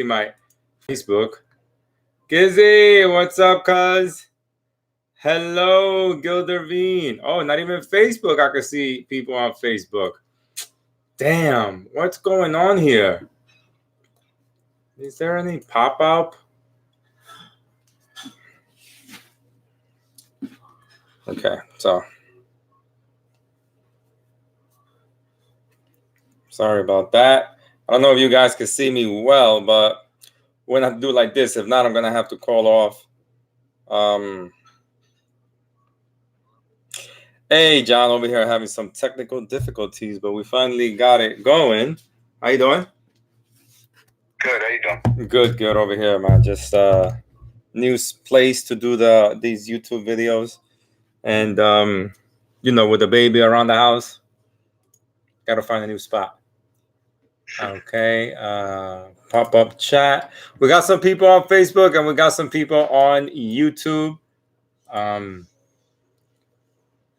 my Facebook. Gizzy, what's up, cuz? Hello, Gildervine. Oh, not even Facebook. I can see people on Facebook. Damn, what's going on here? Is there any pop-up? Okay, so sorry about that. I don't know if you guys can see me well, but we're gonna have to do it like this. If not, I'm gonna have to call off. Hey, John, over here having some technical difficulties, but we finally got it going. How you doing? Good. How you doing? Good over here, man. Just new place to do these YouTube videos, and with the baby around the house, gotta find a new spot. Okay, pop-up chat. We got some people on Facebook and we got some people on YouTube.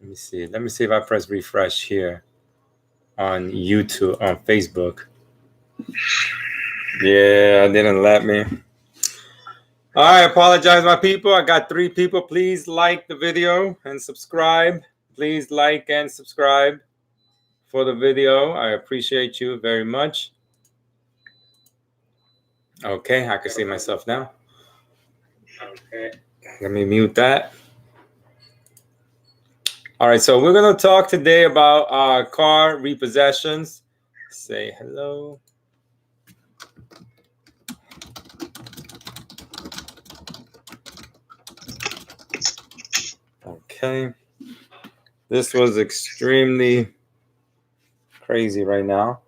Let me see. Let me see if I press refresh here on YouTube, on Facebook. Yeah, it didn't let me. All right, apologize, my people. I got 3 people. Please like the video and subscribe. Please like and subscribe for the video. I appreciate you very much. Okay, I can see myself now. Okay, let me mute that. All right, so we're going to talk today about car repossessions. Say hello. Okay. This was extremely crazy right now.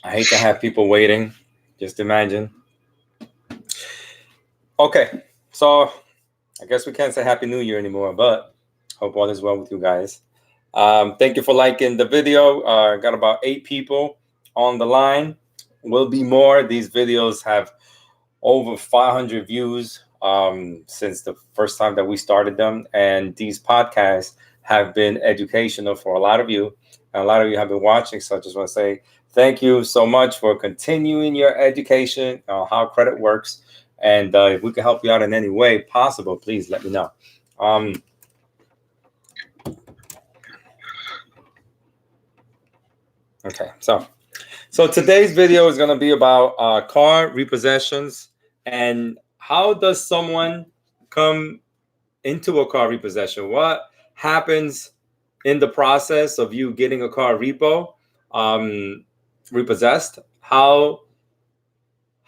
I hate to have people waiting. Just imagine. Okay, so I guess we can't say Happy New Year anymore, but hope all is well with you guys. Thank you for liking the video. Got about 8 people on the line. Will be more. These videos have over 500 views since the first time that we started them. And these podcasts have been educational for a lot of you. And a lot of you have been watching. So I just want to say thank you so much for continuing your education on how credit works. And if we can help you out in any way possible, please let me know. Okay, so today's video is going to be about car repossessions and how does someone come into a car repossession? What happens in the process of you getting a car repossessed? How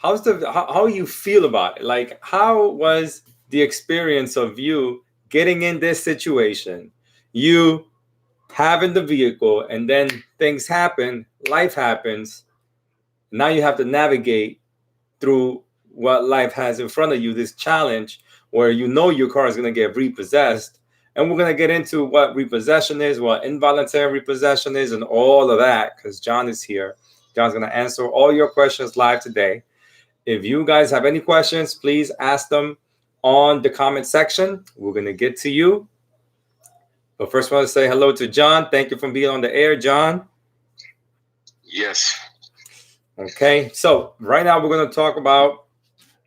you feel about it? Like, how was the experience of you getting in this situation? You having the vehicle, and then things happen, life happens. Now you have to navigate through what life has in front of you, this challenge where your car is going to get repossessed. And we're going to get into what repossession is, what involuntary repossession is, and all of that, because John is here. John's going to answer all your questions live today. If you guys have any questions, please ask them on the comment section. We're going to get to you. But first, I want to say hello to John. Thank you for being on the air, John. Yes. Okay, so right now we're going to talk about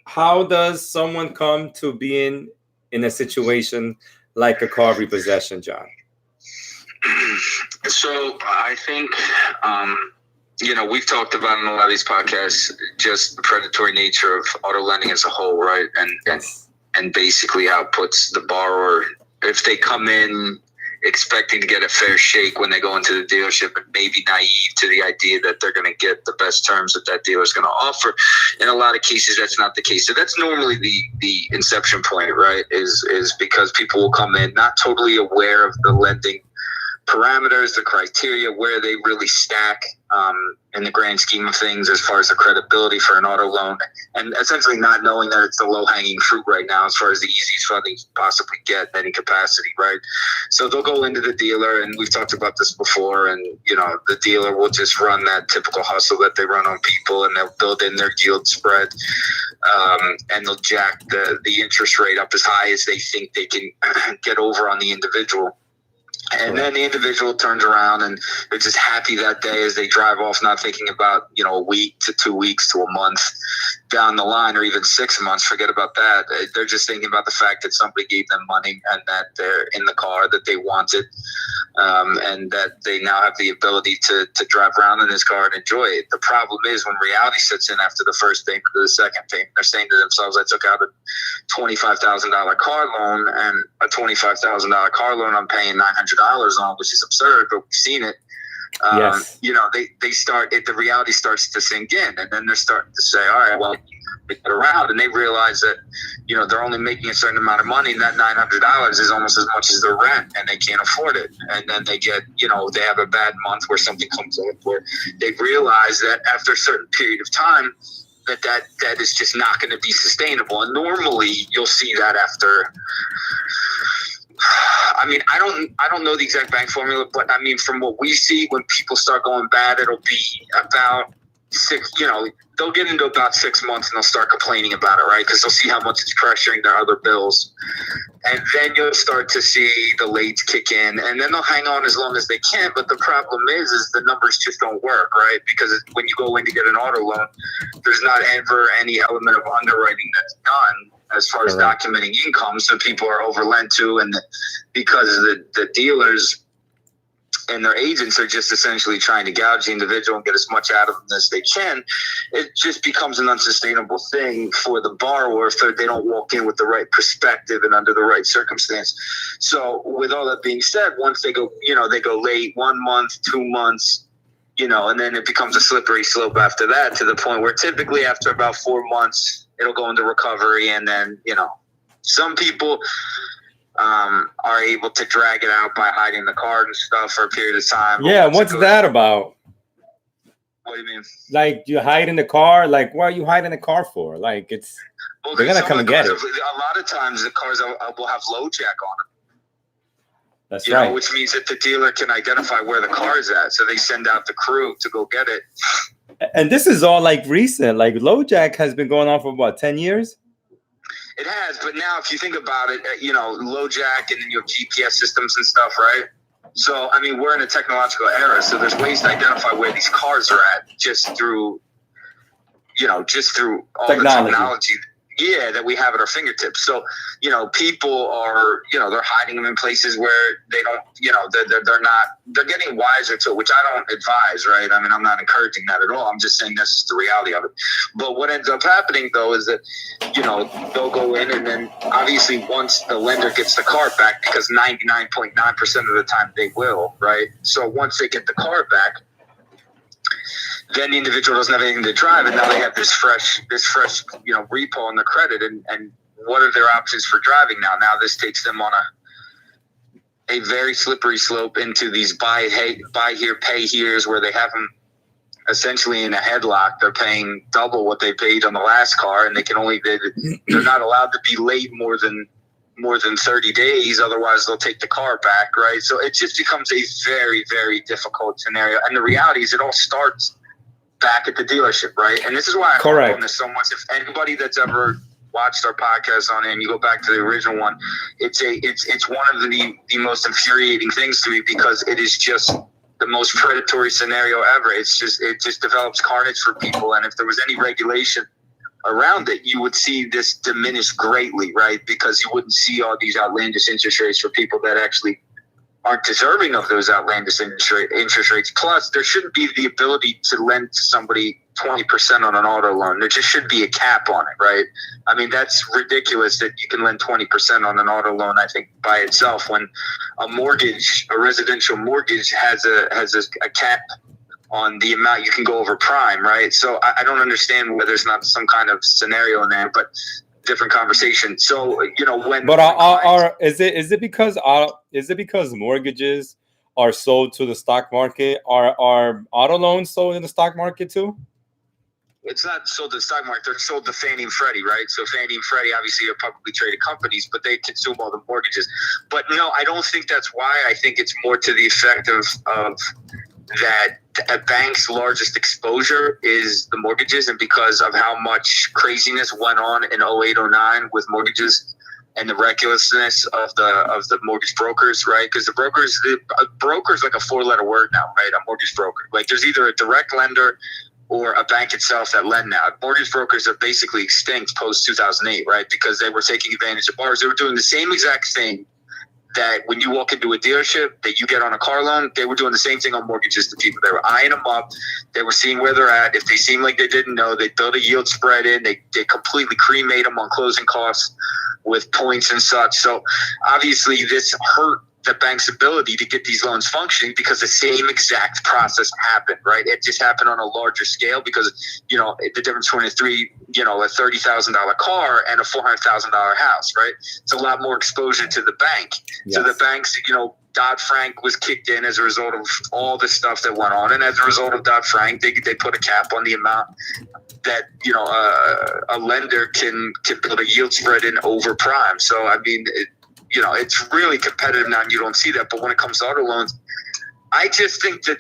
how does someone come to being in a situation like a car repossession, John? So I think, we've talked about in a lot of these podcasts just the predatory nature of auto lending as a whole, right? And basically how it puts the borrower, if they come in expecting to get a fair shake when they go into the dealership and maybe naive to the idea that they're going to get the best terms that dealer is going to offer. In a lot of cases, that's not the case. So that's normally the inception point, right? Is because people will come in not totally aware of the lending parameters, the criteria, where they really stack in the grand scheme of things as far as the credibility for an auto loan, and essentially not knowing that it's the low-hanging fruit right now as far as the easiest funding you can possibly get at any capacity, right? So they'll go into the dealer, and we've talked about this before, and the dealer will just run that typical hustle that they run on people, and they'll build in their yield spread, and they'll jack the interest rate up as high as they think they can get over on the individual. And then the individual turns around and they're just happy that day as they drive off, not thinking about, a week to 2 weeks to a month down the line, or even 6 months. Forget about that. They're just thinking about the fact that somebody gave them money and that they're in the car that they wanted, and that they now have the ability to drive around in this car and enjoy it. The problem is when reality sets in after the first payment or the second payment, they're saying to themselves, I took out a $25,000 car loan, and a $25,000 car loan I'm paying $900 on, which is absurd, but we've seen it. Yes. They start it. The reality starts to sink in, and then they're starting to say, all right, well, they get around, and they realize that, they're only making a certain amount of money, and that $900 is almost as much as their rent, and they can't afford it. And then they get, they have a bad month where something comes up where they realize that after a certain period of time, that is just not going to be sustainable. And normally you'll see that after, I don't know the exact bank formula, but from what we see, when people start going bad, it'll be about they'll get into about 6 months and they'll start complaining about it, right? Because they'll see how much it's pressuring their other bills. And then you'll start to see the lates kick in, and then they'll hang on as long as they can. But the problem is the numbers just don't work, right? Because when you go in to get an auto loan, there's not ever any element of underwriting that's done as far as documenting income. So people are overlent to, and because the dealers and their agents are just essentially trying to gouge the individual and get as much out of them as they can, it just becomes an unsustainable thing for the borrower if they don't walk in with the right perspective and under the right circumstance. So with all that being said, once they go late 1 month, 2 months, and then it becomes a slippery slope after that, to the point where typically after about 4 months, it'll go into recovery. And then, some people are able to drag it out by hiding the card and stuff for a period of time. Yeah, what's that about? What do you mean? Like, you hide in the car? Like, what are you hiding the car for? Like, they're gonna come and get it. A lot of times the cars will have low jack on them. That's right. Which means that the dealer can identify where the car is at, so they send out the crew to go get it. And this is all like recent. Like, low jack has been going on for what, 10 years? It has, but now if you think about it, low jack and then you have GPS systems and stuff, right? So, we're in a technological era, so there's ways to identify where these cars are at just through all the technology that we have at our fingertips. So, people are, they're hiding them in places where they don't, they're getting wiser to it, which I don't advise, right? I'm not encouraging that at all. I'm just saying that's the reality of it. But what ends up happening, though, is that, they'll go in, and then obviously once the lender gets the car back, because 99.9% of the time they will, right? So once they get the car back, then the individual doesn't have anything to drive, and now they have this fresh, repo on the credit, and what are their options for driving now? Now this takes them on a very slippery slope into these buy here, pay here's, where they have them essentially in a headlock. They're paying double what they paid on the last car, and they're not allowed to be late more than 30 days. Otherwise they'll take the car back, right? So it just becomes a very, very difficult scenario. And the reality is it all starts back at the dealership, right? And this is why I harp on this so much. If anybody that's ever watched our podcast on it, and you go back to the original one, it's one of the most infuriating things to me, because it is just the most predatory scenario ever. It just develops carnage for people. And if there was any regulation around it, you would see this diminish greatly, right? Because you wouldn't see all these outlandish interest rates for people that actually aren't deserving of those outlandish interest rates. Plus, there shouldn't be the ability to lend to somebody 20% on an auto loan. There just should be a cap on it, right? That's ridiculous that you can lend 20% on an auto loan, I think, by itself, when a residential mortgage has a cap on the amount you can go over prime, right? So I don't understand whether there's not some kind of scenario in there, but different conversation. So, is it because mortgages are sold to the stock market? Are auto loans sold in the stock market too? It's not sold to the stock market. They're sold to Fannie and Freddie, right? So Fannie and Freddie obviously are publicly traded companies, but they consume all the mortgages. But no, I don't think that's why. I think it's more to the effect of that a bank's largest exposure is the mortgages, and because of how much craziness went on in 08, 09 with mortgages and the recklessness of the mortgage brokers, right? Because a broker is like a 4-letter word now, right? A mortgage broker. Like there's either a direct lender or a bank itself that lend now. Mortgage brokers are basically extinct post 2008, right? Because they were taking advantage of borrowers. They were doing the same exact thing that when you walk into a dealership that you get on a car loan, they were doing the same thing on mortgages to people. They were eyeing them up. They were seeing where they're at. If they seemed like they didn't know, they built a yield spread in. They completely cremate them on closing costs with points and such. So obviously this hurt the bank's ability to get these loans functioning because the same exact process happened, right? It just happened on a larger scale because, the difference between a $30,000 car and a $400,000 house, right? It's a lot more exposure to the bank. Yes. So the banks, Dodd-Frank was kicked in as a result of all the stuff that went on. And as a result of Dodd-Frank, they put a cap on the amount that, a lender can build a yield spread in over prime. So, I mean, it's really competitive now and you don't see that. But when it comes to auto loans, I just think that,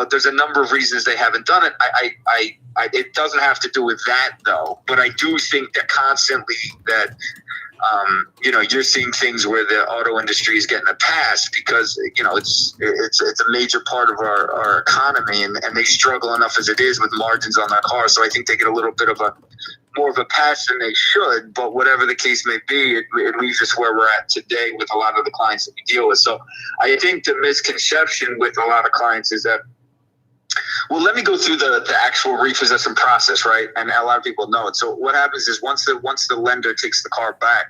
there's a number of reasons they haven't done it. It doesn't have to do with that though. But I do think that constantly that, you're seeing things where the auto industry is getting a pass because, it's a major part of our economy and they struggle enough as it is with margins on their cars. So I think they get a little bit of more of a pass than they should, but whatever the case may be, it leaves us where we're at today with a lot of the clients that we deal with. So I think the misconception with a lot of clients is that, well, let me go through the actual repossession process, right? And a lot of people know it. So what happens is once the lender takes the car back,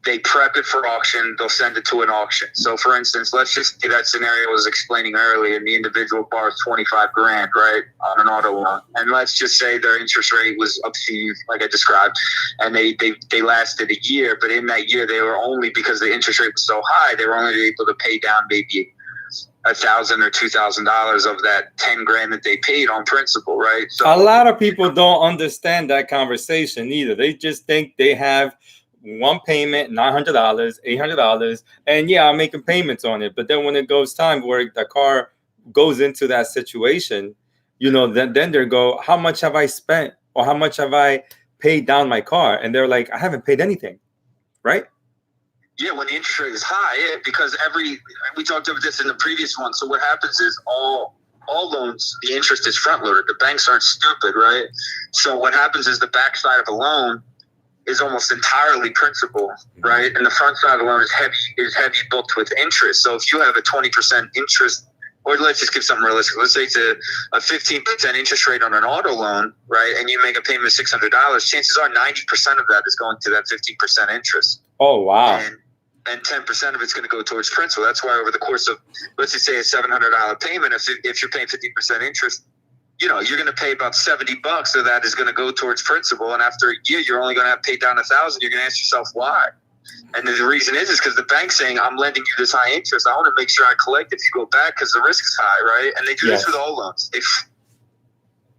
they prep it for auction. They'll send it to an auction. So, for instance, let's just say that scenario I was explaining earlier, and the individual borrows $25,000, right, on an auto loan. And let's just say their interest rate was obscene, like I described, and they lasted a year. But in that year, they were only, because the interest rate was so high, they were only able to pay down maybe $1,000 or $2,000 of that $10,000 that they paid on principal, right? So a lot of people don't understand that conversation either. They just think they have one payment, $900, $800, and I'm making payments on it. But then when it goes time where the car goes into that situation, then they go, how much have I spent or how much have I paid down my car? And they're like, I haven't paid anything, right? Yeah, when the interest rate is high, because we talked about this in the previous one. So what happens is all loans, the interest is front loaded. The banks aren't stupid, right? So what happens is the backside of a loan is almost entirely principal, right? And the front side of the loan is heavy booked with interest. So if you have a 20% interest, or let's just give something realistic. Let's say it's a 15% interest rate on an auto loan, right? And you make a payment of $600. Chances are 90% of that is going to that 15% interest. Oh, wow. And 10% of it's going to go towards principal. That's why over the course of, let's just say a $700 payment, if you're paying 15% interest, you're going to pay about $70 of that is going to go towards principal. And after a year, you're only going to have paid down $1,000. You're going to ask yourself why. And the reason is because the bank's saying, I'm lending you this high interest. I want to make sure I collect if you go back because the risk is high, right? And they do this with all loans. They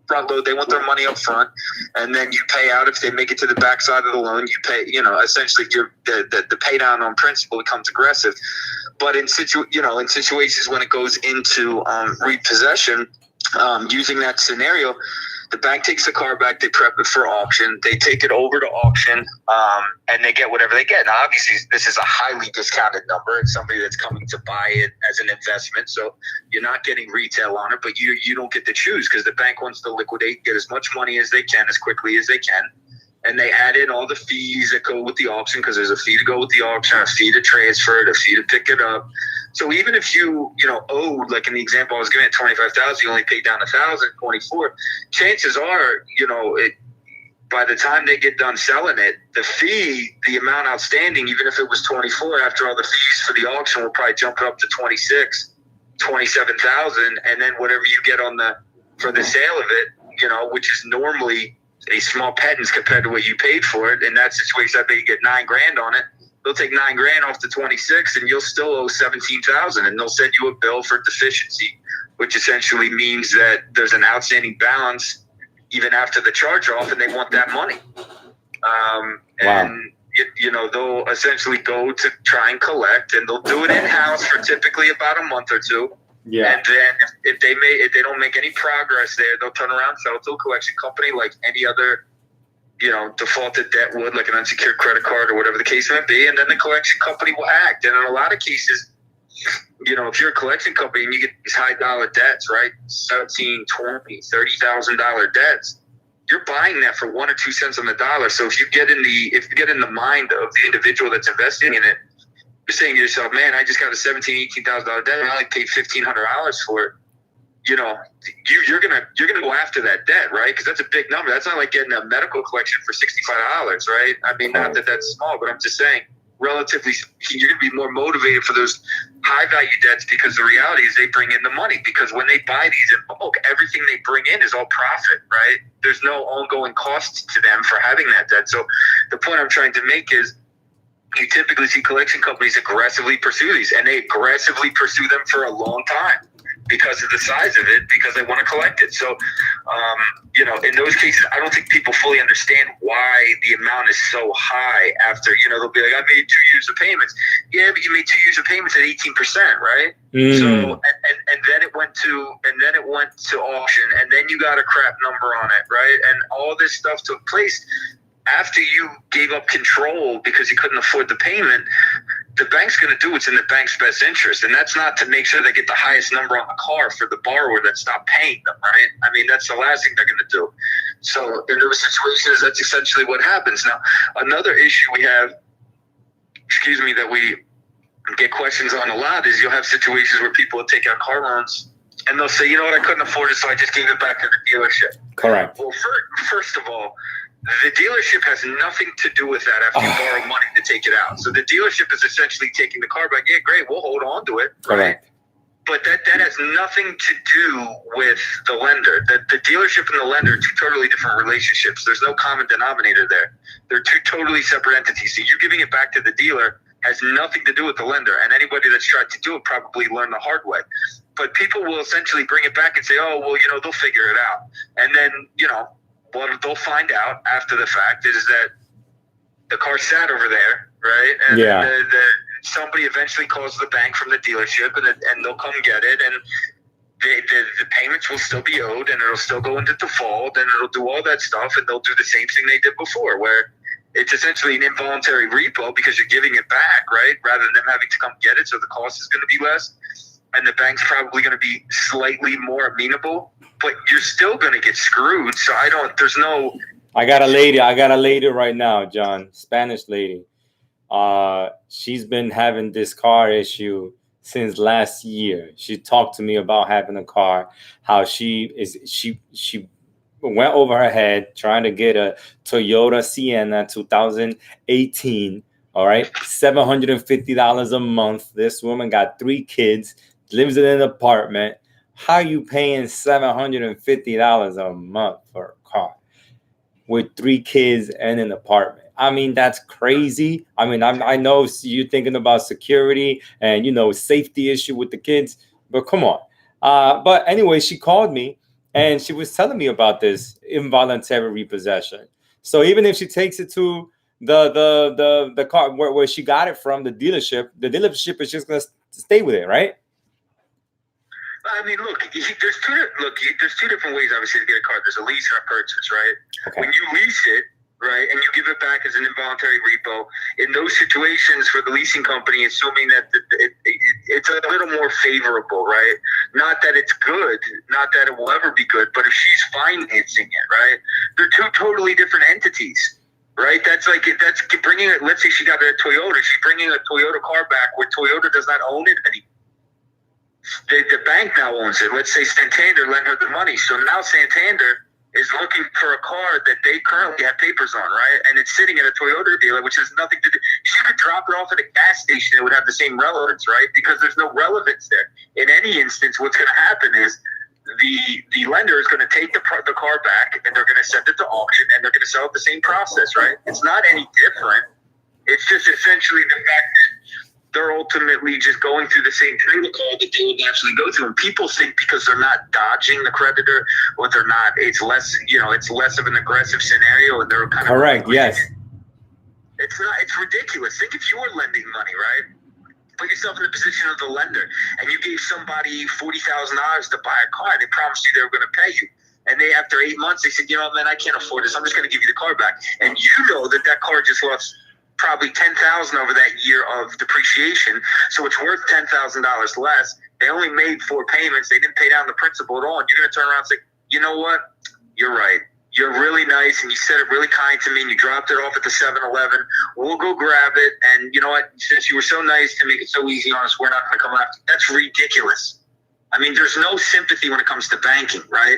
front load, they want their money up front, and then you pay out if they make it to the back side of the loan. You pay, essentially the pay down on principal becomes aggressive. But in situations when it goes into repossession, using that scenario, the bank takes the car back, they prep it for auction, they take it over to auction, and they get whatever they get. Now, obviously, this is a highly discounted number. It's somebody that's coming to buy it as an investment, so you're not getting retail on it, but you don't get to choose because the bank wants to liquidate, get as much money as they can, as quickly as they can, and they add in all the fees that go with the auction because there's a fee to go with the auction, a fee to transfer it, a fee to pick it up. So even if you owed, like in the example I was giving at $25,000, you only paid down $1,024. Chances are, by the time they get done selling it, the fee, the amount outstanding, even if it was 24, after all the fees for the auction, will probably jump it up to 26, 27,000, and then whatever you get for the sale of it, which is normally a small pittance compared to what you paid for it. In that situation, I bet you get $9,000 on it. They'll take $9,000 off the 26, and you'll still owe 17,000, and they'll send you a bill for deficiency, which essentially means that there's an outstanding balance even after the charge off, and they want that money. And they'll essentially go to try and collect, and they'll do it in house for typically about a month or two. Yeah. And then if they don't make any progress there, they'll turn around, sell it to a collection company like any other defaulted debt would, like an unsecured credit card or whatever the case may be, and then the collection company will act. And in a lot of cases, if you're a collection company and you get these high dollar debts, right, $17,000, $20,000, $30,000 debts, you're buying that for 1 or 2 cents on the dollar. So if you get in the mind of the individual that's investing in it, you're saying to yourself, man, I just got a $17,000, $18,000 debt, and I only paid $1,500 for it. You're gonna go after that debt, right? Because that's a big number. That's not like getting a medical collection for $65, right? I mean, not that that's small, but I'm just saying, relatively speaking, you're gonna be more motivated for those high value debts, because the reality is they bring in the money. Because when they buy these in bulk, everything they bring in is all profit, right? There's no ongoing costs to them for having that debt. So the point I'm trying to make is, you typically see collection companies aggressively pursue these, and they aggressively pursue them for a long time because of the size of it, because they want to collect it. So, in those cases, I don't think people fully understand why the amount is so high after, they'll be like, I made 2 years of payments. Yeah, but you made 2 years of payments at 18%, right? So, and then it went to auction, and then you got a crap number on it, right? And all this stuff took place after you gave up control because you couldn't afford the payment. The bank's going to do what's in the bank's best interest, and that's not to make sure they get the highest number on the car for the borrower that's not paying them, right? I mean, that's the last thing they're going to do. So in those situations, that's essentially what happens. Now, another issue we have, that we get questions on a lot, is you'll have situations where people will take out car loans and they'll say, you know what, I couldn't afford it, so I just gave it back to the dealership. Correct. Well, first of all, the dealership has nothing to do with that after you borrow money to take it out. So the dealership is essentially taking the car back. Yeah, great, we'll hold on to it. Correct. Right? But that has nothing to do with the lender. The dealership and the lender are two totally different relationships. There's no common denominator there. They're two totally separate entities. So you giving it back to the dealer has nothing to do with the lender. And anybody that's tried to do it probably learned the hard way. But people will essentially bring it back and say, oh, well, they'll figure it out. And then, what they'll find out after the fact is that the car sat over there, right? And somebody eventually calls the bank from the dealership, and they'll come get it, and the payments will still be owed, and it'll still go into default, and it'll do all that stuff, and they'll do the same thing they did before, where it's essentially an involuntary repo because you're giving it back, right? Rather than them having to come get it, so the cost is going to be less, and the bank's probably going to be slightly more amenable, but you're still going to get screwed. So I got a lady right now, John, Spanish lady. She's been having this car issue since last year. She talked to me about having a car, how she went over her head trying to get a Toyota Sienna 2018. All right, $750 a month. This woman got 3 kids, lives in an apartment. How are you paying $750 a month for a car with 3 kids and an apartment? I mean, that's crazy. I mean, I know you're thinking about security and, safety issue with the kids, but come on. But anyway, she called me and she was telling me about this involuntary repossession. So even if she takes it to the car where she got it from, the dealership is just going to stay with it, right? I mean, look, there's two different ways, obviously, to get a car. There's a lease and a purchase, right? Okay. When you lease it, right, and you give it back as an involuntary repo, in those situations for the leasing company, assuming that it's a little more favorable, right? Not that it's good, not that it will ever be good, but if she's financing it, right, they're two totally different entities. Right, that's bringing it. Let's say she got a Toyota. She's bringing a Toyota car back where Toyota does not own it anymore. The bank now owns it. Let's say Santander lent her the money. So now Santander is looking for a car that they currently have papers on, right? And it's sitting at a Toyota dealer, which has nothing to do. She could drop it off at a gas station. It would have the same relevance, right? Because there's no relevance there. In any instance, what's going to happen is the lender is going to take the car back, and they're going to send it to auction, and they're going to sell it the same process, right? It's not any different. It's just essentially the fact that they're ultimately just going through the same protocol that they would actually go through. And people think because they're not dodging the creditor, or they're not, it's less of an aggressive scenario, and they're kind of correct. Yes, it's not. It's ridiculous. Think if you were lending money, right? Put yourself in the position of the lender, and you gave somebody $40,000 to buy a car, and they promised you they were going to pay you. And they, after 8 months, they said, you know, man, I can't afford this. I'm just going to give you the car back. And you know that car just lost probably $10,000 over that year of depreciation. So it's worth $10,000 less. They only made 4 payments. They didn't pay down the principal at all. And you're going to turn around and say, you know what? You're right. You're really nice, and you said it really kind to me, and you dropped it off at the 7-Eleven. We'll go grab it. And you know what? Since you were so nice to make it so easy on us, we're not going to come after you. That's ridiculous. I mean, there's no sympathy when it comes to banking, right?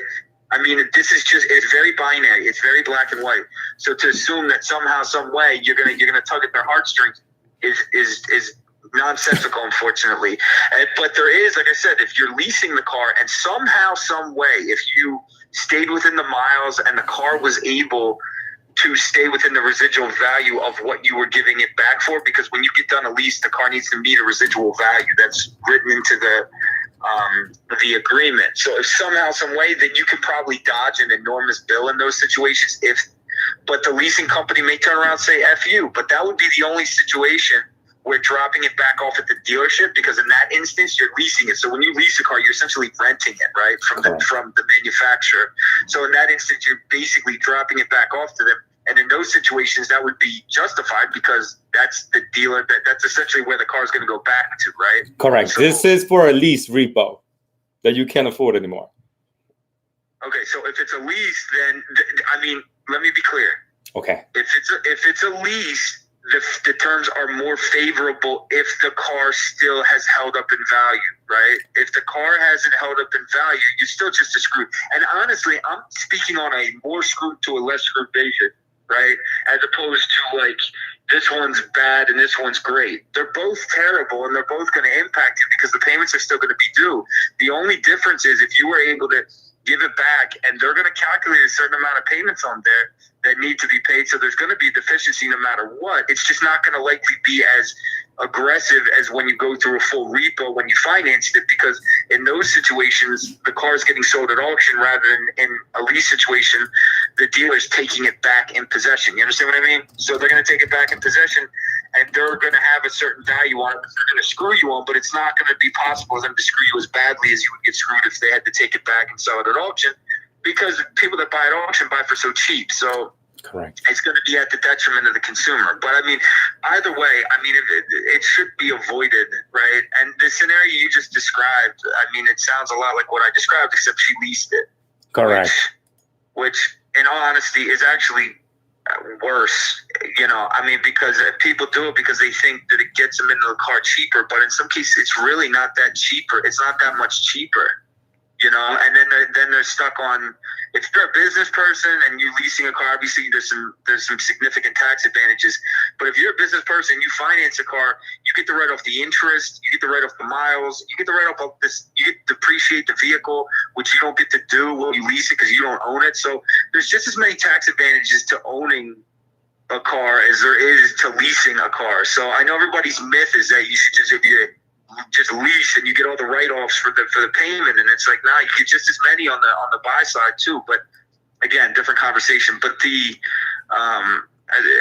I mean, this is just, it's very binary. It's very black and white. So to assume that somehow, some way, you're gonna tug at their heartstrings is nonsensical, unfortunately. But there is, like I said, if you're leasing the car and somehow, some way, if you stayed within the miles and the car was able to stay within the residual value of what you were giving it back for, because when you get done a lease, the car needs to meet a residual value that's written into the agreement. So if somehow, some way, then you could probably dodge an enormous bill in those situations. But the leasing company may turn around and say F you. But that would be the only situation where dropping it back off at the dealership, because in that instance you're leasing it. So when you lease a car, you're essentially renting it, right, from the manufacturer. So in that instance, you're basically dropping it back off to them. And in those situations, that would be justified because that's the dealer. That's essentially where the car is going to go back to, right? Correct. So, this is for a lease repo that you can't afford anymore. Okay, so if it's a lease, then I mean, let me be clear. Okay. If it's a lease, the terms are more favorable if the car still has held up in value, right? If the car hasn't held up in value, you're still just a screw. And honestly, I'm speaking on a more screwed to a less screwed basis, right? As opposed to like, this one's bad and this one's great. They're both terrible and they're both going to impact you because the payments are still going to be due. The only difference is if you were able to give it back, and they're going to calculate a certain amount of payments on there that need to be paid. So there's going to be a deficiency no matter what. It's just not going to likely be as aggressive as when you go through a full repo when you financed it, because in those situations, the car is getting sold at auction rather than in a lease situation, the dealer's taking it back in possession. You understand what I mean? So they're going to take it back in possession, and they're going to have a certain value on it. They're going to screw you on, but it's not going to be possible for them to screw you as badly as you would get screwed if they had to take it back and sell it at auction, because people that buy at auction buy for so cheap. So correct, it's going to be at the detriment of the consumer. But I mean, either way, I mean, it should be avoided, right? And the scenario you just described, I mean, it sounds a lot like what I described, except she leased it. correct. Which in all honesty, is actually worse, you know. I mean, because people do it because they think that it gets them into the car cheaper, but in some cases, it's really not that cheaper. It's not that much cheaper, you know. And then they're stuck on. If you're a business person and you're leasing a car, obviously there's some significant tax advantages. But if you're a business person, you finance a car, you get to write off the interest, you get to write off the miles, you get to write off all this, you get to depreciate the vehicle, which you don't get to do when you lease it because you don't own it. So there's just as many tax advantages to owning a car as there is to leasing a car. So I know everybody's myth is that you should just lease and you get all the write-offs for the payment, and it's like, nah, you get just as many on the buy side too. But again, different conversation. But the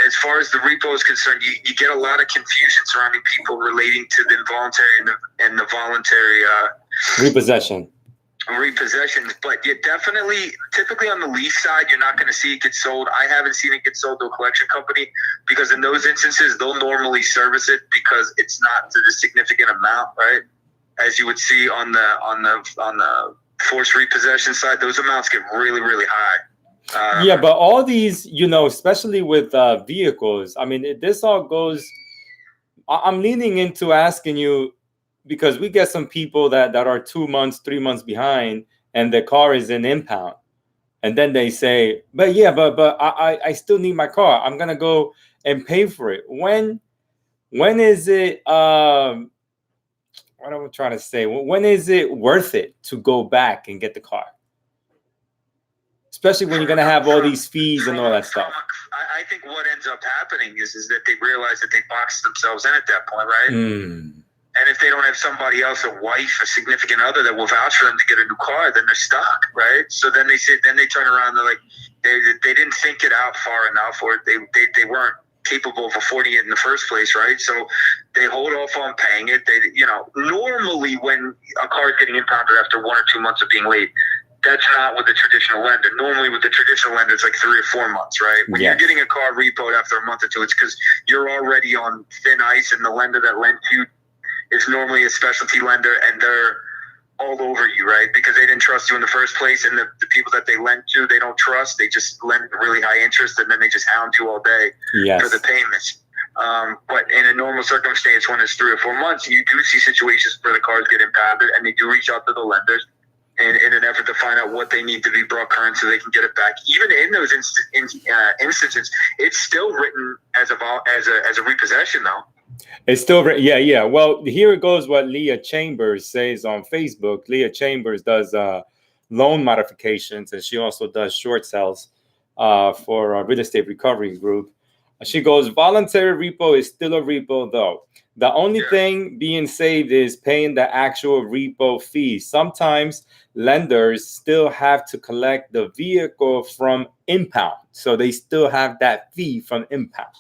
as far as the repo is concerned, you get a lot of confusion surrounding people relating to the involuntary and the voluntary repossessions. But you definitely, typically on the lease side, you're not going to see it get sold. I haven't seen it get sold to a collection company, because in those instances, they'll normally service it because it's not to the significant amount, right? As you would see on the forced repossession side, those amounts get really, really high. Yeah, but all these, you know, especially with vehicles, I mean, this all goes. I'm leaning into asking you, because we get some people that are 2 months, 3 months behind, and the car is in impound, and then they say, but I still need my car. I'm gonna go and pay for it. When is it? What am I trying to say? When is it worth it to go back and get the car? Especially when you're gonna have all these fees and all that stuff. I think what ends up happening is that they realize that they boxed themselves in at that point, right? And if they don't have somebody else, a wife, a significant other that will vouch for them to get a new car, then they're stuck, right? So then they turn around, they're like, they didn't think it out far enough, or they weren't capable of affording it in the first place, right? So they hold off on paying it. They, you know, normally when a car is getting impounded after 1 or 2 months of being late, That's not with the traditional lender. Normally with the traditional lender, it's like 3 or 4 months, right? When you're getting a car repoed after a month or two, it's because you're already on thin ice, and the lender that lent you is normally a specialty lender, and they're all over you, right? Because they didn't trust you in the first place, and the people that they lend to, they don't trust. They just lend really high interest, and then they just hound you all day for the payments. But in a normal circumstance, when it's 3 or 4 months, you do see situations where the cars get impounded, and they do reach out to the lenders in an effort to find out what they need to be brought current so they can get it back. Even in those instances, it's still written as a repossession, though. It's still, yeah. Well, here it goes what Leah Chambers says on Facebook. Leah Chambers does loan modifications, and she also does short sales for a real estate recovery group. She goes, voluntary repo is still a repo, though. The only thing being saved is paying the actual repo fee. Sometimes lenders still have to collect the vehicle from impound, so they still have that fee from impound.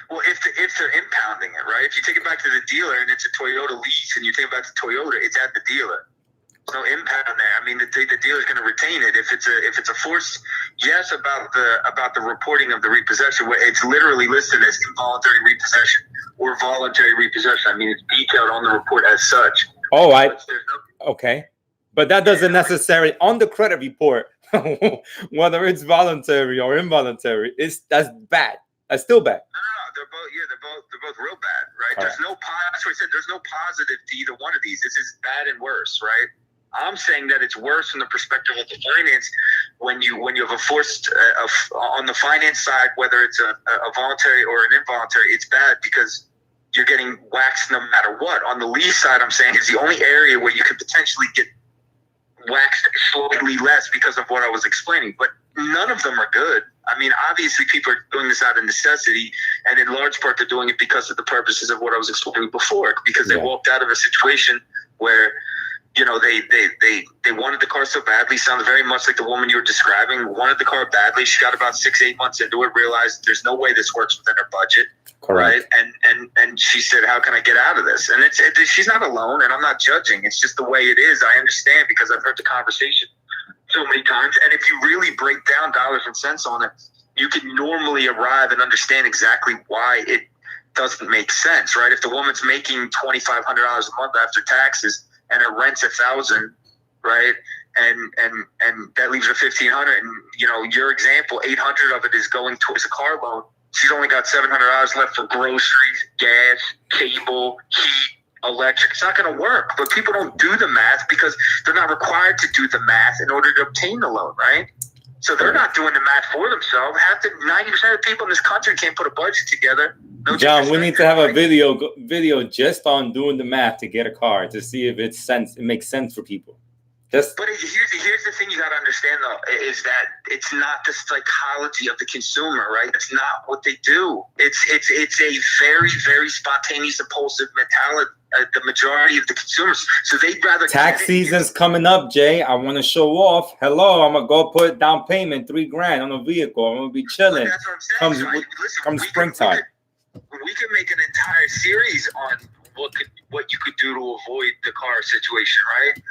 Well, if they're impounding it, right? If you take it back to the dealer and it's a Toyota lease, and you take it back to Toyota, it's at the dealer. No impound there. I mean, the dealer's going to retain it. If it's a force, yes, about the reporting of the repossession, where it's literally listed as involuntary repossession or voluntary repossession. I mean, it's detailed on the report as such. Oh, okay, but that doesn't necessarily on the credit report, whether it's voluntary or involuntary. That's bad. That's still bad. No, they're both real bad, right? That's why I said there's no positive to either one of these. This is bad and worse, right? I'm saying that it's worse from the perspective of the finance when you have a forced on the finance side, whether it's a voluntary or an involuntary, it's bad because you're getting waxed no matter what. On the lease side, I'm saying is the only area where you could potentially get waxed slightly less because of what I was explaining, but none of them are good. I mean, obviously people are doing this out of necessity, and in large part they're doing it because of the purposes of what I was explaining before, because they walked out of a situation where, you know, they wanted the car so badly. Sounds very much like the woman you were describing. Wanted the car badly. She got about 6-8 months into it, realized there's no way this works within her budget. Correct. Right? And she said, how can I get out of this? And she's not alone, and I'm not judging. It's just the way it is. I understand because I've heard the conversation so many times. And if you really break down dollars and cents on it, you can normally arrive and understand exactly why it doesn't make sense, right? If the woman's making $2,500 a month after taxes and her rent's $1,000, right? And that leaves her $1,500. And, you know, your example, $800 of it is going towards a car loan. She's only got $700 left for groceries, gas, cable, heat, electric. It's not going to work. But people don't do the math because they're not required to do the math in order to obtain the loan, right? So they're not doing the math for themselves. 90% of people in this country can't put a budget together. No, John, we need to have a video just on doing the math to get a car to see if it makes sense for people. But here's the thing you got to understand, though, is that it's not the psychology of the consumer, right? It's not what they do. It's a very, very spontaneous, impulsive mentality. The majority of the consumers, so they'd rather. Tax season's coming up, Jay. I want to show off. Hello, I'm gonna go put down payment $3,000 on a vehicle. I'm gonna be chilling. That's what I'm saying. Come springtime. We could make an entire series on what you could do to avoid the car situation, right?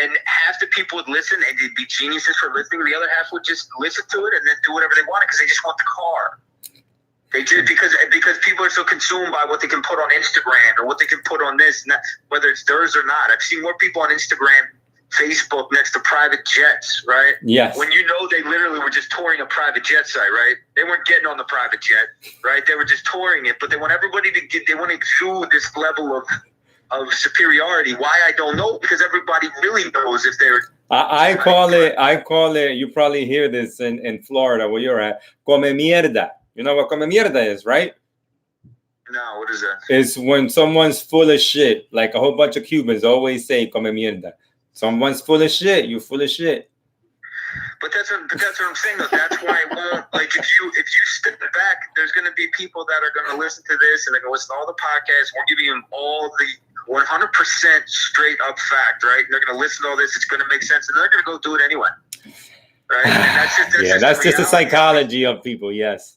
And half the people would listen and they'd be geniuses for listening. The other half would just listen to it and then do whatever they wanted because they just want the car. They did because people are so consumed by what they can put on Instagram or what they can put on this, and that, whether it's theirs or not. I've seen more people on Instagram, Facebook next to private jets, right? Yes. When you know they literally were just touring a private jet site, right? They weren't getting on the private jet, right? They were just touring it, but they want everybody to get. They want to exude this level of superiority. Why, I don't know, because everybody really knows if they're. I call it. You probably hear this in Florida where you're at. Come mierda. You know what come mierda is, right? No, what is that? It's when someone's full of shit. Like a whole bunch of Cubans always say come mierda. Someone's full of shit. You full of shit. But that's what I'm saying, though. That's why it won't, like, if you step back, there's going to be people that are going to listen to this and they're going to listen to all the podcasts. We're giving them all the 100% straight up fact, right? And they're going to listen to all this. It's going to make sense, and they're going to go do it anyway, right? And that's just the psychology of people. Yes.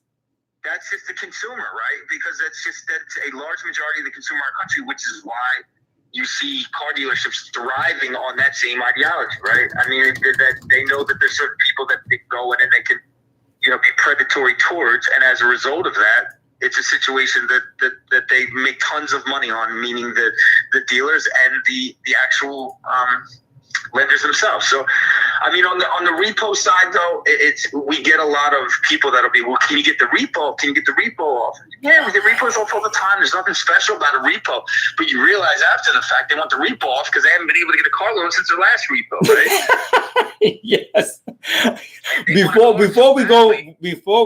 That's just the consumer, right? Because that's a large majority of the consumer in our country, which is why you see car dealerships thriving on that same ideology, right? I mean, that they know that there's certain people that they go in and they can, be predatory towards, and as a result of that, it's a situation that they make tons of money on, meaning the dealers and the actual lenders themselves. So, I mean, on the repo side, though, we get a lot of people that'll be, well, can you get the repo? Can you get the repo off? Yeah, we get repos off all the time. There's nothing special about a repo. But you realize after the fact they want the repo off because they haven't been able to get a car loan since their last repo, right? Yes. Before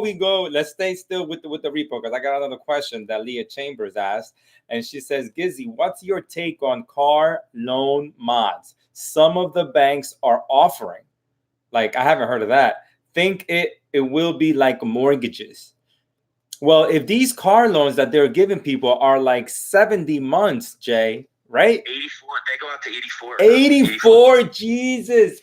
we go, let's stay still with the repo, because I got another question that Leah Chambers asked, and she says, Gizzy, what's your take on car loan mods? Some of the banks are offering. Like, I haven't heard of that. Think it will be like mortgages. Well, if these car loans that they're giving people are like 70 months, Jay, right? 84. They go out to 84. 84, Jesus.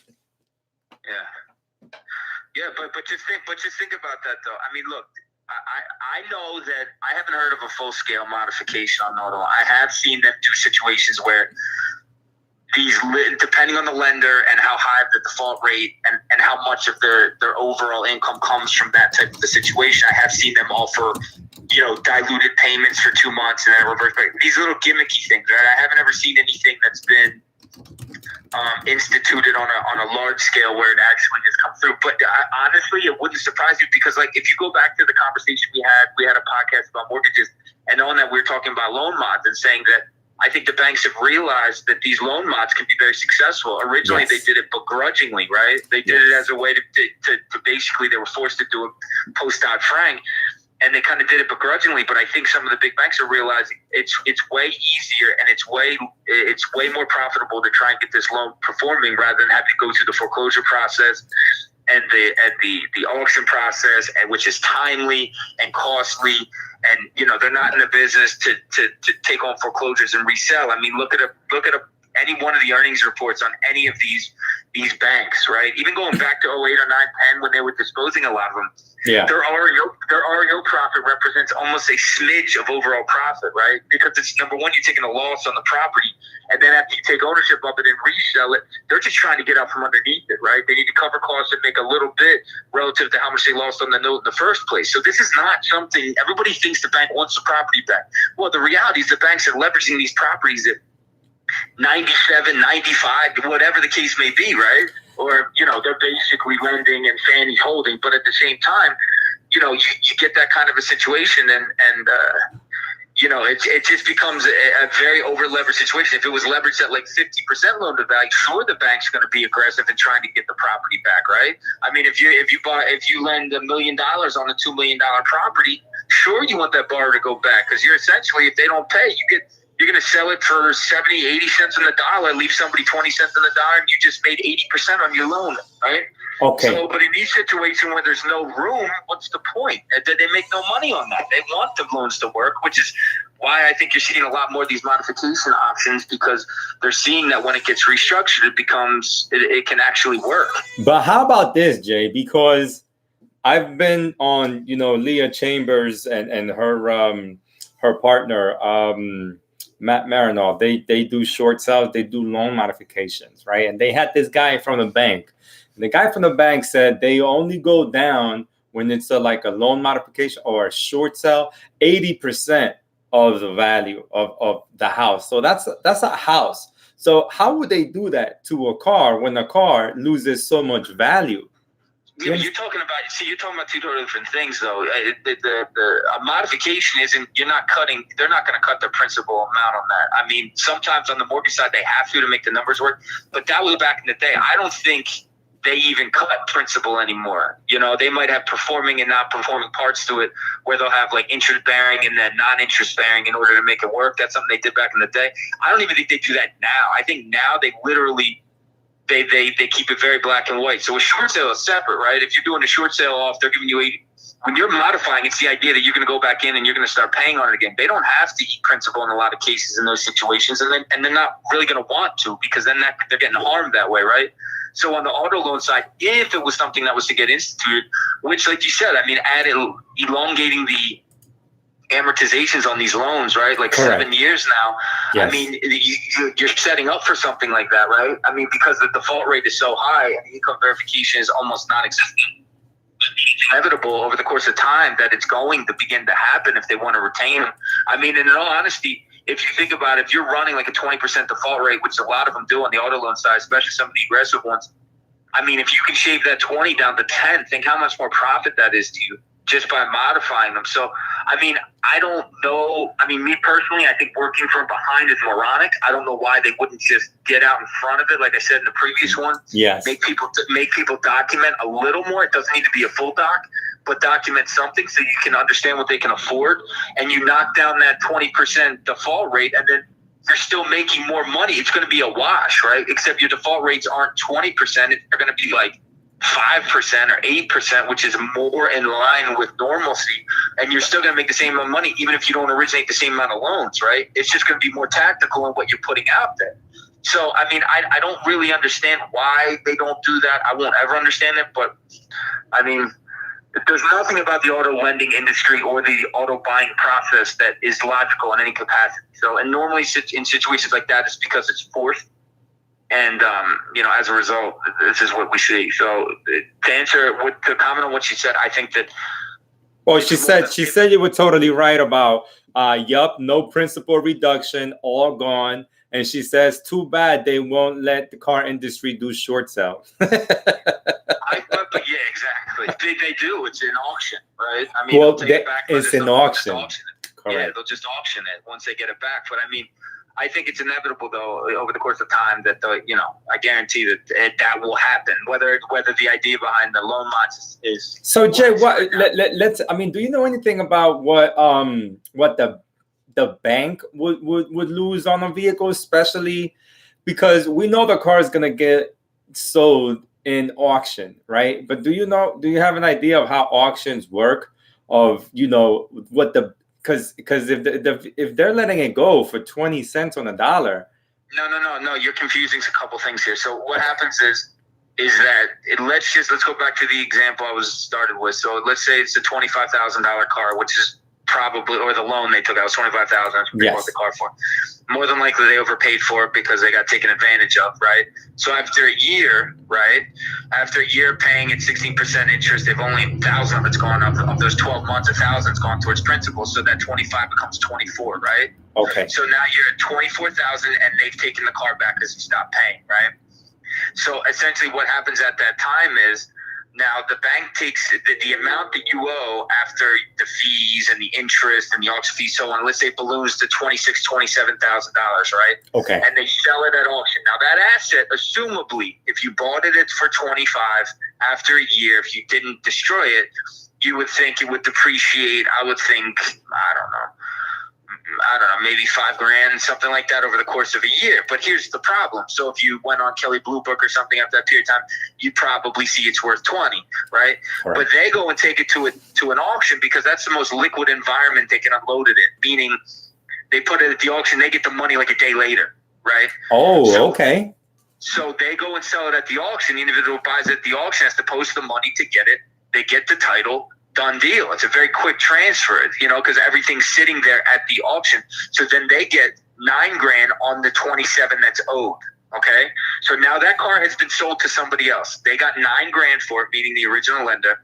Yeah, but just think about that though. I mean, look, I know that I haven't heard of a full scale modification on auto. I have seen them do situations where these, depending on the lender and how high the default rate and how much of their overall income comes from that type of a situation, I have seen them offer, diluted payments for 2 months and then reverse back. These little gimmicky things, right? I haven't ever seen anything that's been instituted on a large scale where it actually has come through. But honestly, it wouldn't surprise you, because like if you go back to the conversation we had a podcast about mortgages, and on that we were talking about loan mods and saying that I think the banks have realized that these loan mods can be very successful. Originally, They did it begrudgingly, right? They did it as a way to basically, they were forced to do it post-Dodd-Frank, and they kind of did it begrudgingly. But I think some of the big banks are realizing it's way easier and it's way more profitable to try and get this loan performing rather than have to go through the foreclosure process and the auction process, and which is timely and costly. And they're not in the business to take on foreclosures and resell. I mean, look at any one of the earnings reports on any of these banks, right? Even going back to 08 or 9, 10 when they were disposing a lot of them. Yeah. Their REO profit represents almost a smidge of overall profit, right? Because it's, number one, you're taking a loss on the property, and then after you take ownership of it and resell it, they're just trying to get out from underneath it, right? They need to cover costs and make a little bit relative to how much they lost on the note in the first place. So this is not something, everybody thinks the bank wants the property back. Well, the reality is the banks are leveraging these properties at 97, 95, whatever the case may be, right? Or, they're basically lending and Fannie's holding, but at the same time, you get that kind of a situation and it just becomes a very over-leveraged situation. If it was leveraged at like 50% loan to value, sure, the bank's going to be aggressive in trying to get the property back, right? I mean, if you lend $1 million on a $2 million property, sure, you want that borrower to go back, because you're essentially, if they don't pay, you're going to sell it for 70, 80 cents on the dollar, leave somebody 20 cents on the dollar, and you just made 80% on your loan, right? Okay. So, but in these situations where there's no room, what's the point? They make no money on that. They want the loans to work, which is why I think you're seeing a lot more of these modification options, because they're seeing that when it gets restructured, it can actually work. But how about this, Jay? Because I've been on, Leah Chambers and her partner, Matt Marinoff. They do short sales, they do loan modifications, right? And they had this guy from the bank. And the guy from the bank said they only go down when it's a loan modification or a short sale, 80% of the value of the house. So that's a house. So how would they do that to a car when the car loses so much value? Yeah, you're talking about two totally different things, though. A modification isn't, they're not going to cut their principal amount on that. I mean, sometimes on the mortgage side, they have to make the numbers work. But that was back in the day. I don't think they even cut principal anymore. They might have performing and not performing parts to it, where they'll have interest bearing and then non-interest bearing in order to make it work. That's something they did back in the day. I don't even think they do that now. I think now they literally, they keep it very black and white. So a short sale is separate, right? If you're doing a short sale off, they're giving you 80. When you're modifying, it's the idea that you're going to go back in and you're going to start paying on it again. They don't have to eat principal in a lot of cases in those situations, and they're not really going to want to, because then they're getting harmed that way, right? So on the auto loan side, if it was something that was to get instituted, which, like you said, I mean, elongating the amortizations on these loans, right? Like Correct. 7 years now. Yes. I mean, you're setting up for something like that, right? I mean, because the default rate is so high and income verification is almost non-existent. It's inevitable over the course of time that it's going to begin to happen if they want to retain them. I mean, and in all honesty, if you think about it, if you're running like a 20% default rate, which a lot of them do on the auto loan side, especially some of the aggressive ones, I mean, if you can shave that 20 down to 10, think how much more profit that is to you just by modifying them. So, I mean, I don't know. I mean, me personally, I think working from behind is moronic. I don't know why they wouldn't just get out in front of it, like I said in the previous one. Yes. Make people document a little more. It doesn't need to be a full doc, but document something so you can understand what they can afford. And you knock down that 20% default rate, and then you're still making more money. It's going to be a wash, right? Except your default rates aren't 20%. They're going to be like 5% or 8%, which is more in line with normalcy. And you're still going to make the same amount of money, even if you don't originate the same amount of loans, right? It's just going to be more tactical in what you're putting out there. So, I mean, I don't really understand why they don't do that. I won't ever understand it. But, I mean, there's nothing about the auto lending industry or the auto buying process that is logical in any capacity. So, and normally in situations like that, it's because it's forced. And, as a result, this is what we see. So to comment on what she said, I think that. Well, she said you were totally right about, no principal reduction, all gone. And she says, too bad they won't let the car industry do short sales. But yeah, exactly. They do. It's an auction, right? I mean, well, they'll take it back. It's an auction. Correct. Yeah, they'll just auction it once they get it back. But I mean, I think it's inevitable, though, over the course of time that I guarantee that will happen. Whether the idea behind the loan mods is. So Jay, let's. I mean, do you know anything about what the bank would lose on a vehicle, especially because we know the car is gonna get sold in auction, right? But do you have an idea of how auctions work? Of what the Because if they're letting it go for 20 cents on a dollar. No. You're confusing a couple things here. So what happens is that let's go back to the example I was started with. So let's say it's a $25,000 car, which is probably, or the loan they took out was $25,000. That's what they bought the car for. More than likely they overpaid for it because they got taken advantage of, right? So after a year, right? After a year paying at 16% interest, they've only 1,000 of it's gone up. Of those 12 months, 1,000's gone towards principal. So that 25 becomes 24, right? Okay. So now you're at 24,000 and they've taken the car back because you stopped paying, right? So essentially what happens at that time is now the bank takes the amount that you owe after the fees and the interest and the auction fees, so on. Let's say it balloons to $27,000, right? Okay. And they sell it at auction. Now that asset, assumably, if you bought it for 25 after a year, if you didn't destroy it, you would think it would depreciate. I would think, I don't know, maybe $5,000, something like that over the course of a year. But here's the problem. So if you went on Kelley Blue Book or something after that period of time, you'd probably see it's worth 20, right? Correct. But they go and take it to an auction because that's the most liquid environment they can unload it in, meaning they put it at the auction, they get the money like a day later, right? Oh, okay. So they go and sell it at the auction. The individual buys it at the auction, has to post the money to get it. They get the title. Done deal. It's a very quick transfer, because everything's sitting there at the auction. So then they get $9,000 on the 27 that's owed. Okay. So now that car has been sold to somebody else. They got $9,000 for it, meaning the original lender,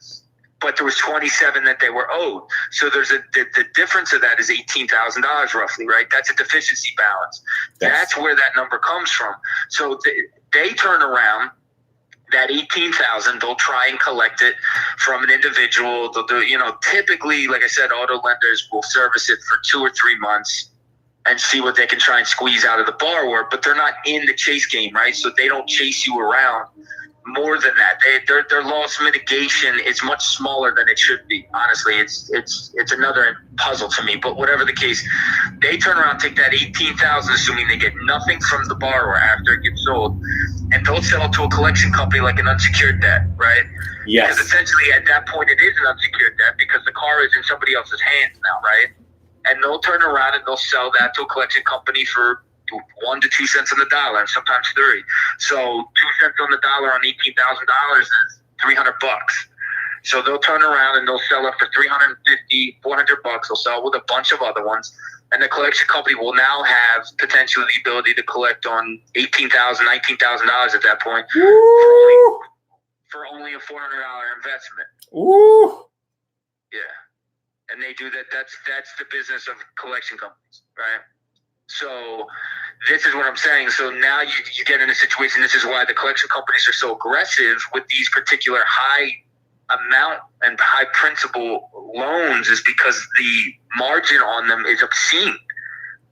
but there was 27 that they were owed. So there's the difference of that is $18,000 roughly, right? That's a deficiency balance. Yes. That's where that number comes from. So they turn around. That $18,000, they'll try and collect it from an individual. They'll do, typically, like I said, auto lenders will service it for 2 or 3 months and see what they can try and squeeze out of the borrower. But they're not in the chase game, right? So they don't chase you around. More than that, their loss mitigation is much smaller than it should be. Honestly, it's another puzzle to me. But whatever the case, they turn around, take that $18,000, assuming they get nothing from the borrower after it gets sold, and they'll sell it to a collection company like an unsecured debt, right? Yes. Because essentially at that point it is an unsecured debt because the car is in somebody else's hands now, right? And they'll turn around and they'll sell that to a collection company for 1 to 2 cents on the dollar, and sometimes 3. So 2 cents on the dollar on $18,000 is $300. So they'll turn around and they'll sell it for $350, $400. They'll sell it with a bunch of other ones. And the collection company will now have potentially the ability to collect on $18,000, $19,000 at that point for only a $400 investment. Ooh. Yeah. And they do that. That's the business of collection companies, right? So this is what I'm saying. So now you get in a situation. This is why the collection companies are so aggressive with these particular high amount and high principal loans, is because the margin on them is obscene,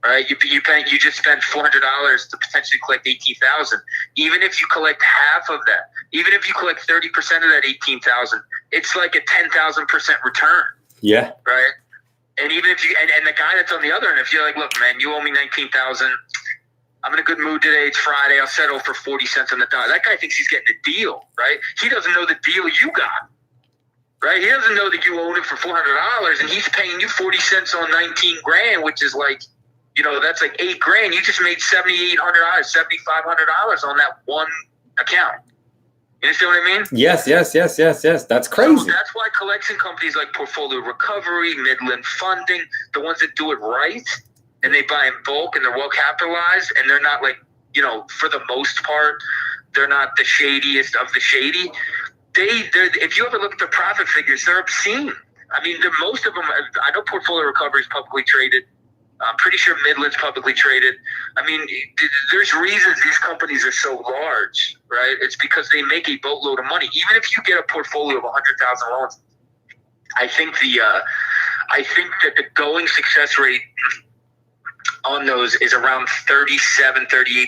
right? You just spent $400 to potentially collect $18,000. Even if you collect half of that, even if you collect 30% of that $18,000, it's like a 10,000% return. Yeah. Right. And even if you and the guy that's on the other end, if you're like, look, man, you owe me $19,000. I'm in a good mood today. It's Friday. I'll settle for 40 cents on the dollar. That guy thinks he's getting a deal, right? He doesn't know the deal you got, right? He doesn't know that you own it for $400 and he's paying you 40 cents on 19 grand, which is like, that's like $8,000. You just made $7,800, $7,500 on that one account. You understand what I mean? Yes. That's crazy. So that's why collection companies like Portfolio Recovery, Midland Funding, the ones that do it right, and they buy in bulk and they're well capitalized, and they're not like, for the most part, they're not the shadiest of the shady. If you ever look at the profit figures, they're obscene. I mean, most of them, I know Portfolio Recovery is publicly traded. I'm pretty sure Midland's publicly traded. I mean, there's reasons these companies are so large, right? It's because they make a boatload of money. Even if you get a portfolio of 100,000 loans, I think that the going success rate on those is around 37, 38%,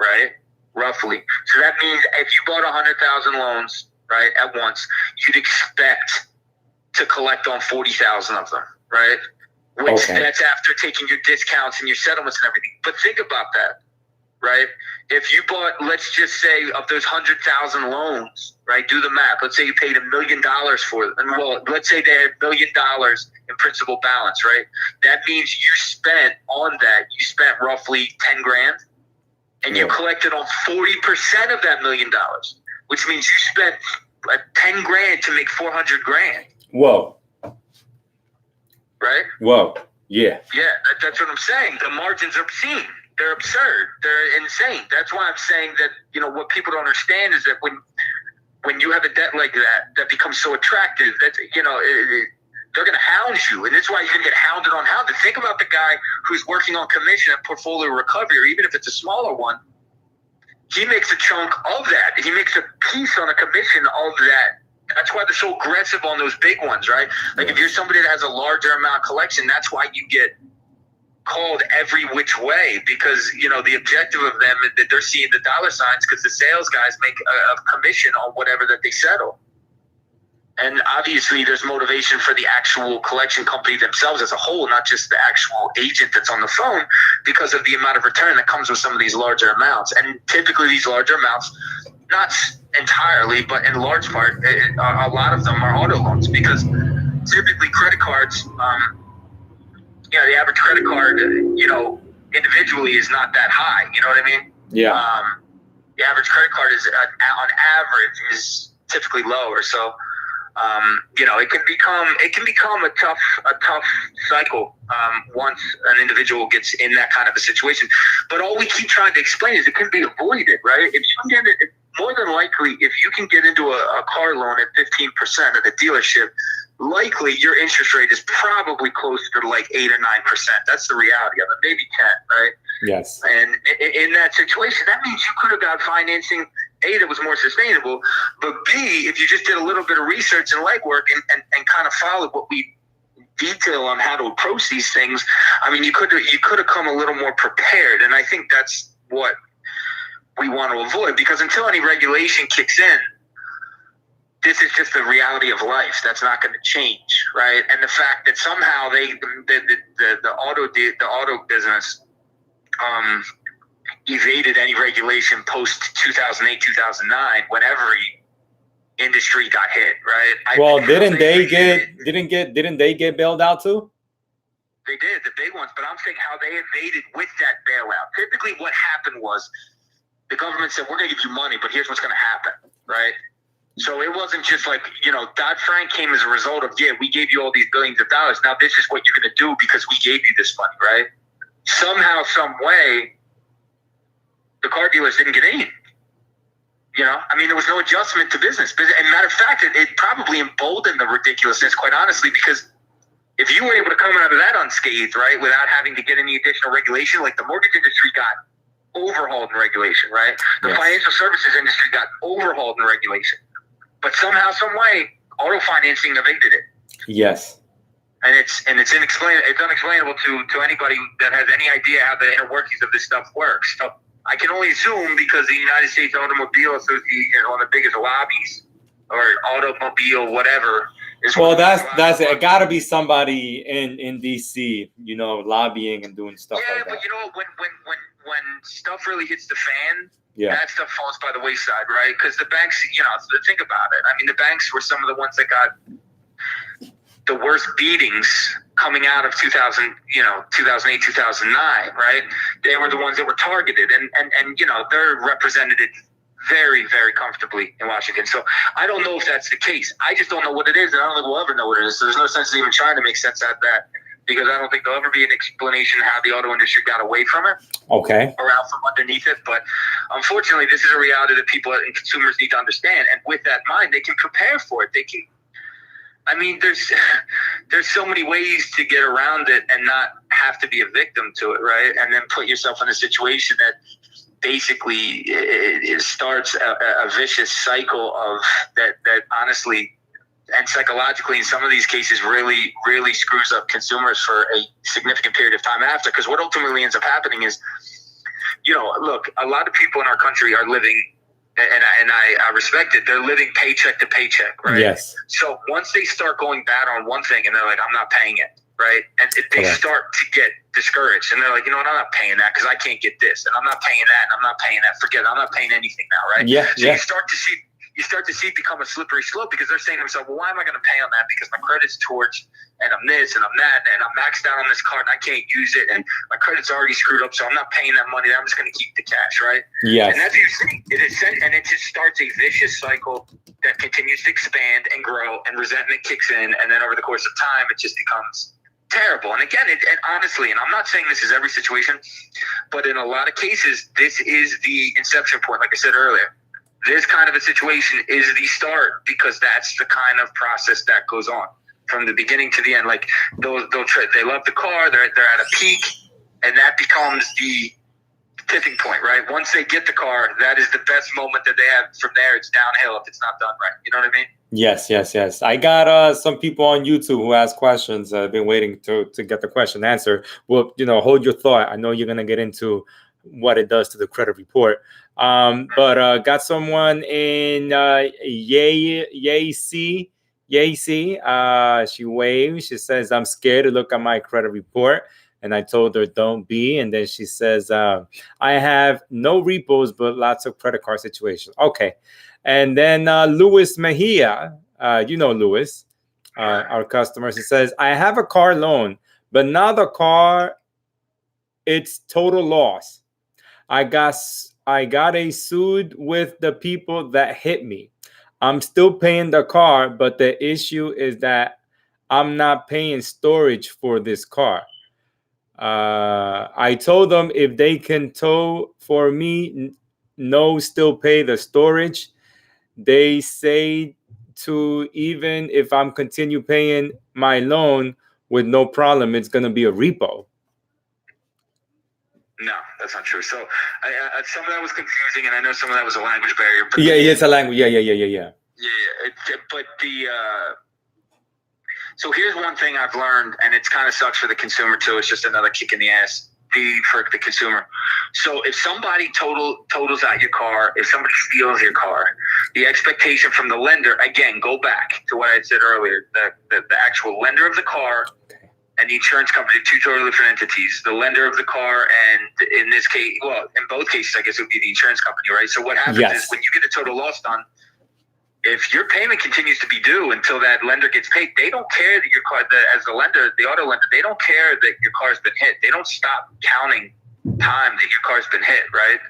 right? Roughly. So that means if you bought 100,000 loans, right, at once, you'd expect to collect on 40,000 of them, right? Which that's after taking your discounts and your settlements and everything. But think about that, right? If you bought, let's just say, of those 100,000 loans, right? Do the math. Let's say you paid $1 million for them. Well, let's say they had $1 million in principal balance, right? That means you spent roughly 10 grand, and you collected on 40% of that $1 million, which means you spent 10 grand to make 400 grand. Whoa. Right? Whoa. Yeah. Yeah, that's what I'm saying. The margins are obscene. They're absurd. They're insane. That's why I'm saying that, what people don't understand is that when you have a debt like that becomes so attractive, that, they're going to hound you. And that's why you're going to get hounded on hounded. Think about the guy who's working on commission at Portfolio Recovery, or even if it's a smaller one, he makes a chunk of that. He makes a piece on a commission of that. That's why they're so aggressive on those big ones, right? Like if you're somebody that has a larger amount of collection, that's why you get called every which way, because, the objective of them is that they're seeing the dollar signs because the sales guys make a commission on whatever that they settle. And obviously there's motivation for the actual collection company themselves as a whole, not just the actual agent that's on the phone, because of the amount of return that comes with some of these larger amounts. And typically these larger amounts, not entirely, but in large part, a lot of them are auto loans, because typically credit cards, the average credit card, individually is not that high. You know what I mean? Yeah. The average credit card is, on average, is typically lower. So, it can become a tough cycle once an individual gets in that kind of a situation. But all we keep trying to explain is it can be avoided, right? If you get it, more than likely, if you can get into a car loan at 15% at the dealership, likely your interest rate is probably closer to like 8 or 9%. That's the reality of it, maybe 10, right? Yes. And in that situation, that means you could have got financing, A, that was more sustainable, but B, if you just did a little bit of research and legwork and kind of followed what we detail on how to approach these things, I mean, you could have come a little more prepared. And I think that's what we want to avoid, because until any regulation kicks in, this is just the reality of life. That's not going to change, right? And the fact that somehow the auto business evaded any regulation post 2008, 2009, when every industry got hit, right? Didn't they get bailed out too? They did, the big ones, but I'm saying how they evaded with that bailout. Typically what happened was the government said, we're going to give you money, but here's what's going to happen, right? So it wasn't just like, Dodd-Frank came as a result of, we gave you all these billions of dollars. Now this is what you're going to do because we gave you this money, right? Somehow, some way, the car dealers didn't get any. There was no adjustment to business. And matter of fact, it probably emboldened the ridiculousness, quite honestly, because if you were able to come out of that unscathed, right, without having to get any additional regulation, like the mortgage industry got overhauled in regulation, right? The financial services industry got overhauled in regulation. But somehow, some way, auto financing evaded it. Yes. And it's unexplainable to anybody that has any idea how the inner workings of this stuff works. So I can only assume because the United States Automobile Association, one of the biggest lobbies, or automobile whatever. That's it. It got to be somebody in DC, lobbying and doing stuff like that. Yeah, but when stuff really hits the fan, yeah, that stuff falls by the wayside, right? Because the banks, think about it. The banks were some of the ones that got the worst beatings coming out of 2008, 2009, right? They were the ones that were targeted, and they're represented very, very comfortably in Washington. So I don't know if that's the case. I just don't know what it is, and I don't think we'll ever know what it is. So there's no sense in even trying to make sense out of that, because I don't think there'll ever be an explanation how the auto industry got away from it. Okay. Or out from underneath it. But unfortunately, this is a reality that people and consumers need to understand. And with that in mind, they can prepare for it. They can. There's so many ways to get around it and not have to be a victim to it, right? And then put yourself in a situation that basically it starts a vicious cycle of that honestly and psychologically in some of these cases really, really screws up consumers for a significant period of time after. Because what ultimately ends up happening is, look, a lot of people in our country are living, and I respect it, they're living paycheck to paycheck, right? Yes. So once they start going bad on one thing and they're like, I'm not paying it, right? And they start to get discouraged and they're like, I'm not paying that because I can't get this, and I'm not paying that, and I'm not paying that. Forget it, I'm not paying anything now, right? Yeah. So you start to see it become a slippery slope, because they're saying to themselves, well, why am I going to pay on that? Because my credit's torched, and I'm this, and I'm that, and I'm maxed out on this card, and I can't use it, and my credit's already screwed up, so I'm not paying that money. I'm just going to keep the cash, right? Yes. And that's what you see. And it just starts a vicious cycle that continues to expand and grow, and resentment kicks in, and then over the course of time, it just becomes terrible. And again, and honestly, and I'm not saying this is every situation, but in a lot of cases, this is the inception point, like I said earlier. This kind of a situation is the start, because that's the kind of process that goes on from the beginning to the end. Like they love the car, they're at a peak, and that becomes the tipping point, right? Once they get the car, that is the best moment that they have. From there, it's downhill if it's not done right. You know what I mean? Yes. I got some people on YouTube who ask questions. I've been waiting to get the question answered. Well, hold your thought. I know you're going to get into what it does to the credit report. But got someone in Yacy. She waves. She says, I'm scared to look at my credit report. And I told her, don't be. And then she says, I have no repos, but lots of credit card situations. Okay. And then Luis Mejia, Luis, our customer, she says, I have a car loan, but now the car, it's total loss. I got a sued with the people that hit me. I'm still paying the car, but the issue is that I'm not paying storage for this car. I told them if they can tow for me, no, still pay the storage. They say to even if I'm continue paying my loan with no problem, it's going to be a repo. No, that's not true. So some of that was confusing, and I know some of that was a language barrier. But it's a language. Yeah. Yeah. But so here's one thing I've learned, and it's kind of sucks for the consumer too. It's just another kick in the ass for the consumer. So if somebody totals out your car, if somebody steals your car, the expectation from the lender, again, go back to what I said earlier, the actual lender of the car and the insurance company, two totally different entities. The lender of the car, and in this case, well, in both cases, I guess it would be the insurance company, right? So what happens is when you get a total loss done, if your payment continues to be due until that lender gets paid, they don't care that your car, as the lender, the auto lender, they don't care that your car's been hit. They don't stop counting time that your car's been hit, right?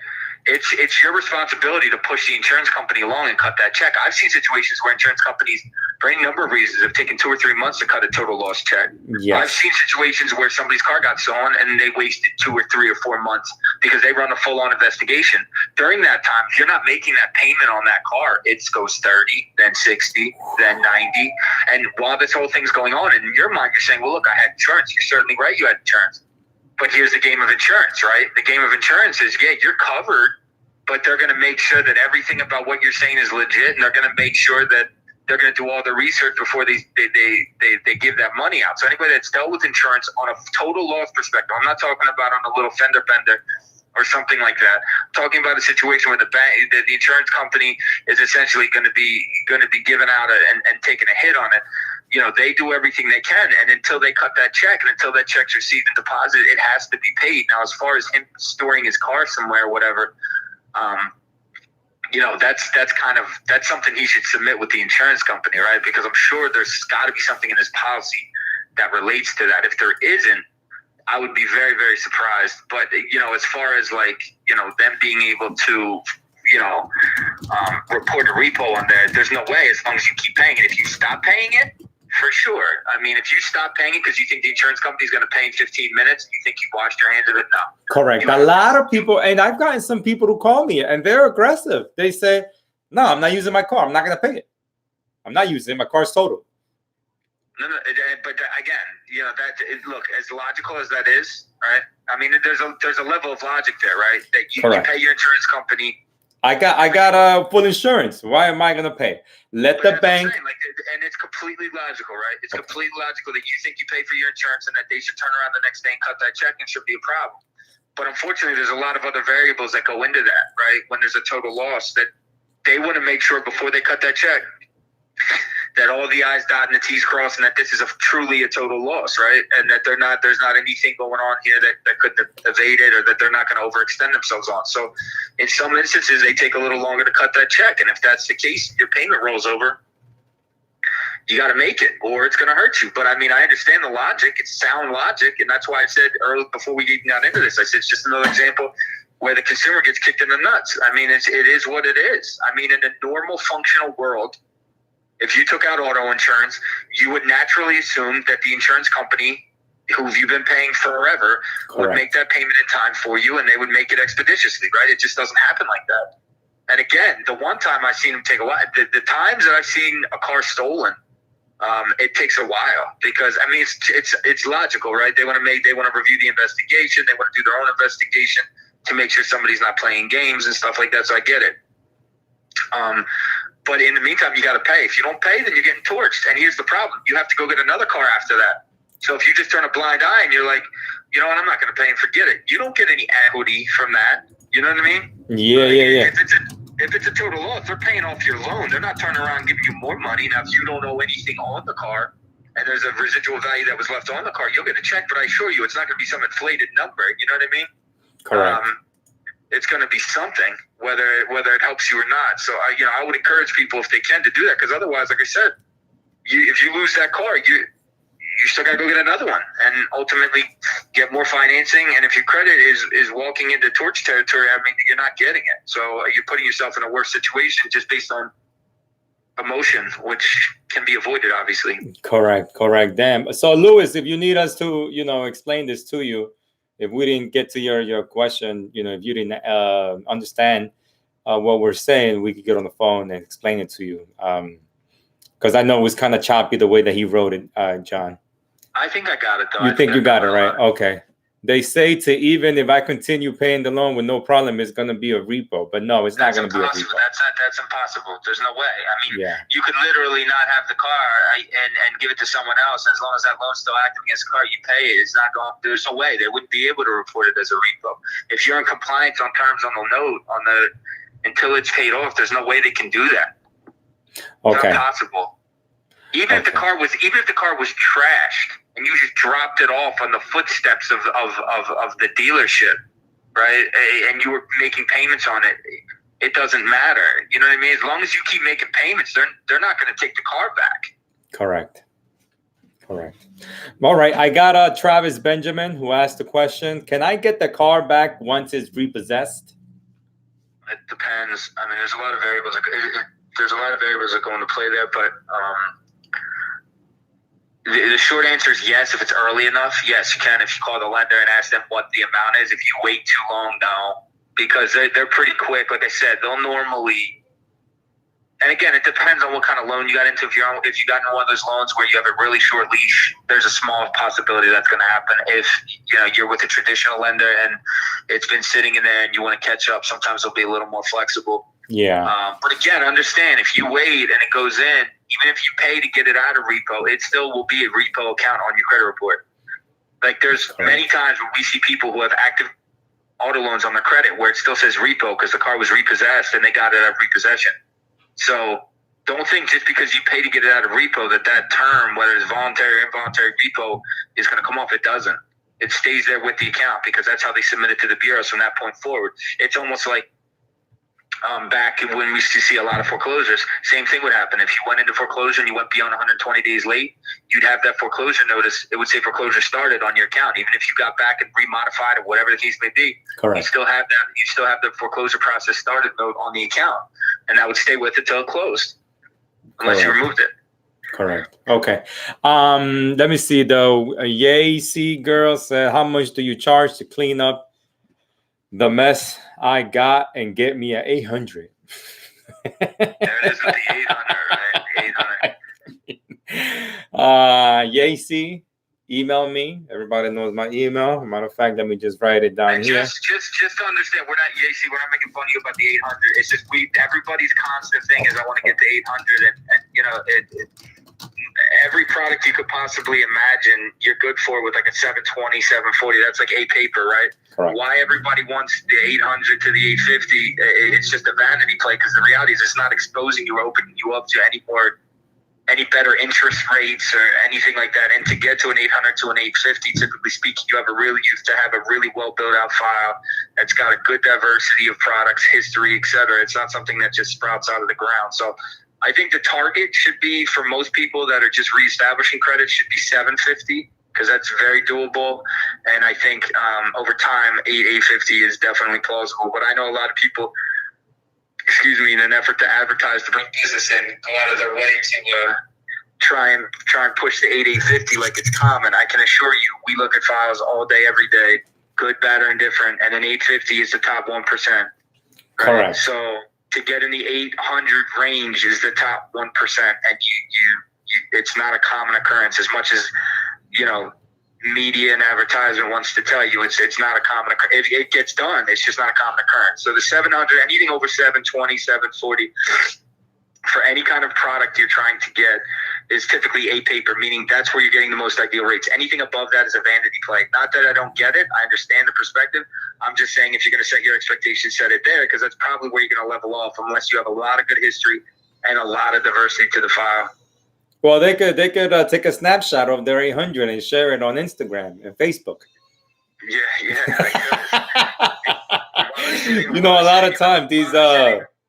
it's your responsibility to push the insurance company along and cut that check. I've seen situations where insurance companies, for any number of reasons, have taken 2 or 3 months to cut a total loss check. Yes. I've seen situations where somebody's car got stolen and they wasted 2 or 3 or 4 months because they run a full-on investigation. During that time, if you're not making that payment on that car, it goes 30, then 60, then 90. And while this whole thing's going on, in your mind, you're saying, well, look, I had insurance. You're certainly right, you had insurance. But here's the game of insurance, right? The game of insurance is, yeah, you're covered, but they're going to make sure that everything about what you're saying is legit, and they're going to make sure that they're going to do all the research before they give that money out. So anybody that's dealt with insurance on a total loss perspective, I'm not talking about on a little fender bender or something like that. I'm talking about a situation where the insurance company is essentially going to be given out and taking a hit on it. You know, they do everything they can, and until they cut that check and until that check's received and deposited, it has to be paid. Now, as far as him storing his car somewhere or whatever, you know, that's something he should submit with the insurance company, right? Because I'm sure there's got to be something in his policy that relates to that. If there isn't, I would be very, very surprised. But, you know, as far as like, you know, them being able to, you know, report a repo on there, there's no way, as long as you keep paying it. If you stop paying it, for sure. I mean, if you stop paying it because you think the insurance company is going to pay in 15 minutes, you think you've washed your hands of it? No. Correct. You know, a lot of people, and I've gotten some people who call me and they're aggressive. They say, no, I'm not using my car. I'm not going to pay it. I'm not using it. My car's total. No, but again, you know, look, as logical as that is, right? I mean, there's a level of logic there, right? That you pay your insurance company. I got full insurance. Why am I going to pay? Let the bank. And it's completely logical, right? It's completely logical that you think you pay for your insurance and that they should turn around the next day and cut that check and should be a problem. But unfortunately, there's a lot of other variables that go into that, right? When there's a total loss, that they want to make sure before they cut that check that all the I's dotted and the T's crossed, and that this is truly a total loss, right? And that there's not anything going on here that could evade it, or that they're not going to overextend themselves on. So in some instances, they take a little longer to cut that check. And if that's the case, your payment rolls over, you got to make it, or it's going to hurt you. But I mean, I understand the logic. It's sound logic. And that's why I said earlier, before we even got into this, I said it's just another example where the consumer gets kicked in the nuts. I mean, it is what it is. I mean, in a normal functional world, if you took out auto insurance, you would naturally assume that the insurance company, who you've been paying forever, would make that payment in time for you, and they would make it expeditiously, right? It just doesn't happen like that. And again, the one time I've seen them take a while, the times that I've seen a car stolen, it takes a while, because I mean it's logical, right? They want to review the investigation, they want to do their own investigation to make sure somebody's not playing games and stuff like that. So I get it. But in the meantime, you got to pay. If you don't pay, then you're getting torched. And here's the problem: you have to go get another car after that. So if you just turn a blind eye and you're like, you know what, I'm not going to pay and forget it, you don't get any equity from that. You know what I mean? Yeah. If it's a total loss, they're paying off your loan. They're not turning around and giving you more money. Now, if you don't owe anything on the car and there's a residual value that was left on the car, you'll get a check. But I assure you, it's not going to be some inflated number. You know what I mean? Correct. It's going to be something, whether it helps you or not. So I would encourage people, if they can, to do that, because otherwise, like I said, if you lose that car, you still got to go get another one and ultimately get more financing. And if your credit is walking into torch territory, I mean, you're not getting it. So you're putting yourself in a worse situation just based on emotion, which can be avoided, obviously. Correct. Damn. So Louis, if you need us to, explain this to you, if we didn't get to your question, if you didn't understand what we're saying, we could get on the phone and explain it to you. Because I know it was kind of choppy the way that he wrote it, John. I think I got it, though. You think you got it, right? Okay. They say to even if I continue paying the loan with no problem, it's going to be a repo. But no, it's not going to be a repo. That's impossible. There's no way. I mean, you could literally not have the car and give it to someone else. As long as that loan's still active against the car, you pay it. It's not going. There's no way. They wouldn't be able to report it as a repo. If you're in compliance on terms on the note, until it's paid off, there's no way they can do that. Okay. It's not possible. Even if the car was trashed and you just dropped it off on the footsteps of the dealership, right? And you were making payments on it, it doesn't matter. You know what I mean? As long as you keep making payments, they're not going to take the car back. Correct. All right. I got Travis Benjamin who asked the question: can I get the car back once it's repossessed? It depends. I mean, there's a lot of variables. That go into play there, but the short answer is yes. If it's early enough, yes, you can. If you call the lender and ask them what the amount is. If you wait too long, no, because they're pretty quick. Like I said, they'll normally. And again, it depends on what kind of loan you got into. If you got into one of those loans where you have a really short leash, there's a small possibility that's going to happen. If you're with a traditional lender and it's been sitting in there and you want to catch up, sometimes they'll be a little more flexible. Yeah. But again, understand if you wait and it goes in, even if you pay to get it out of repo, it still will be a repo account on your credit report. Like there's many times when we see people who have active auto loans on their credit where it still says repo because the car was repossessed and they got it out of repossession. So don't think just because you pay to get it out of repo that term, whether it's voluntary or involuntary repo, is going to come off. It doesn't. It stays there with the account because that's how they submit it to the bureaus from that point forward. It's almost like back when we used to see a lot of foreclosures, same thing would happen. If you went into foreclosure and you went beyond 120 days late, you'd have that foreclosure notice. It would say foreclosure started on your account. Even if you got back and remodified or whatever the case may be, correct. You still have that. You still have the foreclosure process started note on the account, and that would stay with it till it closed, unless you removed it. Correct. Okay. Let me see though. Yay, see girl said, how much do you charge to clean up the mess I got and get me an 800? There it is with the 800, right? The 800. Yay, see, email me. Everybody knows my email. Matter of fact, let me just write it down here. Just to understand, we're not making fun of you about the 800. It's just everybody's constant thing is I want to get to 800, and every product you could possibly imagine, you're good for with like a 720, 740. That's like A paper, right? Correct. Why everybody wants the 800 to the 850? It's just a vanity play because the reality is it's not exposing you or opening you up to any better interest rates or anything like that. And to get to an 800 to an 850, typically speaking, you have to have a really well built out file that's got a good diversity of products, history, et cetera. It's not something that just sprouts out of the ground. So I think the target should be for most people that are just reestablishing credit should be 750 because that's very doable. And I think over time, 850 is definitely plausible. But I know a lot of people, in an effort to advertise to bring business in, go out of their way to try and push the 850 like it's common. I can assure you, we look at files all day, every day, good, bad, or indifferent, and an 850 is the top 1%. Right? Correct. So to get in the 800 range is the top 1%, and you it's not a common occurrence. As much as media and advertisement wants to tell you, it's not a common occurrence. It gets done. It's just not a common occurrence. So the 700, anything over 720, 740, for any kind of product you're trying to get is typically A paper, meaning that's where you're getting the most ideal rates. Anything above that is a vanity play. Not that I don't get it. I understand the perspective. I'm just saying if you're going to set your expectations, set it there because that's probably where you're going to level off unless you have a lot of good history and a lot of diversity to the file. Well, they could take a snapshot of their 800 and share it on Instagram and Facebook. Yeah. A lot of time these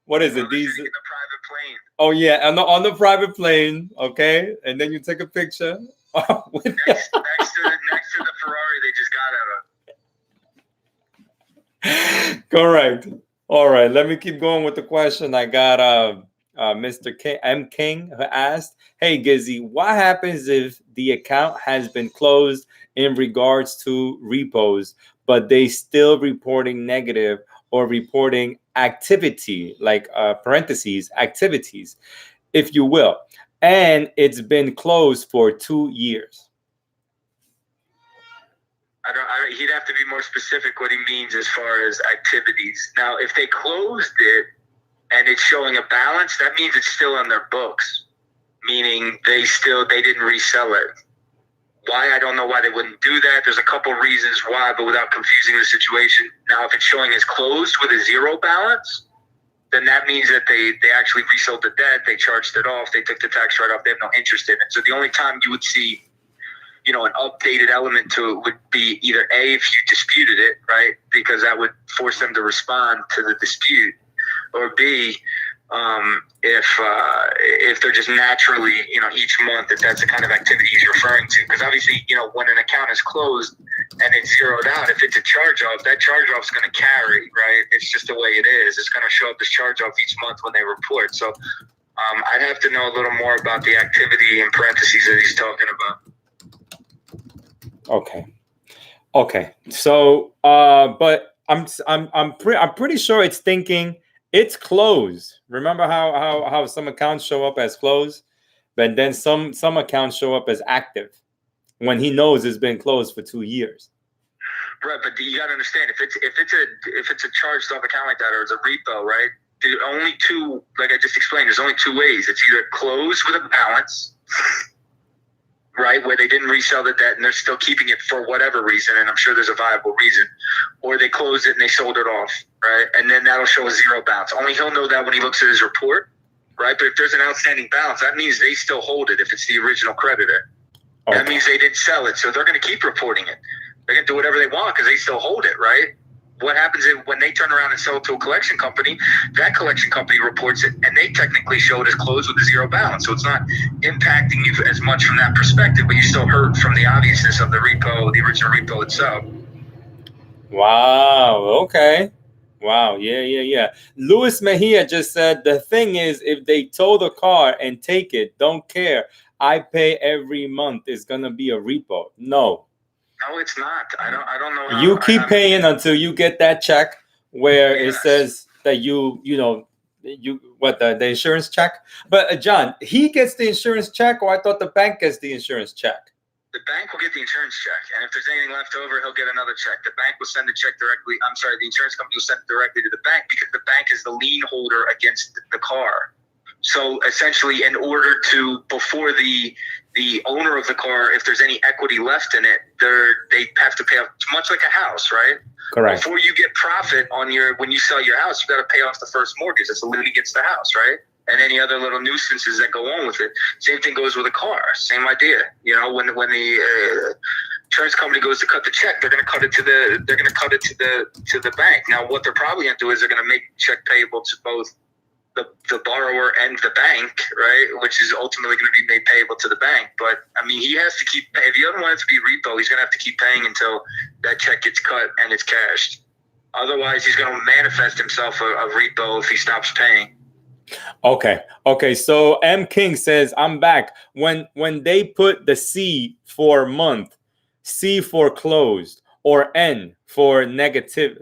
what is it? These in the private plane. Oh yeah, on the private plane, okay, and then you take a picture next to the Ferrari they just got out of. Correct. All right, let me keep going with the question. I got Mr. M. King who asked, hey, Gizzy, what happens if the account has been closed in regards to repos, but they still reporting negative or reporting activity, like parentheses, activities, if you will, and it's been closed for 2 years? He'd have to be more specific what he means as far as activities. Now, if they closed it, and it's showing a balance, that means it's still on their books, meaning they didn't resell it. Why? I don't know why they wouldn't do that. There's a couple reasons why, but without confusing the situation. Now, if it's showing as closed with a zero balance, then that means that they actually resold the debt, they charged it off, they took the tax write-off, they have no interest in it. So the only time you would see, an updated element to it would be either A, if you disputed it, right? Because that would force them to respond to the dispute. Or B, if they're just naturally, each month that's the kind of activity he's referring to. Because obviously, when an account is closed, and it's zeroed out, if it's a charge-off, that charge-off's going to carry, right? It's just the way it is. It's going to show up as charge-off each month when they report. So I'd have to know a little more about the activity in parentheses that he's talking about. Okay. So, but I'm pretty sure it's thinking it's closed. Remember how some accounts show up as closed, but then some accounts show up as active when he knows it's been closed for 2 years. Right, but you got to understand, if it's a charged off account like that, or it's a repo, right? The only two, like I just explained, there's only two ways. It's either closed with a balance, right, where they didn't resell the debt and they're still keeping it for whatever reason, and I'm sure there's a viable reason, or they closed it and they sold it off, right? And then that'll show a zero balance. Only he'll know that when he looks at his report, right? But if there's an outstanding balance, that means they still hold it if it's the original creditor. Okay. That means they didn't sell it, so they're going to keep reporting it. They're going to do whatever they want because they still hold it, right? What happens is when they turn around and sell it to a collection company, that collection company reports it, and they technically show it as closed with a zero balance. So it's not impacting you as much from that perspective, but you still heard from the obviousness of the repo, the original repo itself. Wow. Okay. Wow. Yeah. Luis Mejia just said, the thing is, if they tow the car and take it, don't care. I pay every month. It's going to be a repo. No, it's not. I don't know. How, you keep paying until you get that check where it says that you the insurance check. But John, he gets the insurance check, or I thought the bank gets the insurance check. The bank will get the insurance check, and if there's anything left over, he'll get another check. The bank will send the check directly. The insurance company will send it directly to the bank because the bank is the lien holder against the car. So essentially, in order to, before the owner of the car, if there's any equity left in it, they have to pay off, much like a house, right? Correct. Before you get profit on when you sell your house, you got to pay off the first mortgage. That's a lien against the house, right? And any other little nuisances that go on with it. Same thing goes with a car. Same idea. When the insurance company goes to cut the check, they're going to cut it to the bank. Now, what they're probably going to do is they're going to make the check payable to both the borrower and the bank, right? Which is ultimately going to be made payable to the bank. But he has to keep. If he doesn't want it to be repo, he's going to have to keep paying until that check gets cut and it's cashed. Otherwise, he's going to manifest himself a repo if he stops paying. Okay. So M King says, I'm back. When they put the C for month, C for closed, or N for negative,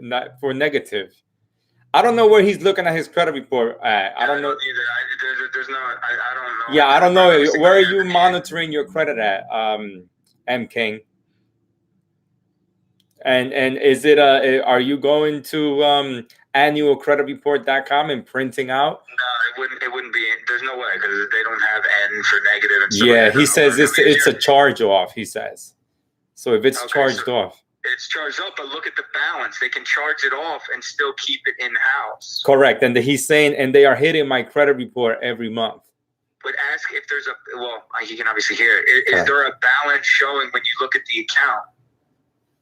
I don't know where he's looking at his credit report at. I don't know either. There's no. I don't know. Yeah, I don't know. Where are you monitoring your credit at, M King? And is it are you going to annualcreditreport.com and printing out? No, it wouldn't be. There's no way because they don't have N for negative. And yeah, he says it's a charge off. He says so. If it's charged off. It's charged up, but look at the balance. They can charge it off and still keep it in-house. Correct. And he's saying, and they are hitting my credit report every month. But ask if there's you can obviously hear it. Is there a balance showing when you look at the account?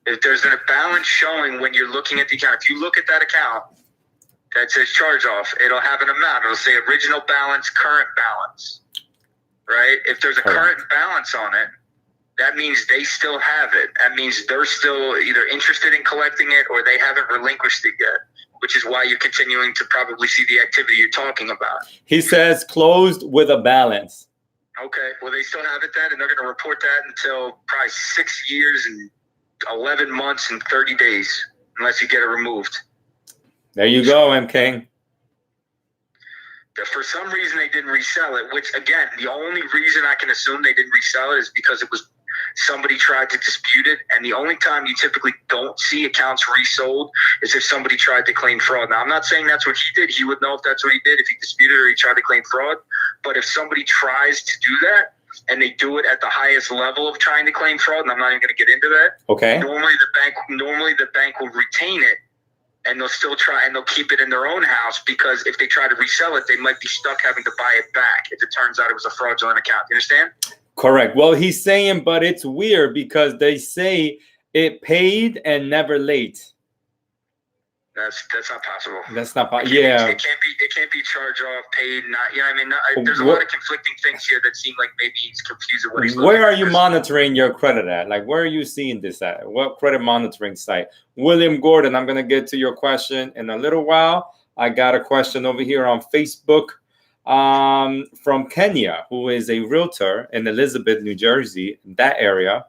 If there's a balance showing when you're looking at the account, if you look at that account that says charge off, it'll have an amount. It'll say original balance, current balance, right? If there's a current balance on it, that means they still have it. That means they're still either interested in collecting it or they haven't relinquished it yet, which is why you're continuing to probably see the activity you're talking about. He says closed with a balance. Okay. Well, they still have it then, and they're going to report that until probably 6 years and 11 months and 30 days, unless you get it removed. There you go, M. King. For some reason, they didn't resell it, which, again, the only reason I can assume they didn't resell it is because it was somebody tried to dispute it, and the only time you typically don't see accounts resold is if somebody tried to claim fraud. Now, I'm not saying that's what he did. He would know if that's what he did, if he disputed or he tried to claim fraud. But if somebody tries to do that, and they do it at the highest level of trying to claim fraud, and I'm not even going to get into that. Okay. Normally the bank will retain it, and they'll still try, and they'll keep it in their own house, because if they try to resell it, they might be stuck having to buy it back if it turns out it was a fraudulent account. You understand? Correct. Well, he's saying, but it's weird because they say it paid and never late. That's not possible. That's not possible. Yeah, it can't be charged off, paid, not. You know, what I mean, there's a lot of conflicting things here that seem like maybe he's confused with what he's. Where are you monitoring your credit at? Like, where are you seeing this at? What credit monitoring site? William Gordon, I'm gonna get to your question in a little while. I got a question over here on Facebook from Kenya, who is a realtor in Elizabeth, New Jersey, that area.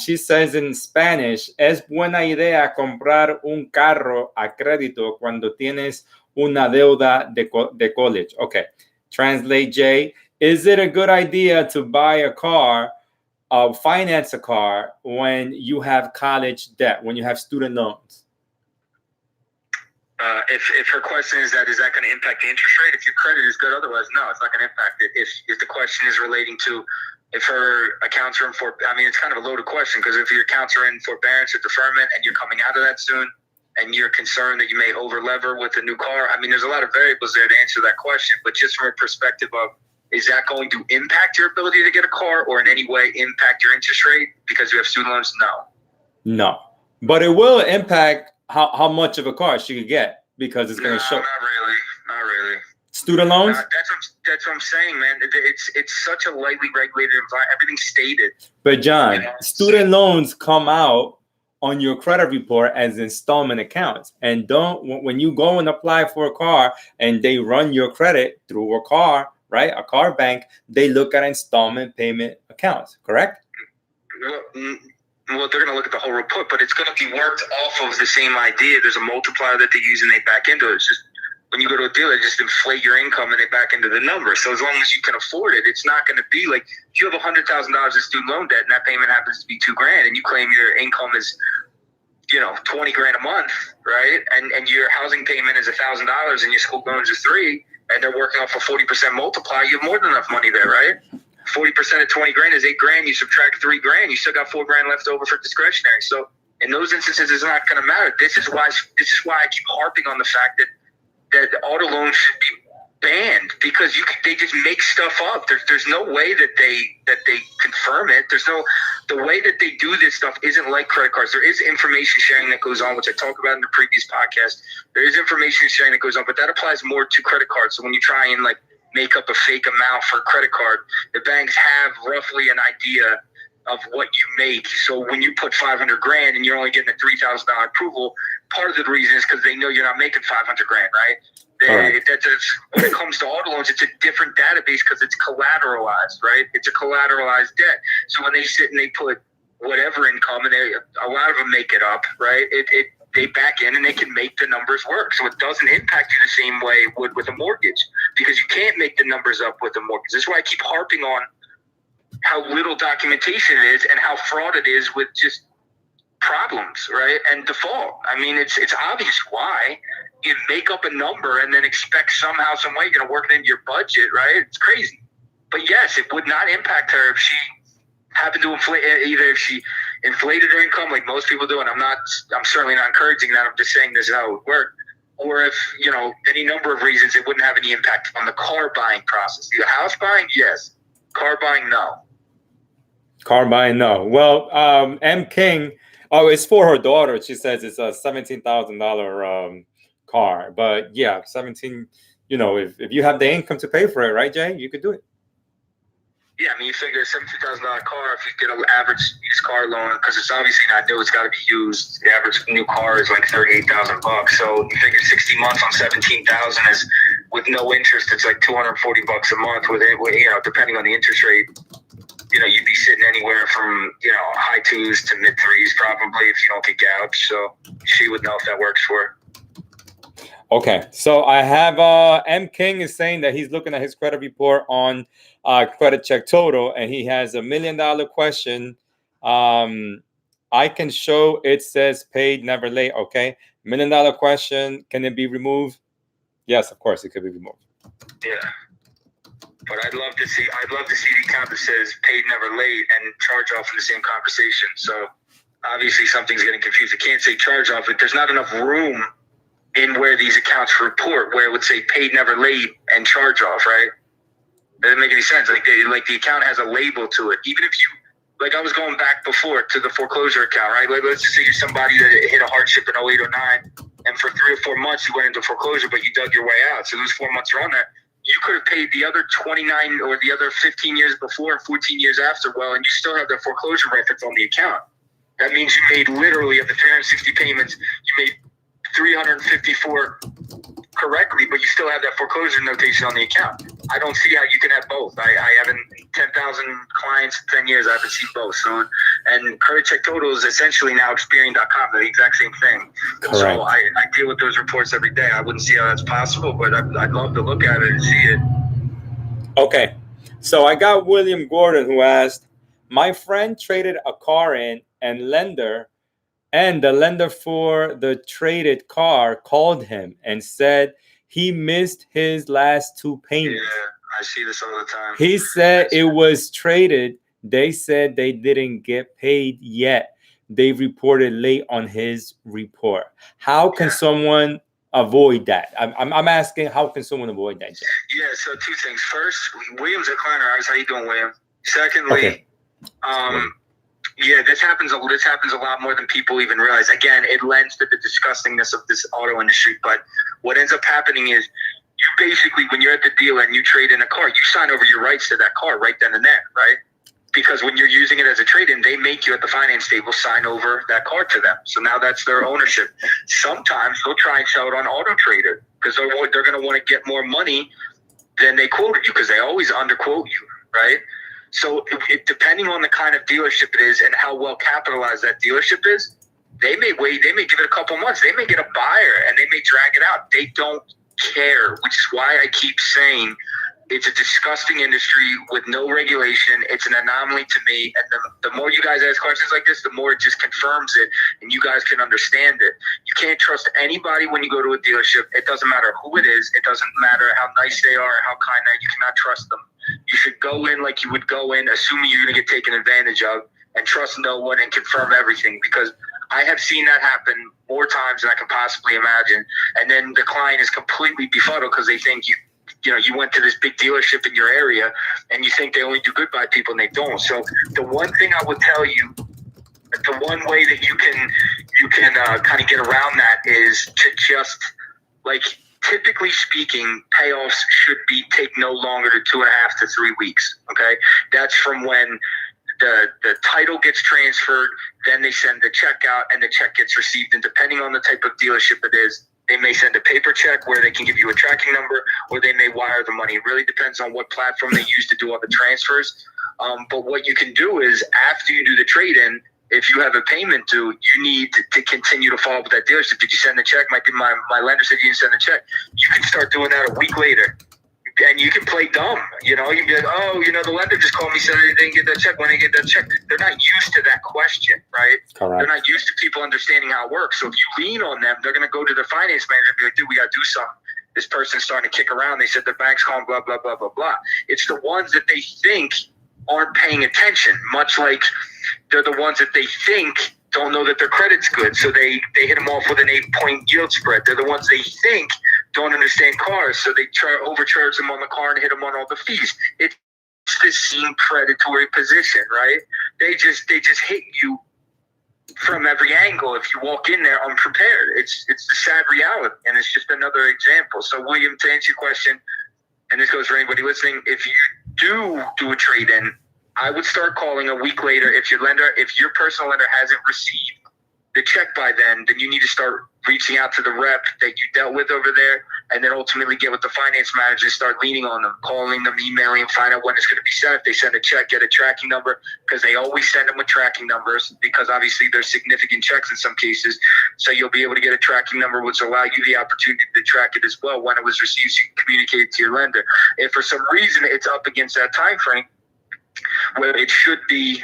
She says in Spanish, es buena idea comprar un carro a crédito cuando tienes una deuda de college. Okay, translate Jay. Is it a good idea to buy a car, finance a car when you have college debt, when you have student loans? If her question is that going to impact the interest rate? If your credit is good, otherwise, no, it's not going to impact it. If the question is relating to if her accounts are in it's kind of a loaded question, because if your accounts are in forbearance or deferment and you're coming out of that soon and you're concerned that you may over-lever with a new car, there's a lot of variables there to answer that question. But just from a perspective of, is that going to impact your ability to get a car or in any way impact your interest rate because you have student loans? No. But it will impact how much of a car she could get, because it's going to show. Not really. Student loans? That's what I'm saying, man. It's such a lightly regulated environment. Everything's stated. But John, student loans come out on your credit report as installment accounts. And when you go and apply for a car and they run your credit through a car, right? A car bank, they look at installment payment accounts, correct? Well, they're going to look at the whole report, but it's going to be worked off of the same idea. There's a multiplier that they use and they back into it. It's just when you go to a dealer, just inflate your income and they back into the number. So as long as you can afford it, it's not going to be like if you have $100,000 in student loan debt and that payment happens to be $2,000 and you claim your income is, $20,000 a month, right? And your housing payment is $1,000 and your school loans are $3,000 and they're working off a 40% multiplier, you have more than enough money there, right? 40% of $20,000 is $8,000. You subtract $3,000, you still got $4,000 left over for discretionary. So in those instances, it's not going to matter. This is why I keep harping on the fact that auto loans should be banned, because they just make stuff up. There's no way that they confirm it. The way that they do this stuff isn't like credit cards. There is information sharing that goes on, which I talked about in the previous podcast. There is information sharing that goes on, but that applies more to credit cards. So when you try and make up a fake amount for a credit card, the banks have roughly an idea of what you make. So when you put $500,000 and you're only getting a $3,000 approval, part of the reason is because they know you're not making $500,000, right? When it comes to auto loans, it's a different database because it's collateralized, right? It's a collateralized debt. So when they sit and they put whatever income, and a lot of them make it up, right? They back in and they can make the numbers work. So it doesn't impact you the same way it would with a mortgage, because you can't make the numbers up with a mortgage. That's why I keep harping on how little documentation it is and how fraud it is with just problems, right? And default. It's obvious why. You make up a number and then expect somehow, some way you're going to work it into your budget, right? It's crazy. But yes, it would not impact her if she happened to inflate, either if she inflated her income like most people do, and I'm certainly not encouraging that. I'm just saying this is how it would work. Or if, any number of reasons, it wouldn't have any impact on the car buying process. The house buying, yes. Car buying, no. Car buying, no. Well, M. King, it's for her daughter. She says it's a $17,000 car. But yeah, 17, if you have the income to pay for it, right, Jay? You could do it. Yeah, you figure a $17,000 car, if you get an average used car loan, because it's obviously not new, it's got to be used. The average new car is like $38,000. So you figure 60 months on $17,000 is with no interest. It's like $240 a month with it, depending on the interest rate. You'd be sitting anywhere from, high twos to mid threes probably if you don't get gouged. So she would know if that works for her. Okay, so I have M. King is saying that he's looking at his credit report on Credit Check Total, and he has $1 million question. I can show it says paid, never late. Okay, $1 million question. Can it be removed? Yes, of course, it could be removed. Yeah, but I'd love to see the account that says paid, never late, and charge off in the same conversation. So obviously something's getting confused. It can't say charge off, but there's not enough room in where these accounts report where it would say paid, never late, and charge off, right? That doesn't make any sense. Like the account has a label to it. Even if you, I was going back before to the foreclosure account, right? Let's just say you're somebody that hit a hardship in 08 or 09, them for 3 or 4 months. You went into foreclosure, but you dug your way out. So those 4 months are on there. You could have paid the other 29 or the other 15 years before, 14 years after, well, and you still have the foreclosure reference on the account. That means you made literally, of the 360 payments, you made 354 correctly, but you still have that foreclosure notation on the account. I don't see how you can have both. I haven't, 10,000 clients in 10 years, I haven't seen both. So, and credit check total is essentially now Experian.com, they're the exact same thing. Correct. So I deal with those reports every day. I wouldn't see how that's possible, but I'd love to look at it and see it. Okay. So I got William Gordon who asked, my friend traded a car in and the lender for the traded car called him and said he missed his last 2 payments. Yeah, I see this all the time. He said it was traded. They said they didn't get paid yet. They reported late on his report. How can someone avoid that? I'm asking, how can someone avoid that, Jeff? Yeah, so 2 things. First, William's a client of ours. How you doing, William? Secondly, yeah, this happens a lot more than people even realize. Again, it lends to the disgustingness of this auto industry. But what ends up happening is you basically, when you're at the dealer and you trade in a car, you sign over your rights to that car right then and there, right? Because when you're using it as a trade-in, they make you at the finance table sign over that car to them. So now that's their ownership. Sometimes they'll try and sell it on Auto Trader because they're going to want to get more money than they quoted you because they always underquote you, right? So depending on the kind of dealership it is and how well capitalized that dealership is, they may wait, they may give it a couple months, they may get a buyer and they may drag it out. They don't care, which is why I keep saying it's a disgusting industry with no regulation. It's an anomaly to me. And the more you guys ask questions like this, the more it just confirms it and you guys can understand it. You can't trust anybody when you go to a dealership. It doesn't matter who it is. It doesn't matter how nice they are, how kind they are. You cannot trust them. You should go in like you would go in, assuming you're going to get taken advantage of, and trust no one and confirm everything. Because I have seen that happen more times than I can possibly imagine. And then the client is completely befuddled because they think you went to this big dealership in your area and you think they only do good by people and they don't. So the one thing I would tell you, the one way that you can kind of get around that is to just, like, typically speaking, payoffs should take no longer than 2.5 to 3 weeks. Okay, that's from when the title gets transferred, then they send the check out, and the check gets received. And depending on the type of dealership it is, they may send a paper check where they can give you a tracking number, or they may wire the money. It really depends on what platform they use to do all the transfers. But what you can do is, after you do the trade-in, if you have a payment due, you need to continue to follow up with that dealership. Did you send the check? My lender said you didn't send the check. You can start doing that a week later. And you can play dumb. You can be like, the lender just called me, said they didn't get that check. When they get that check, they're not used to that question, right? Correct. They're not used to people understanding how it works. So if you lean on them, they're going to go to their finance manager and be like, dude, we got to do something. This person's starting to kick around. They said their bank's calling, blah, blah, blah, blah, blah. It's the ones that they think aren't paying attention, much like they're the ones that they think don't know that their credit's good. So they hit them off with an 8-point yield spread. They're the ones they think don't understand cars. So they overcharge them on the car and hit them on all the fees. It's the same predatory position, right? They just hit you from every angle if you walk in there unprepared. It's the sad reality, and it's just another example. So, William, to answer your question, and this goes for anybody listening, if you do a trade-in, I would start calling a week later. If your personal lender hasn't received the check by then you need to start reaching out to the rep that you dealt with over there, and then ultimately get with the finance manager and start leaning on them, calling them, emailing them, find out when it's going to be sent. If they send a check, get a tracking number, because they always send them with tracking numbers, because obviously there's significant checks in some cases. So you'll be able to get a tracking number, which will allow you the opportunity to track it as well when it was received, so you can communicate it to your lender. If for some reason it's up against that time frame where it should be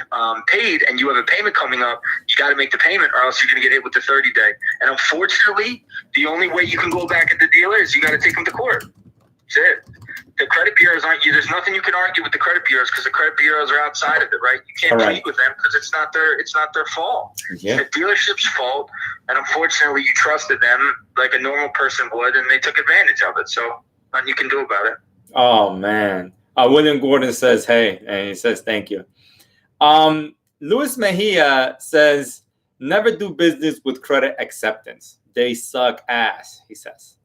paid and you have a payment coming up, you got to make the payment or else you're going to get hit with the 30-day. And unfortunately, the only way you can go back at the dealer is you got to take them to court. That's it. The credit bureaus there's nothing you can argue with the credit bureaus, because the credit bureaus are outside of it, right? You can't plead with them because it's not their fault. Yeah. It's the dealership's fault. And unfortunately, you trusted them like a normal person would, and they took advantage of it. So nothing you can do about it. Oh, man. William Gordon says, hey, and he says, thank you. Luis Mejia says, never do business with credit acceptance. They suck ass, he says.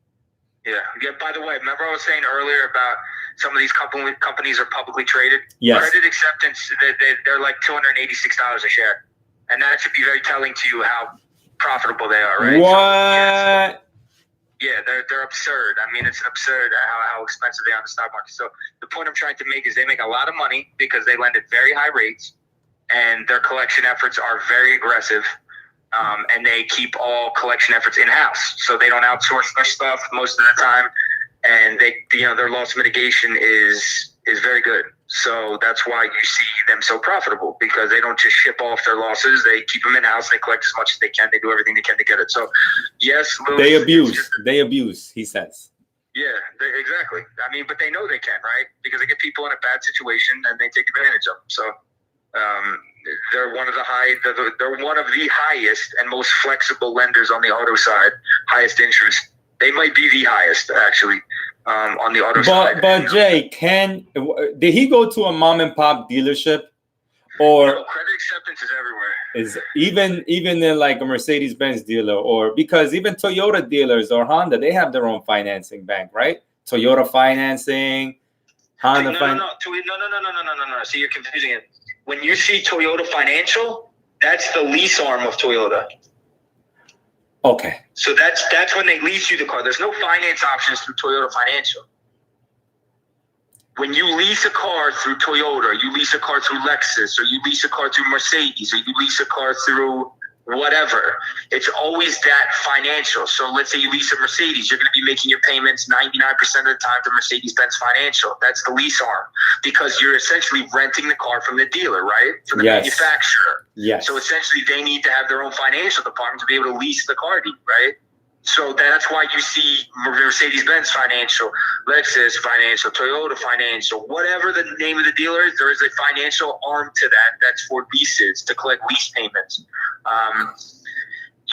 Yeah. By the way, remember I was saying earlier about some of these companies are publicly traded? Yes. Credit acceptance, they're like $286 a share. And that should be very telling to you how profitable they are, right? What? Yeah, they're absurd. I mean, it's absurd how expensive they are on the stock market. So the point I'm trying to make is they make a lot of money because they lend at very high rates, and their collection efforts are very aggressive. And they keep all collection efforts in-house, so they don't outsource their stuff most of the time, and their loss mitigation is very good. So that's why you see them so profitable, because they don't just ship off their losses; they keep them in-house. They collect as much as they can. They do everything they can to get it. So, yes, they abuse. He says. Yeah, exactly. I mean, but they know they can, right? Because they get people in a bad situation and they take advantage of them. So. They're one of the highest and most flexible lenders on the auto side, highest interest. They might be the highest, actually, on the auto side. But Jay, did he go to a mom and pop dealership, or no, credit acceptance is everywhere? Is even in like a Mercedes-Benz dealer, or because even Toyota dealers or Honda, they have their own financing bank, right? Toyota financing, Honda No. See, you're confusing it. When you see Toyota Financial, that's the lease arm of Toyota. Okay. So that's when they lease you the car. There's no finance options through Toyota Financial. When you lease a car through Toyota, you lease a car through Lexus, or you lease a car through Mercedes, or you lease a car through whatever, it's always that financial. So let's say you lease a Mercedes, you're going to be making your payments 99% of the time to Mercedes-Benz Financial. That's the lease arm, because you're essentially renting the car from the dealer, right? From the manufacturer. Yes. So essentially they need to have their own financial department to be able to lease the car to you, right? So that's why you see Mercedes-Benz Financial, Lexus Financial, Toyota Financial, whatever the name of the dealer is, there is a financial arm to that that's for leases, to collect lease payments.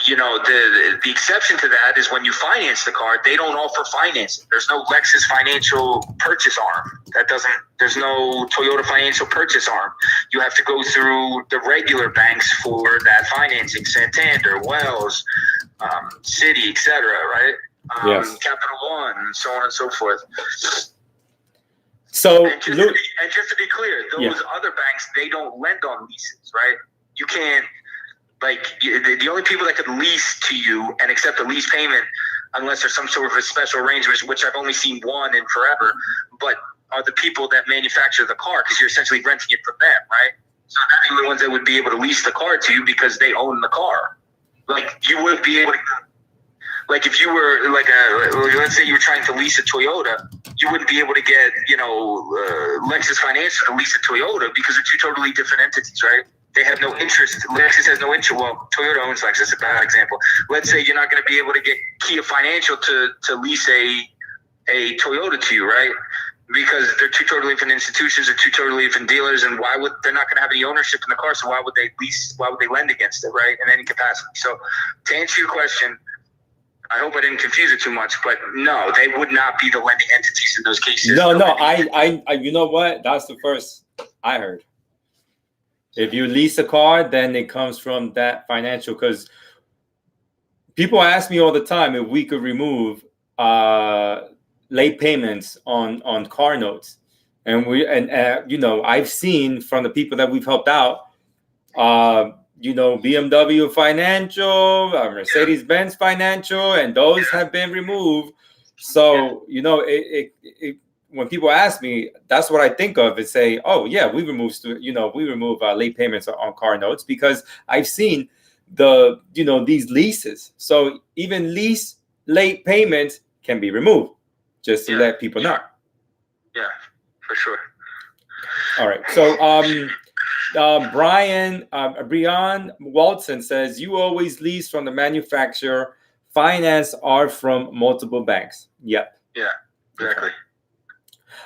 The exception to that is when you finance the car, they don't offer financing. There's no Lexus financial purchase arm. There's no Toyota financial purchase arm. You have to go through the regular banks for that financing, Santander, Wells, Citi, etc., right? Yes. Capital One, and so on and so forth. So, just to be clear, those other banks, they don't lend on leases, right? You can't, the only people that could lease to you and accept a lease payment, unless there's some sort of a special arrangement, which I've only seen one in forever, but are the people that manufacture the car, because you're essentially renting it from them, right? So they're the only ones that would be able to lease the car to you because they own the car. You wouldn't be able to, if you were let's say you were trying to lease a Toyota, you wouldn't be able to get, Lexus Financial to lease a Toyota because they're two totally different entities, right? They have no interest. Lexus has no interest. Well, Toyota owns Lexus, a bad example. Let's say you're not going to be able to get Kia Financial to lease a Toyota to you, right? Because they're two totally different institutions, or two totally different dealers, and they're not going to have any ownership in the car, so why would they lend against it, right? In any capacity. So to answer your question, I hope I didn't confuse it too much, but no, they would not be the lending entities in those cases. No, I you know what? That's the first I heard. If you lease a car, then it comes from that financial, because people ask me all the time if we could remove late payments on car notes, and I've seen from the people that we've helped out, BMW Financial, Mercedes-Benz Financial, and those have been removed. So when people ask me, that's what I think of, is say, oh yeah, we remove late payments on car notes, because I've seen these leases. So even lease late payments can be removed, just to let people know. Yeah, for sure. All right. So Brian Walton says, you always lease from the manufacturer. Finance are from multiple banks. Yep. Yeah, exactly.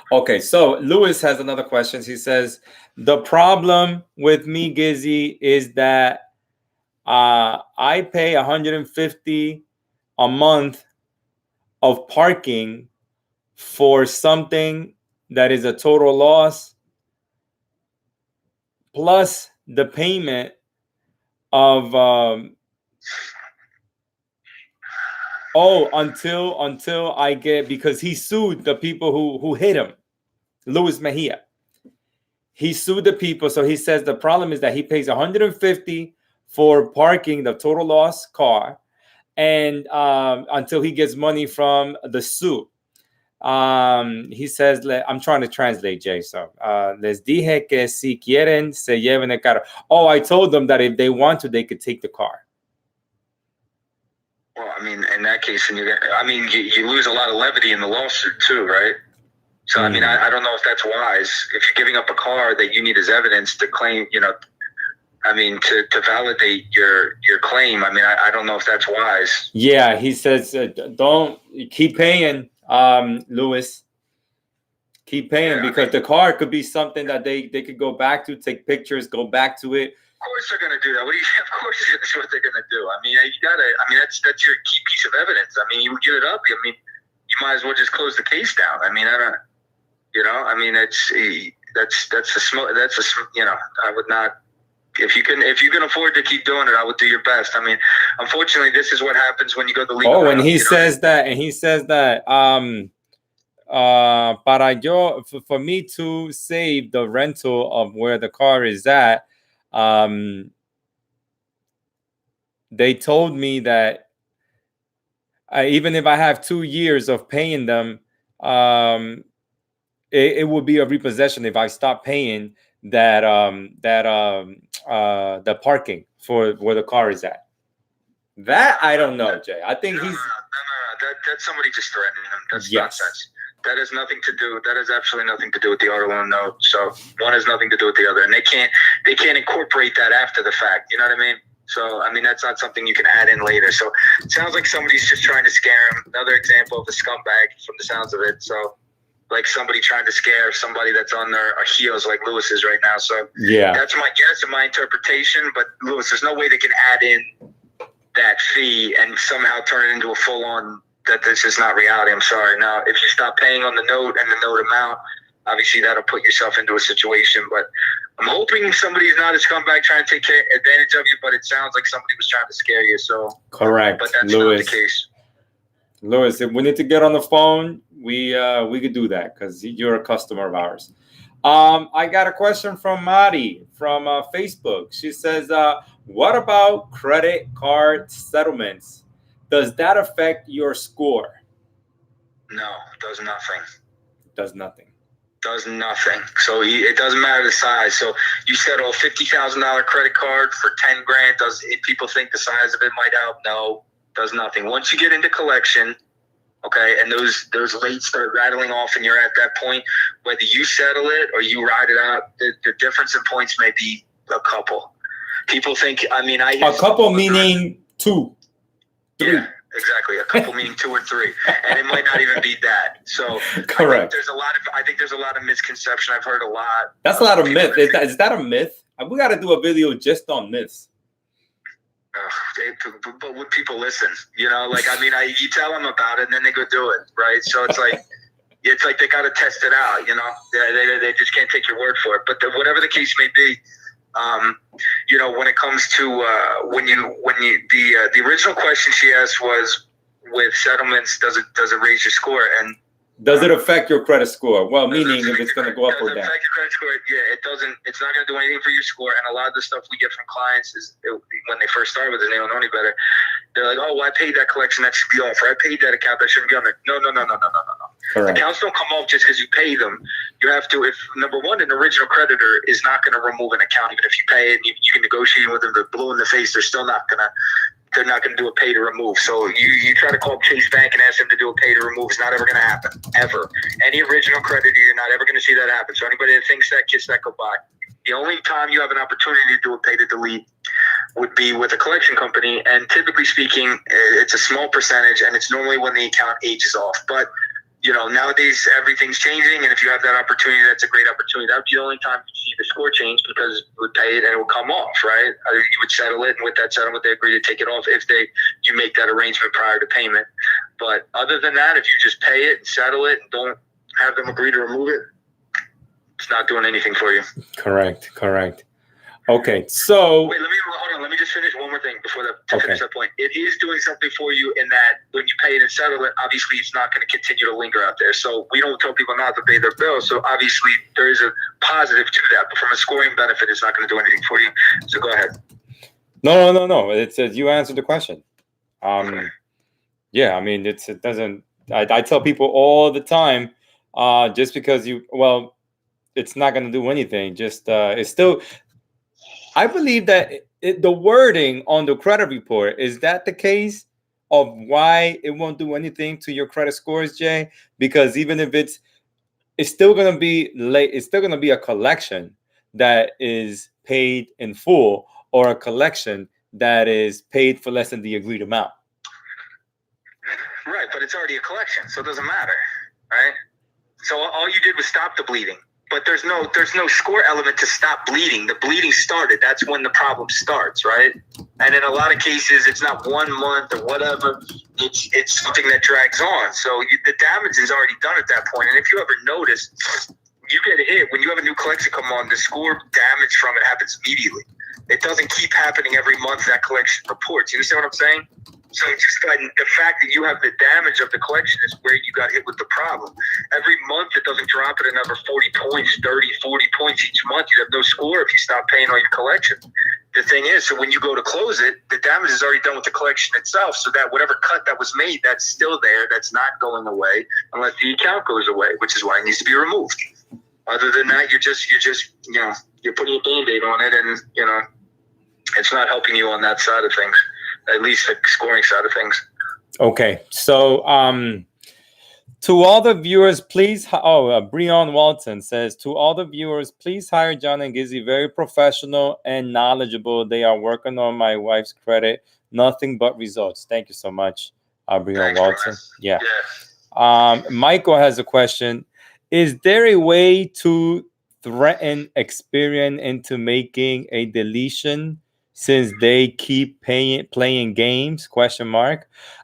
Okay, so Lewis has another question. He says, the problem with me, Gizzy, is that I pay $150 a month of parking for something that is a total loss, plus the payment of until I get, because he sued the people who hit him, Luis Mejia. He sued the people, so he says the problem is that he pays $150 for parking the total loss car, and until he gets money from the suit. He says, I'm trying to translate, Jay. So, les dije que si quieren se lleven el carro. Oh, I told them that if they want to, they could take the car. Well, I mean, in that case, and you lose a lot of levity in the lawsuit too, right? So, I mean, I don't know if that's wise. If you're giving up a car that you need as evidence to claim, to validate your claim, I mean, I don't know if that's wise. Yeah, he says, don't keep paying, Louis. Keep paying, because the car could be something that they could go back to, take pictures, go back to it. Of course they're going to do that. Of course that's what they're going to do. I mean, that's your key piece of evidence. I mean, you give it up. I mean, you might as well just close the case down. I mean, I would not. If you can afford to keep doing it, I would do your best. I mean, unfortunately, this is what happens when you go the legal route. Oh, and he says that, for me to save the rental of where the car is at, they told me that even if I have 2 years of paying them, it would be a repossession if I stop paying the parking for where the car is at. That I don't know, Jay. I think he's that's somebody just threatening him. That's nonsense. That has nothing to do. That has absolutely nothing to do with the auto loan note. So one has nothing to do with the other, and they can't incorporate that after the fact. You know what I mean? So I mean, that's not something you can add in later. So it sounds like somebody's just trying to scare him. Another example of a scumbag from the sounds of it. So like somebody trying to scare somebody that's on their heels, like Lewis is right now. So yeah, that's my guess and my interpretation. But Lewis, there's no way they can add in that fee and somehow turn it into a full-on that this is not reality. I'm sorry. Now, if you stop paying on the note and the note amount, obviously that'll put yourself into a situation. But I'm hoping somebody's not a scumbag trying to take advantage of you, but it sounds like somebody was trying to scare you. So correct. But that's Lewis. not the case. Lewis, if we need to get on the phone, we could do that because you're a customer of ours. I got a question from Mari from Facebook. She says, what about credit card settlements? Does that affect your score? No, does nothing. Does nothing. Does nothing. So it doesn't matter the size. So you settle a $50,000 credit card for $10,000. If people think the size of it might help? No, does nothing. Once you get into collection, okay, and those rates start rattling off, and you're at that point, whether you settle it or you ride it out, the difference in points may be a couple. People think, a couple meaning 2, 3. Yeah, exactly. A couple meaning 2 or 3, and it might not even be that. So correct. I think there's a lot of misconception. I've heard a lot. That's a lot of myth. Is that a myth? We got to do a video just on myths. But would people listen? You tell them about it and then they go do it, right? So it's like they got to test it out. They just can't take your word for it. But whatever the case may be, when it comes to the original question she asked was, with settlements, does it raise your score? And does it affect your credit score? Well, meaning if it's going to go up or down. Does it affect your credit score? Yeah, it doesn't. It's not going to do anything for your score. And a lot of the stuff we get from clients when they first start with it, they don't know any better. They're like, oh, well, I paid that collection, that should be off. Or I paid that account, that shouldn't be on there. No. Correct. Accounts don't come off just because you pay them. You have to, if number one, an original creditor is not going to remove an account, even if you pay it. You can negotiate with them. They're blue in the face. They're not going to do a pay to remove. So you try to call Chase Bank and ask them to do a pay to remove. It's not ever going to happen, ever. Any original creditor, you're not ever going to see that happen. So anybody that thinks that, kiss that goodbye. The only time you have an opportunity to do a pay to delete would be with a collection company. And typically speaking, it's a small percentage, and it's normally when the account ages off. But nowadays everything's changing, and if you have that opportunity, that's a great opportunity. That would be the only time you see the score change, because you would pay it and it would come off, right? You would settle it, and with that settlement, they agree to take it off if you make that arrangement prior to payment. But other than that, if you just pay it and settle it and don't have them agree to remove it, it's not doing anything for you. Correct. Okay, so wait, let me just finish one more thing before to finish that point. It is doing something for you in that when you pay it and settle it, obviously it's not going to continue to linger out there. So we don't tell people not to pay their bills. So obviously there is a positive to that. But from a scoring benefit, it's not going to do anything for you. So go ahead. No. It's you answered the question. Yeah, I mean, it doesn't. I tell people all the time, just because it's not going to do anything. Just it's still. I believe that the wording on the credit report, is that the case of why it won't do anything to your credit scores, Jay? Because even if it's still going to be late, it's still going to be a collection that is paid in full, or a collection that is paid for less than the agreed amount. Right, but it's already a collection, so it doesn't matter, right? So all you did was stop the bleeding, but there's no score element to stop bleeding. The bleeding started. That's when the problem starts, right? And in a lot of cases, it's not 1 month or whatever. It's something that drags on. So the damage is already done at that point. And if you ever notice, you get hit when you have a new collection come on. The score damage from it happens immediately. It doesn't keep happening every month that collection reports. You understand what I'm saying? So just the fact that you have the damage of the collection is where you got hit with the problem. Every month it doesn't drop it another 40 points, 30, 40 points each month. You have no score if you stop paying all your collection. The thing is, so when you go to close it, the damage is already done with the collection itself. So that whatever cut that was made, that's still there. That's not going away unless the account goes away, which is why it needs to be removed. Other than that, you're just you're putting a Band-Aid on it, and it's not helping you on that side of things. At least the scoring side of things. Okay, so to all the viewers, please. Breon Walton says, to all the viewers, please hire John and Gizzy. Very professional and knowledgeable. They are working on my wife's credit. Nothing but results. Thank you so much, Breon Walton. Yeah. Michael has a question. Is there a way to threaten Experian into making a deletion, since they keep playing games? ?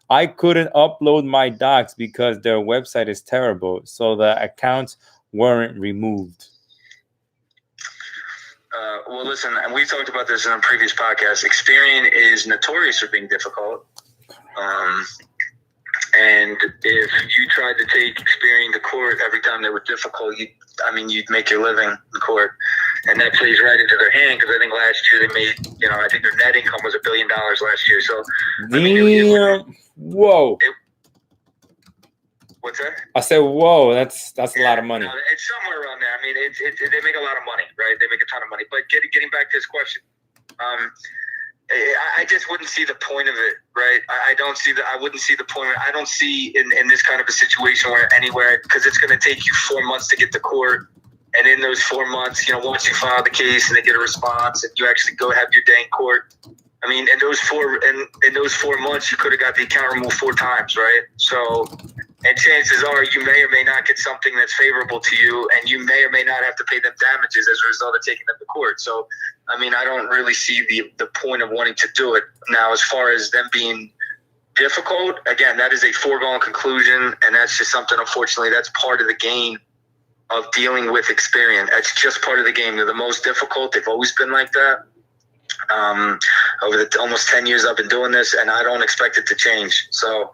I couldn't upload my docs because their website is terrible, so the accounts weren't removed. Well, listen, and we talked about this in a previous podcast. Experian is notorious for being difficult. And if you tried to take Experian to court every time they were difficult, you'd make your living in court. And that plays right into their hand, because I think last year they made, I think their net income was $1 billion last year. So, whoa. What's that? I said, whoa, that's a lot of money. It's somewhere around there. I mean, they make a lot of money, right? They make a ton of money. But getting back to his question, I just wouldn't see the point of it, right? I wouldn't see the point. I don't see in this kind of a situation because it's going to take you 4 months to get to court. And in those 4 months, once you file the case and they get a response and you actually go have your day in court, I mean, in those 4 months, you could have got the account removed 4 times, right? So, and chances are you may or may not get something that's favorable to you, and you may or may not have to pay them damages as a result of taking them to court. So, I mean, I don't really see the point of wanting to do it. Now, as far as them being difficult, again, that is a foregone conclusion, and that's just something, unfortunately, that's part of the game of dealing with Experian. That's just part of the game. They're the most difficult. They've always been like that. Over the almost 10 years I've been doing this, and I don't expect it to change. So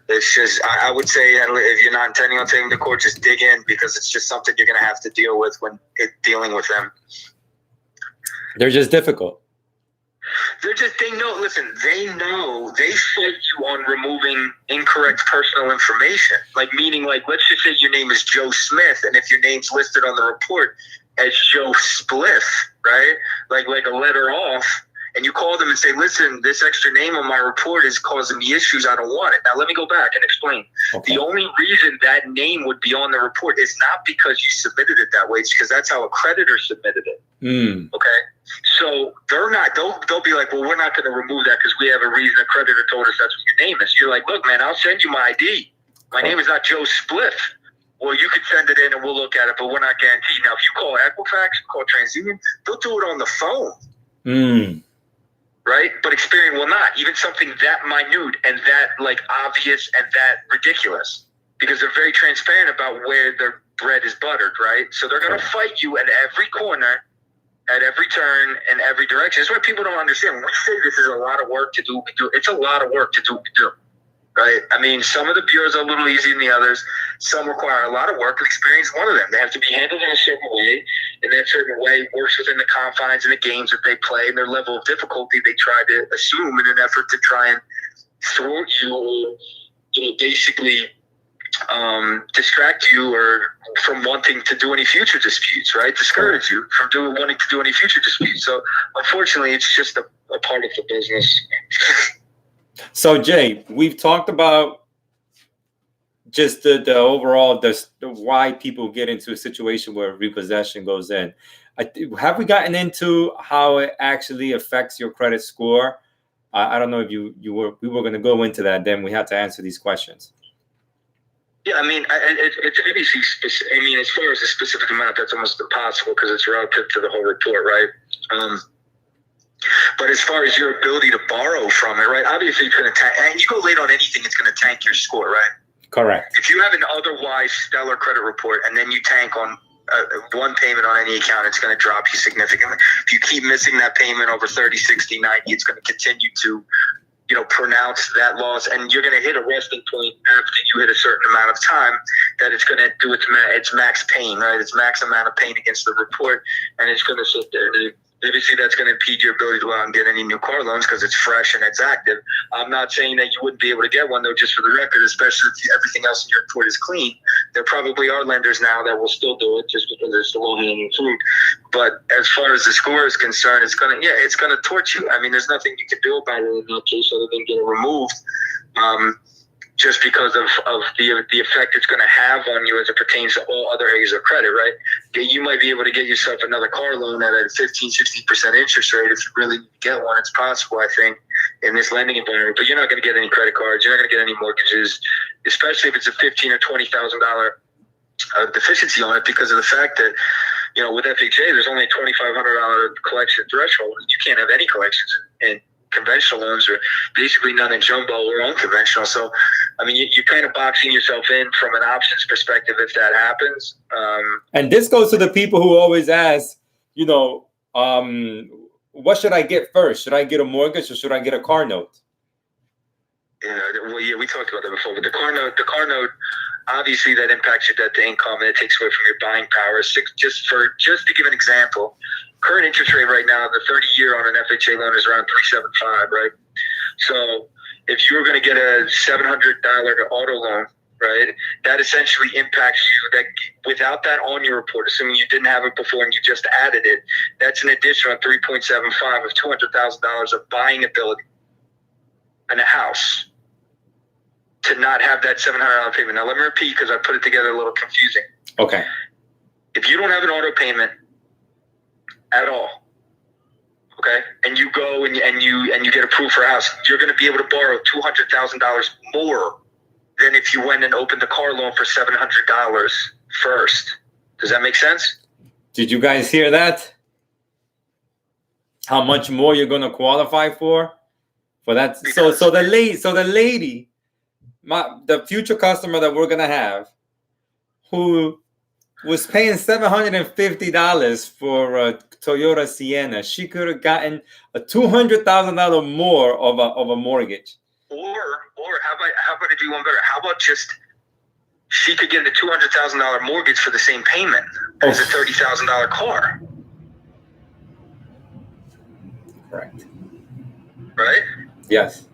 it's just, I would say, if you're not intending on taking the court, just dig in, because it's just something you're going to have to deal with when dealing with them. They're just difficult. They know they fight you on removing incorrect personal information. Meaning, let's just say your name is Joe Smith, and if your name's listed on the report as Joe Spliff, right? Like a letter off, and you call them and say, listen, this extra name on my report is causing me issues. I don't want it. Now, let me go back and explain. Okay. The only reason that name would be on the report is not because you submitted it that way. It's because that's how a creditor submitted it. Okay? So they'll be like, well, we're not going to remove that because we have a reason. A creditor told us that's what your name is. You're like, look, man, I'll send you my ID. My name is not Joe Spliff. Well, you could send it in and we'll look at it, but we're not guaranteed. Now, if you call Equifax, call TransUnion, they'll do it on the phone. Right? But Experian will not. Even something that minute and that obvious and that ridiculous, because they're very transparent about where their bread is buttered, right? So they're going to fight you at every corner at every turn in every direction. It's what people don't understand. When we say this is a lot of work to do what we do, it's a lot of work to do what we do, right? I mean, some of the bureaus are a little easier than the others. Some require a lot of work and experience. One of them, they have to be handled in a certain way, and that certain way works within the confines and the games that they play and their level of difficulty they try to assume in an effort to try and thwart you or, basically distract you or from wanting to do any future disputes, right? Discourage you from wanting to do any future disputes. So unfortunately, it's just a part of the business. So Jay, we've talked about just the overall, the why people get into a situation where repossession goes in. Have we gotten into how it actually affects your credit score? I don't know if we were going to go into that. Then we had to answer these questions. Yeah, I mean, it's obviously specific. I mean, as far as the specific amount, that's almost impossible because it's relative to the whole report, right? But as far as your ability to borrow from it, right? Obviously, it's going to tank. And you go late on anything, it's going to tank your score, right? Correct. If you have an otherwise stellar credit report and then you tank on one payment on any account, it's going to drop you significantly. If you keep missing that payment over 30, 60, 90, it's going to continue to pronounce that loss, and you're going to hit a resting point after you hit a certain amount of time that it's going to do its max pain, right? Its max amount of pain against the report, and it's going to sit there. Obviously, that's going to impede your ability to go out and get any new car loans because it's fresh and it's active. I'm not saying that you wouldn't be able to get one, though, just for the record, especially if everything else in your report is clean. There probably are lenders now that will still do it just because it's the low-hanging fruit. But as far as the score is concerned, it's going to torch you. I mean, there's nothing you can do about it in that case other than get it removed. Just because of the effect it's going to have on you as it pertains to all other areas of credit, right? You might be able to get yourself another car loan at a 15, 16% interest rate if you really get one. It's possible, I think, in this lending environment. But you're not going to get any credit cards. You're not going to get any mortgages, especially if it's a $15,000 or $20,000 deficiency on it because of the fact that, with FHA, there's only a $2,500 collection threshold. You can't have any collections in conventional loans, or basically none in jumbo or unconventional. So, I mean, you're kind of boxing yourself in from an options perspective if that happens. And this goes to the people who always ask, what should I get first? Should I get a mortgage or should I get a car note? Yeah, we talked about that before. But the car note, obviously that impacts your debt to income and it takes away from your buying power. Just to give an example, current interest rate right now, the 30-year on an FHA loan is around 3.75, right? So if you're going to get a $700 auto loan, right, that essentially impacts you. That without that on your report, assuming you didn't have it before and you just added it, that's an additional 3.75 of $200,000 of buying ability in a house to not have that $700 payment. Now let me repeat because I put it together a little confusing. Okay. If you don't have an auto payment at all, okay, and you go and you get approved for a house, you're going to be able to borrow $200,000 more than if you went and opened a car loan for $700 first. Does that make sense? Did you guys hear that? How much more you're going to qualify for that? Because so the lady, the future customer that we're going to have, who was paying $750 for a Toyota Sienna, she could have gotten a $200,000 more of a mortgage. Or how about I do one better? How about just she could get a $200,000 mortgage for the same payment as a $30,000 car? Correct. Right? Yes.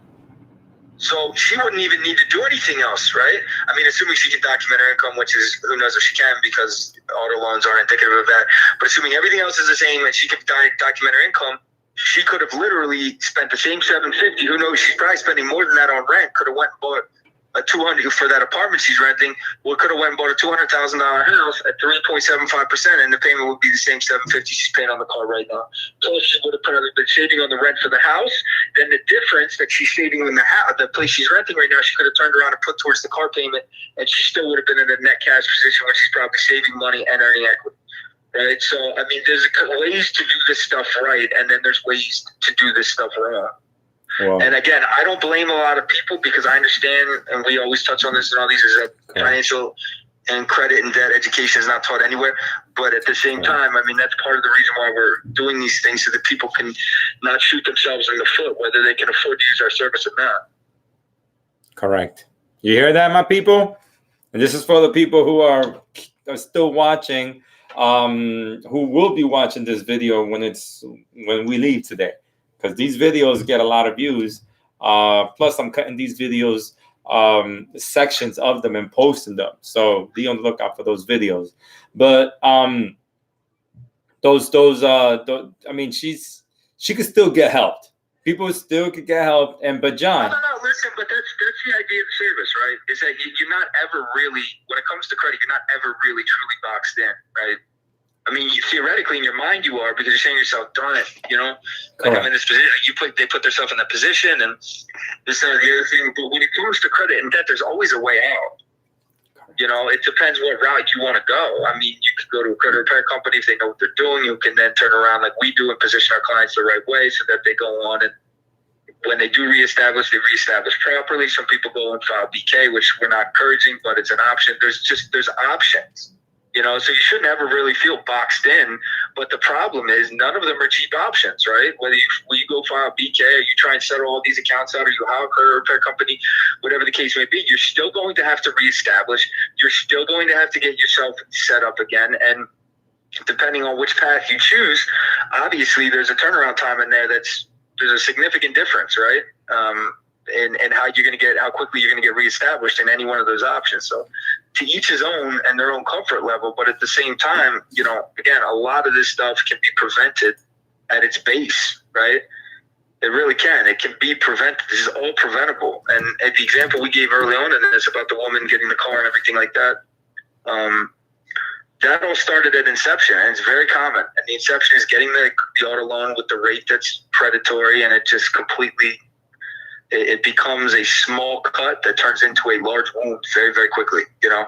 So she wouldn't even need to do anything else, right? I mean, assuming she can document her income, which is, who knows if she can because auto loans aren't indicative of that. But assuming everything else is the same and she can document her income, she could have literally spent the same $750. Who knows? She's probably spending more than that on rent. Could have went and bought a $200 for that apartment she's renting. Well, could have went and bought a $200,000 house at 3.75%, and the payment would be the same $750 she's paying on the car right now. Plus, she would have probably been saving on the rent for the house. Then the difference that she's saving in the place she's renting right now, she could have turned around and put towards the car payment, and she still would have been in a net cash position where she's probably saving money and earning equity. Right, so I mean, there's ways to do this stuff right, and then there's ways to do this stuff wrong. Wow. And again, I don't blame a lot of people because I understand, and we always touch on this and all these, is that financial and credit and debt education is not taught anywhere. But at the same time, I mean, that's part of the reason why we're doing these things, so that people can not shoot themselves in the foot, whether they can afford to use our service or not. Correct. You hear that, my people? And this is for the people who are still watching, who will be watching this video when we leave today, because these videos get a lot of views. Plus, I'm cutting these videos, sections of them, and posting them. So be on the lookout for those videos. But those I mean, she could still get helped. People still could get help. But John. No, listen, but that's the idea of the service, right? Is that you're not ever really, when it comes to credit, you're not ever really truly boxed in, right? I mean, theoretically, in your mind, you are, because you're saying to yourself, darn it, you know, like I'm in this position. They put themselves in that position, and this and the other thing. But when it comes to credit and debt, there's always a way out. You know, it depends what route you want to go. I mean, you could go to a credit repair company if they know what they're doing. You can then turn around like we do and position our clients the right way so that they go on, and when they do reestablish, they reestablish properly. Some people go and file BK, which we're not encouraging, but it's an option. There's options. You know, so you shouldn't ever really feel boxed in. But the problem is none of them are cheap options, right? Whether you go file BK or you try and settle all these accounts out, or you hire a credit repair company, whatever the case may be, you're still going to have to reestablish. You're still going to have to get yourself set up again. And depending on which path you choose, obviously there's a turnaround time in there there's a significant difference, right? And how quickly you're going to get reestablished in any one of those options. So to each his own and their own comfort level. But at the same time, you know, again, a lot of this stuff can be prevented at its base, right? It really can. It can be prevented. This is all preventable. And the example we gave early on in this about the woman getting the car and everything like that, that all started at inception, and it's very common. And the inception is getting the auto loan with the rate that's predatory, and it just completely, it becomes a small cut that turns into a large wound very, very quickly, you know?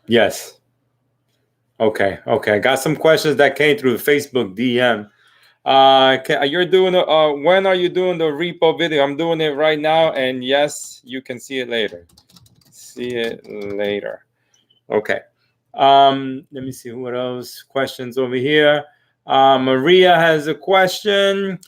Yes. Okay. I got some questions that came through the Facebook DM. You're doing when are you doing the repo video? I'm doing it right now, and yes, you can see it later. Okay. Let me see what else questions over here. Maria has a question.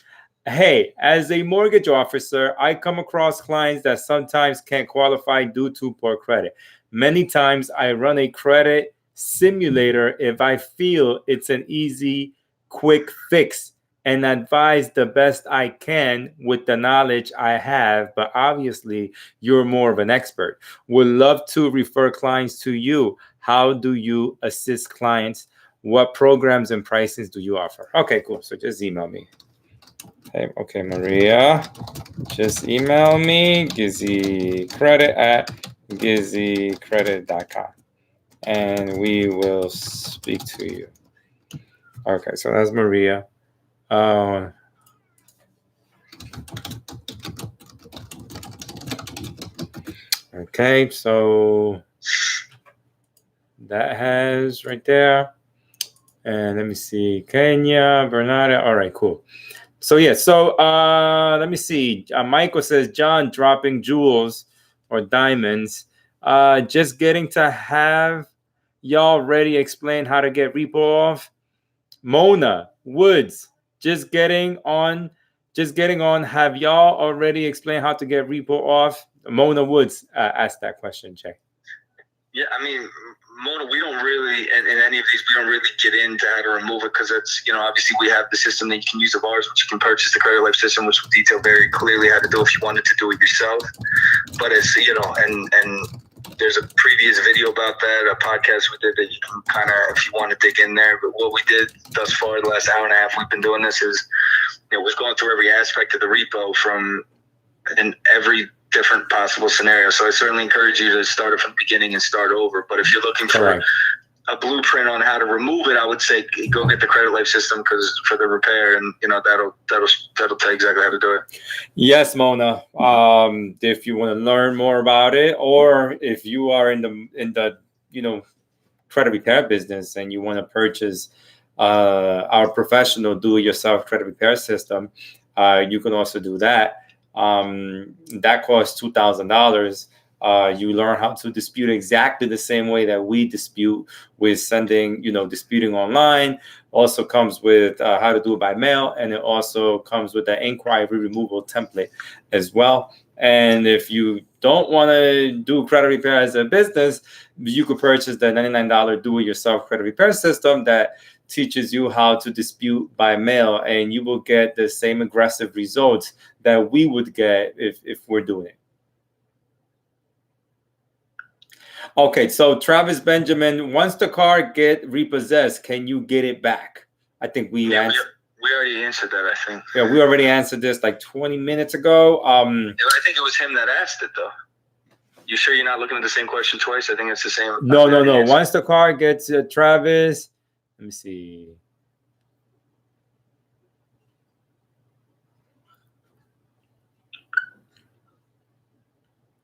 Hey, as a mortgage officer, I come across clients that sometimes can't qualify due to poor credit. Many times I run a credit simulator if I feel it's an easy, quick fix, and advise the best I can with the knowledge I have. But obviously, you're more of an expert. Would love to refer clients to you. How do you assist clients? What programs and pricings do you offer? Okay, cool. So just email me. Okay, Maria, just email me, gizzycredit@gizzycredit.com, and we will speak to you. Okay, so that's Maria. Okay, so that has right there. And let me see, Kenya, Bernardo. All right, cool. So yeah, let me see. Michael says, John, dropping jewels or diamonds. Just getting to have y'all already explain how to get repo off. Mona Woods, just getting on. Have y'all already explained how to get repo off? Mona Woods asked that question, Jay. Yeah, I mean, Mona, we don't really, in any of these, we don't really get into how to remove it, because it's, you know, obviously we have the system that you can use of ours, which you can purchase the Credit Life system, which will detail very clearly how to do if you wanted to do it yourself. But it's, you know, and there's a previous video about that, a podcast we did that you can kind of, if you want to dig in there. But what we did thus far, the last hour and a half we've been doing this, is, you know, was going through every aspect of the repo from in every different possible scenario. So I certainly encourage you to start it from the beginning and start over. But if you're looking for a blueprint on how to remove it, I would say go get the Credit Life system, because for the repair, and you know, that'll tell you exactly how to do it. Yes, Mona. If you want to learn more about it, or if you are in the you know, credit repair business and you want to purchase our professional do-it-yourself credit repair system, you can also do that. That costs $2,000. You learn how to dispute exactly the same way that we dispute with sending, disputing online. Also comes with how to do it by mail, and it also comes with the inquiry removal template as well. And if you don't want to do credit repair as a business, you could purchase the $99 do-it-yourself credit repair system that teaches you how to dispute by mail, and you will get the same aggressive results that we would get if we're doing it. Okay, so Travis Benjamin, once the car get repossessed, can you get it back? I think we answered. We already answered that, I think. Yeah, we already answered this like 20 minutes ago. I think it was him that asked it, though. You sure you're not looking at the same question twice? I think it's the same. No. Once the car gets Travis, let me see.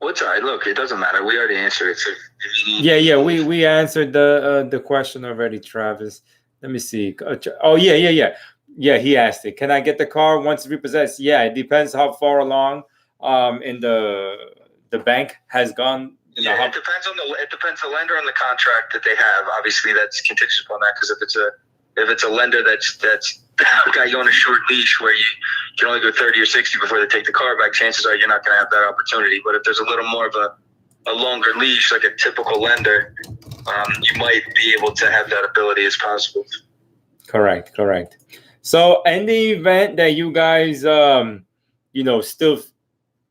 Well, it's all right. Look, it doesn't matter. We already answered it. So yeah, we answered the question already, Travis. Let me see. Oh, yeah. Yeah, he asked it. Can I get the car once it's repossessed? Yeah, it depends how far along in the bank has gone. It depends the lender on the contract that they have. Obviously, that's contingent upon that, because if it's a lender that's got you on a short leash where you can only go 30 or 60 before they take the car back, chances are you're not going to have that opportunity. But if there's a little more of a longer leash, like a typical lender, you might be able to have that ability as possible. Correct. So in the event that you guys, still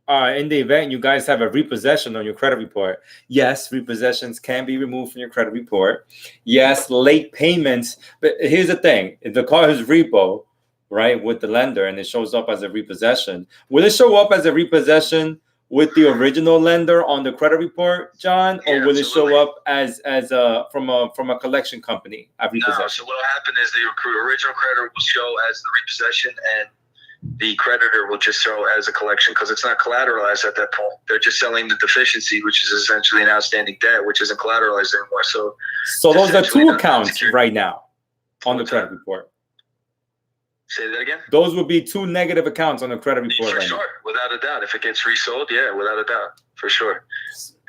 in the event you guys have a repossession on your credit report, yes, repossessions can be removed from your credit report. Yes, late payments. But here's the thing. If the car is repo, right, with the lender, and it shows up as a repossession, will it show up as a repossession with the original lender on the credit report, John, or will it show up as from a collection company at repossession? No, so what will happen is the original creditor will show as the repossession, and the creditor will just show as a collection, because it's not collateralized at that point. They're just selling the deficiency, which is essentially an outstanding debt, which isn't collateralized anymore. So those are two accounts right now on the credit report. Say that again? Those would be two negative accounts on the credit report. For sure, without a doubt. If it gets resold, yeah, without a doubt, for sure.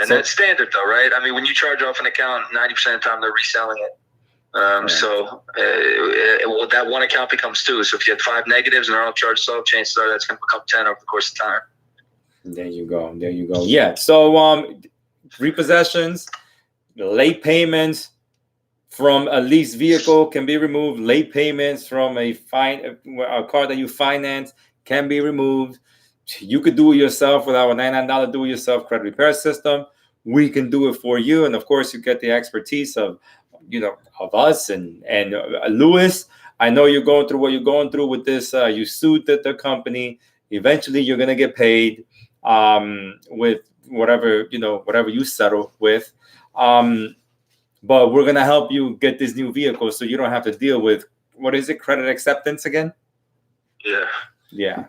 And that's standard, though, right? I mean, when you charge off an account, 90% of the time they're reselling it. So that one account becomes two. So if you had 5 negatives and they're all charged off, chances are that's going to become 10 over the course of time. There you go. Yeah. So repossessions, late payments from a leased vehicle can be removed. Late payments from a car that you finance can be removed. You could do it yourself with our $99 do-it-yourself credit repair system. We can do it for you, and of course, you get the expertise of us and Lewis. I know you're going through what you're going through with this. You sued the company. Eventually, you're gonna get paid with whatever you settle with. But we're gonna help you get this new vehicle, so you don't have to deal with credit acceptance again. Yeah.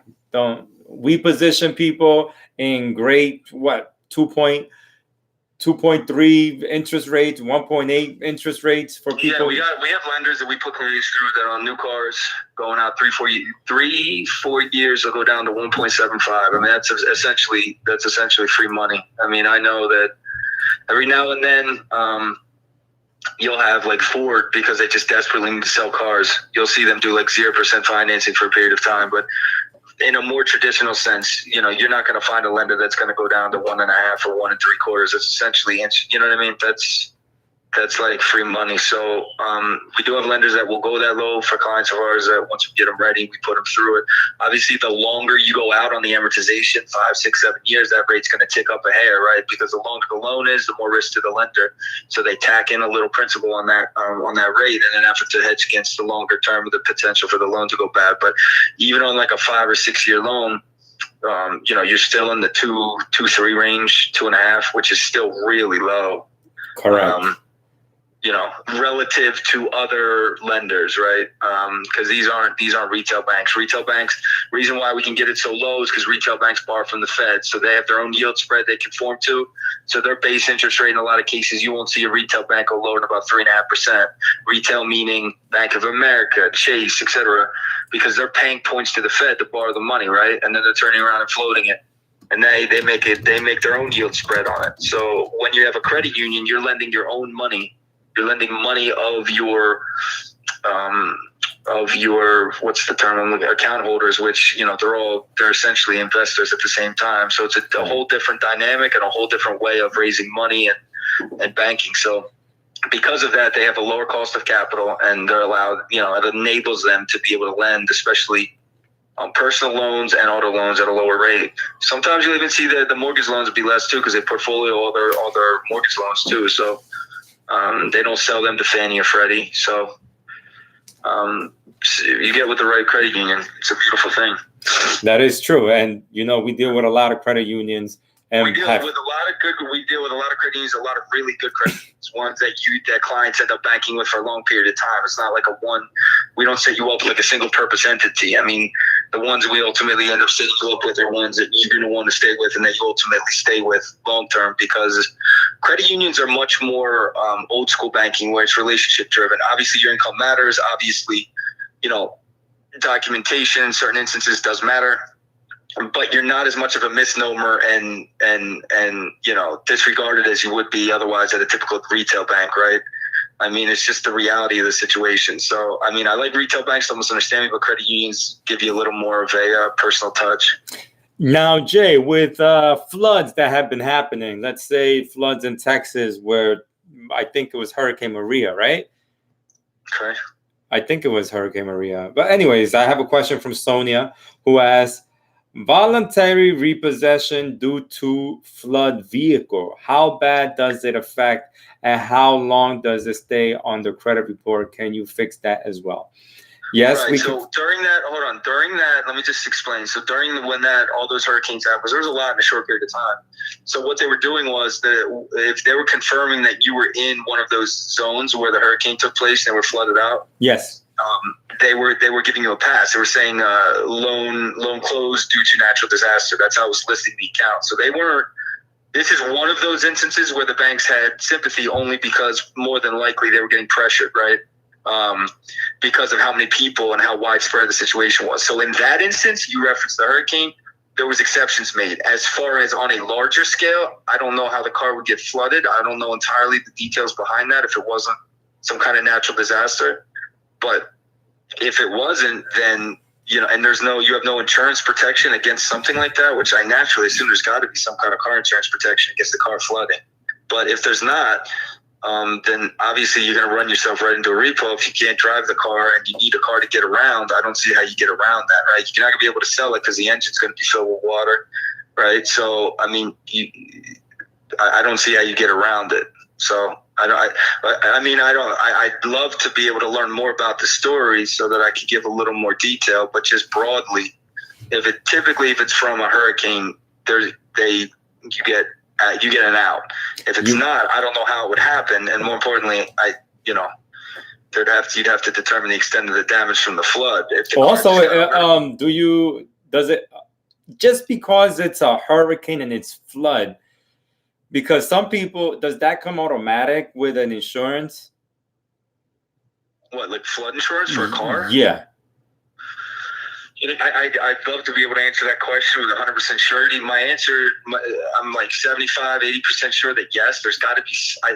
We position people in great 2.3 interest rates, 1.8 interest rates for people. Yeah, we have lenders that we put companies through that on new cars going out 3-4 years will go down to 1.75. I mean, that's essentially free money. I mean, I know that every now and then you'll have like Ford, because they just desperately need to sell cars. You'll see them do like 0% financing for a period of time, but in a more traditional sense, you're not going to find a lender that's going to go down to 1.5 or 1 3/4. It's essentially, you know what I mean? That's like free money. So we do have lenders that will go that low for clients of ours that once we get them ready, we put them through it. Obviously, the longer you go out on the amortization, 5, 6, 7 years, that rate's going to tick up a hair, right? Because the longer the loan is, the more risk to the lender. So they tack in a little principal on that rate in an effort to hedge against the longer term of the potential for the loan to go bad. But even on like a 5 or 6 year loan, you're still in the 2-3 range, 2.5, which is still really low. Correct. Relative to other lenders, right? Because these aren't retail banks. Retail banks, reason why we can get it so low is because retail banks borrow from the Fed, so they have their own yield spread they conform to. So their base interest rate in a lot of cases, you won't see a retail bank go lower than about 3.5%. Retail meaning Bank of America, Chase, etc., because they're paying points to the Fed to borrow the money, right? And then they're turning around and floating it. and they make their own yield spread on it. So when you have a credit union, you're lending your own money. You're lending money of your what's the term I'm looking at, account holders, which they're essentially investors at the same time. So it's a whole different dynamic and a whole different way of raising money and banking. So because of that, they have a lower cost of capital, and they're allowed, it enables them to be able to lend, especially on personal loans and auto loans at a lower rate. Sometimes you'll even see the mortgage loans would be less too, because they portfolio all their mortgage loans too. So they don't sell them to Fannie or Freddie. So you get with the right credit union. It's a beautiful thing. That is true. And, we deal with a lot of credit unions. And we deal with a lot of credit unions, a lot of really good credit unions, ones that clients end up banking with for a long period of time. It's not like we don't set you up like a single purpose entity. I mean, the ones we ultimately end up setting you up with are ones that you're going to want to stay with and that you ultimately stay with long term, because credit unions are much more old school banking, where it's relationship driven. Obviously, your income matters. Obviously, documentation in certain instances does matter. But you're not as much of a misnomer and disregarded as you would be otherwise at a typical retail bank, right? I mean, it's just the reality of the situation. So, I mean, I like retail banks, almost understand me, but credit unions give you a little more of a personal touch. Now, Jay, with floods that have been happening, let's say floods in Texas, where I think it was Hurricane Maria, right? Okay. I think it was Hurricane Maria. But anyways, I have a question from Sonia, who asks, voluntary repossession due to flood vehicle, how bad does it affect, and how long does it stay on the credit report? Can you fix that as well? Yes, right. During that, let me just explain. So when all those hurricanes happened, there was a lot in a short period of time. So what they were doing was that if they were confirming that you were in one of those zones where the hurricane took place and they were flooded out, yes, they were giving you a pass. They were saying loan closed due to natural disaster. That's how it was listing the account. So they weren't. This is one of those instances where the banks had sympathy only because more than likely they were getting pressured, right? Because of how many people and how widespread the situation was. So in that instance, you referenced the hurricane, there was exceptions made. As far as on a larger scale, I don't know how the car would get flooded. I don't know entirely the details behind that if it wasn't some kind of natural disaster. But if it wasn't, then, and you have no insurance protection against something like that, which I naturally assume there's got to be some kind of car insurance protection against the car flooding. But if there's not, then obviously you're going to run yourself right into a repo if you can't drive the car and you need a car to get around. I don't see how you get around that, right? You're not going to be able to sell it because the engine's going to be filled with water, right? So, I mean, I don't see how you get around it. So, I'd love to be able to learn more about the story so that I could give a little more detail, but just broadly, if it's from a hurricane, you get an out. If it's not, I don't know how it would happen. And more importantly, you'd have to determine the extent of the damage from the flood. Also, does it, just because it's a hurricane and it's flood, because some people, does that come automatic with an insurance? What, like flood insurance for a car? Yeah. I'd love to be able to answer that question with 100% surety. My answer, I'm like 75, 80% sure that yes, there's got to be.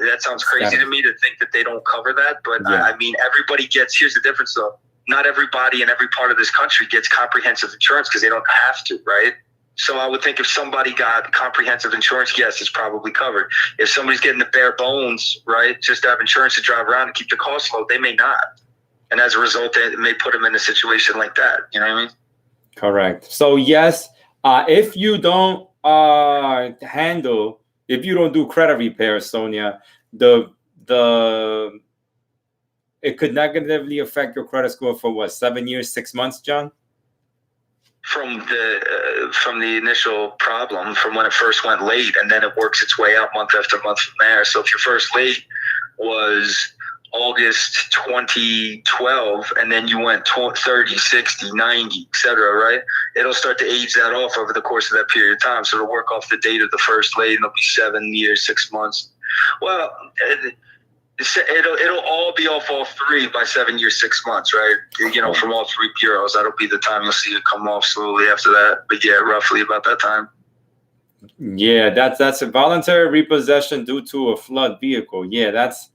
That sounds crazy to me to think that they don't cover that. But yeah. I mean, everybody gets, here's the difference though. Not everybody in every part of this country gets comprehensive insurance because they don't have to, right? So I would think if somebody got comprehensive insurance, yes, it's probably covered. If somebody's getting the bare bones, right, just to have insurance to drive around and keep the costs low, they may not. And as a result, it may put them in a situation like that. You know what I mean? Correct. So yes, if you don't if you don't do credit repair, Sonia, it could negatively affect your credit score for what, 7 years, 6 months, John? From the initial problem, from when it first went late, and then it works its way out month after month from there. So if your first late was August 2012, and then you went 30, 60, 90, etc., right? It'll start to age that off over the course of that period of time. So it'll work off the date of the first late, and it'll be 7 years, 6 months. Well, it'll all be off all three by 7 years, 6 months, right? From all three bureaus. That'll be the time you'll see it come off slowly after that. But yeah, roughly about that time. Yeah, that's a voluntary repossession due to a flood vehicle. Yeah, that's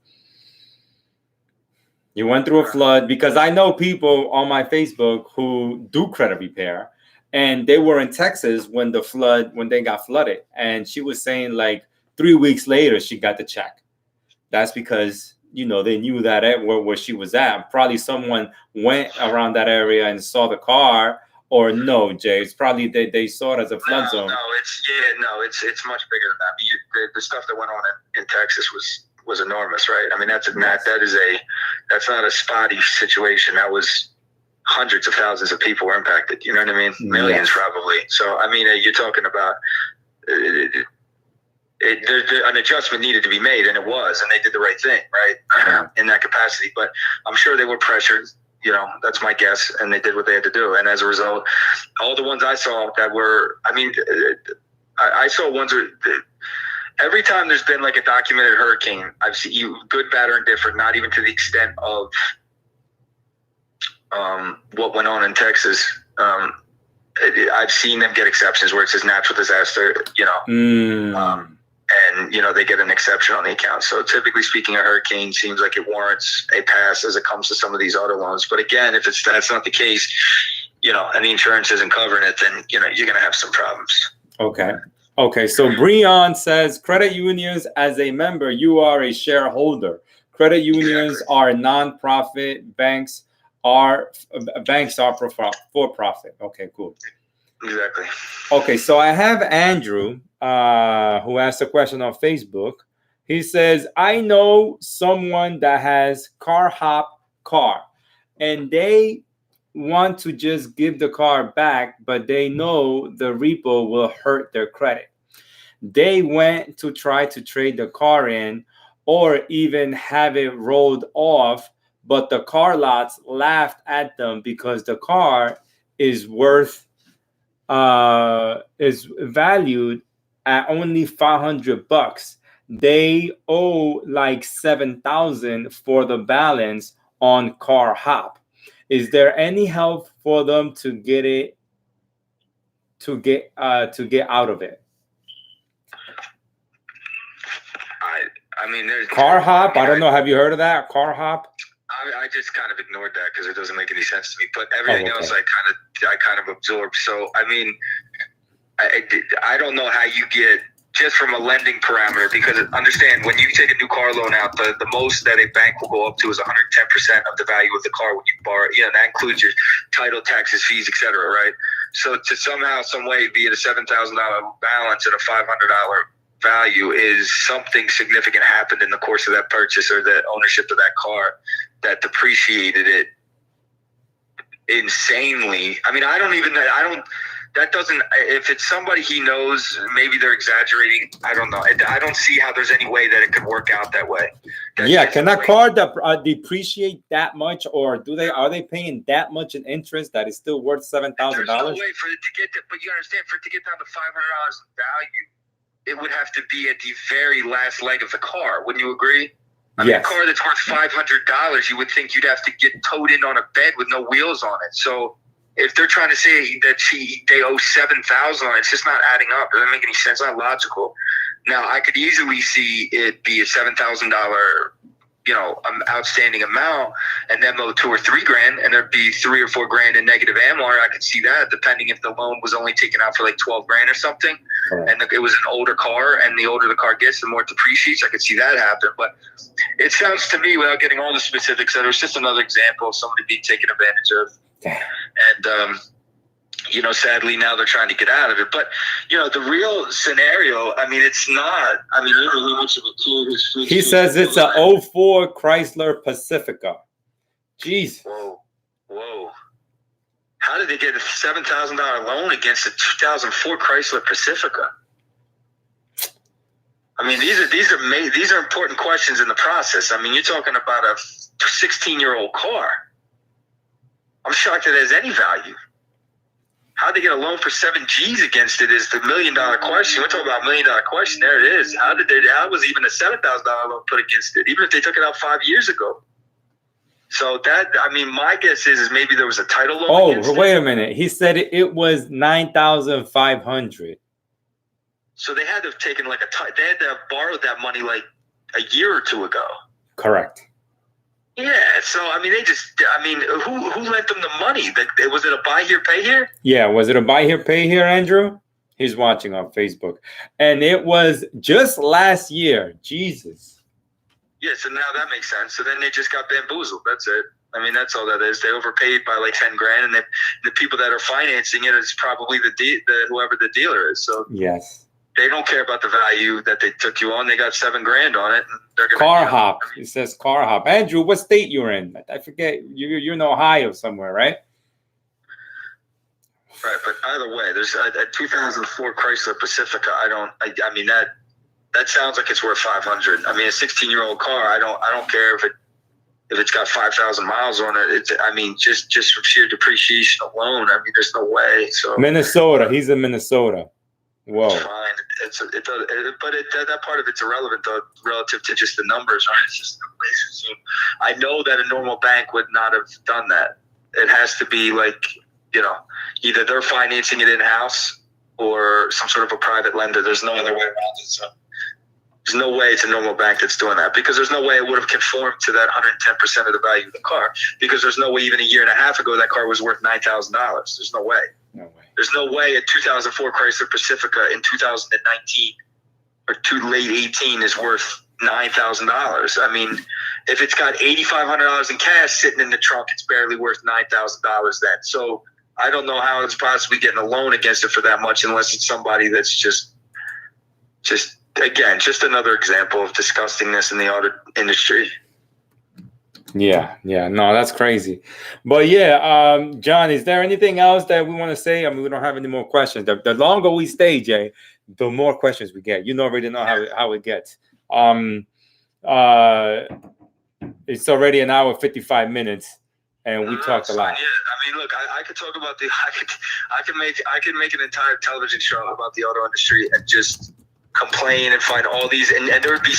you went through a flood, because I know people on my Facebook who do credit repair, and they were in Texas when they got flooded, and she was saying like 3 weeks later she got the check. That's because they knew that where she was at. Probably someone went around that area and saw the car, or no, Jay. It's probably they saw it as a flood zone. It's much bigger than that. The stuff that went on in Texas was enormous, right? I mean, that's not a spotty situation. That was hundreds of thousands of people were impacted. You know what I mean? Millions, probably. So I mean, you're talking about. An adjustment needed to be made, and it was, and they did the right thing, right, in that capacity. But I'm sure they were pressured. That's my guess, and they did what they had to do. And as a result, all the ones I saw that were, I mean, I saw ones where every time there's been like a documented hurricane, I've seen you good, bad, or indifferent, not even to the extent of what went on in Texas. I've seen them get exceptions where it says natural disaster, and they get an exception on the account. So typically speaking, a hurricane seems like it warrants a pass as it comes to some of these auto loans. But again, if that's not the case, and the insurance isn't covering it, then you're going to have some problems. Okay. So Breon says credit unions, as a member, you are a shareholder. Credit unions are non-profit. Banks are for profit. Okay, cool. Exactly. Okay, so I have Andrew, who asked a question on Facebook. He says, I know someone that has car, and they want to just give the car back, but they know the repo will hurt their credit. They went to try to trade the car in or even have it rolled off, but the car lots laughed at them because the car is valued at only $500. They owe like $7,000 for the balance on Car Hop. Is there any help for them to get out of it? I mean, there's Car Hop. I don't know. Have you heard of that? Car Hop. I just kind of ignored that because it doesn't make any sense to me. But everything else, I kind of absorbed. So I mean, I don't know how you get just from a lending parameter, because understand when you take a new car loan out, the most that a bank will go up to is 110% of the value of the car when you borrow. Yeah, that includes your title, taxes, fees, etc. Right? So to somehow, some way, be it a $7,000 balance and a $500 value, is something significant happened in the course of that purchase or the ownership of that car that depreciated it insanely. I mean, that doesn't, if it's somebody he knows, maybe they're exaggerating. I don't know. I don't see how there's any way that it could work out that way. Can that car depreciate that much, or are they paying that much in interest that is still worth $7,000? There's no way for it to get to, but you understand, for it to get down to $500 in value, it would have to be at the very last leg of the car. Wouldn't you agree? I mean, a car that's worth $500, you would think you'd have to get towed in on a bed with no wheels on it. So if they're trying to say that they owe $7,000 on it, it's just not adding up. It doesn't make any sense. It's not logical. Now, I could easily see it be a $7,000, outstanding amount, and then owe $2,000 or $3,000, and there'd be $3,000 or $4,000 in negative AMR. I could see that, depending if the loan was only taken out for like $12,000 or something, and it was an older car, and the older the car gets, the more it depreciates. I could see that happen. But it sounds to me, without getting all the specifics, that it was just another example of somebody being taken advantage of. And sadly, now they're trying to get out of it. But the real scenario, I mean, it's not. I mean, I don't know how much of a clue his. He says it's a 04 Chrysler Pacifica. Jeez. Whoa. How did they get a $7,000 loan against a 2004 Chrysler Pacifica? I mean, these are important questions in the process. I mean, you're talking about a 16-year-old car. I'm shocked that it has any value. How they get a loan for 7 G's against it is the $1 million question. We're talking about $1 million question. There it is. How was even a $7,000 loan put against it, even if they took it out 5 years ago? So my guess is maybe there was a title loan. Oh, wait a minute. He said it was $9,500. So they had to have taken like they had to have borrowed that money like a year or two ago. Correct. Yeah, so I mean, who lent them the money? Was it a buy here, pay here? Yeah, was it a buy here, pay here, Andrew? He's watching on Facebook, and it was just last year. Jesus. Yeah, so now that makes sense. So then they just got bamboozled. That's it. I mean, that's all that is. They overpaid by like $10,000, and the people that are financing it is probably the whoever the dealer is. So yes. They don't care about the value that they took you on. They got $7,000 on it. And they're gonna, car hop. It says car hop. Andrew, what state you're in? I forget. You're in Ohio somewhere, right? Right, but either way, there's a 2004 Chrysler Pacifica. I mean that sounds like it's worth $500. I mean, a 16-year-old car. I don't care if it's got 5,000 miles on it. Just from sheer depreciation alone. I mean, there's no way. So Minnesota. He's in Minnesota. Whoa. It's fine. That part of it's irrelevant though, relative to just the numbers, right? It's just inflation. So I know that a normal bank would not have done that. It has to be like, either they're financing it in-house or some sort of a private lender. There's no other way around it. So there's no way it's a normal bank that's doing that, because there's no way it would have conformed to that 110% of the value of the car, because there's no way even a year and a half ago that car was worth $9,000. There's no way. No way. There's no way a 2004 Chrysler Pacifica in 2019 or late 18 is worth $9,000. I mean, if it's got $8,500 in cash sitting in the trunk, it's barely worth $9,000 then. So I don't know how it's possibly getting a loan against it for that much, unless it's somebody that's just another example of disgustingness in the auto industry. Yeah, no, that's crazy. But yeah, John, is there anything else that we want to say? I mean, we don't have any more questions. The longer we stay, Jay, the more questions we get. You already know how it gets. It's already an hour 55 minutes, and we talked a lot. Yeah, I mean, look, I could talk about I could make an entire television show about the auto industry and just complain and find all these, and there would be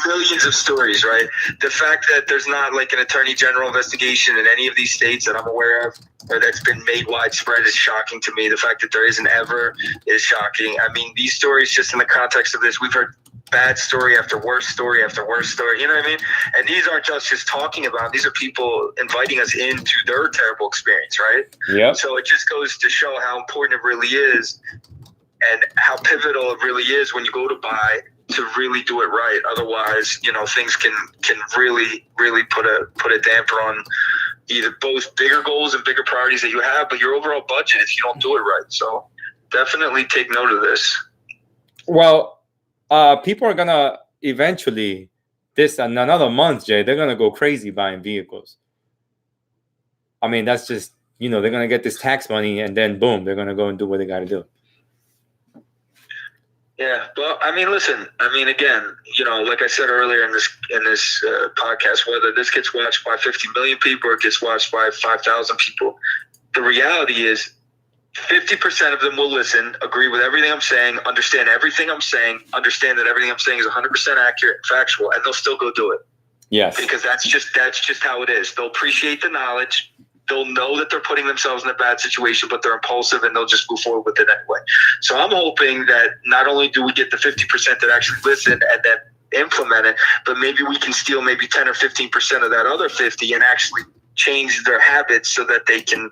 millions of stories, right? The fact that there's not like an attorney general investigation in any of these states that I'm aware of, or that's been made widespread, is shocking to me. The fact that there isn't ever is shocking. I mean, these stories, just in the context of this, we've heard bad story after worst story after worst story, you know what I mean? And these aren't just talking about, these are people inviting us into their terrible experience, right? Yeah. So it just goes to show how important it really is, and how pivotal it really is when you go to buy, to really do it right. Otherwise, things can really, really put a damper on either both bigger goals and bigger priorities that you have, but your overall budget if you don't do it right. So definitely take note of this. Well, people are gonna eventually, in another month, Jay, they're gonna go crazy buying vehicles. I mean, that's just, they're gonna get this tax money, and then boom, they're gonna go and do what they got to do. Yeah, well, I mean, listen. I mean, again, like I said earlier in this podcast, whether this gets watched by 50 million people or it gets watched by 5,000 people, the reality is 50% of them will listen, agree with everything I'm saying, understand everything I'm saying, understand that everything I'm saying is 100% accurate and factual, and they'll still go do it. Yes. Because that's just how it is. They'll appreciate the knowledge. They'll know that they're putting themselves in a bad situation, but they're impulsive and they'll just move forward with it anyway. So I'm hoping that not only do we get the 50% that actually listen and then implement it, but maybe we can steal maybe 10 or 15% of that other 50 and actually change their habits so that they can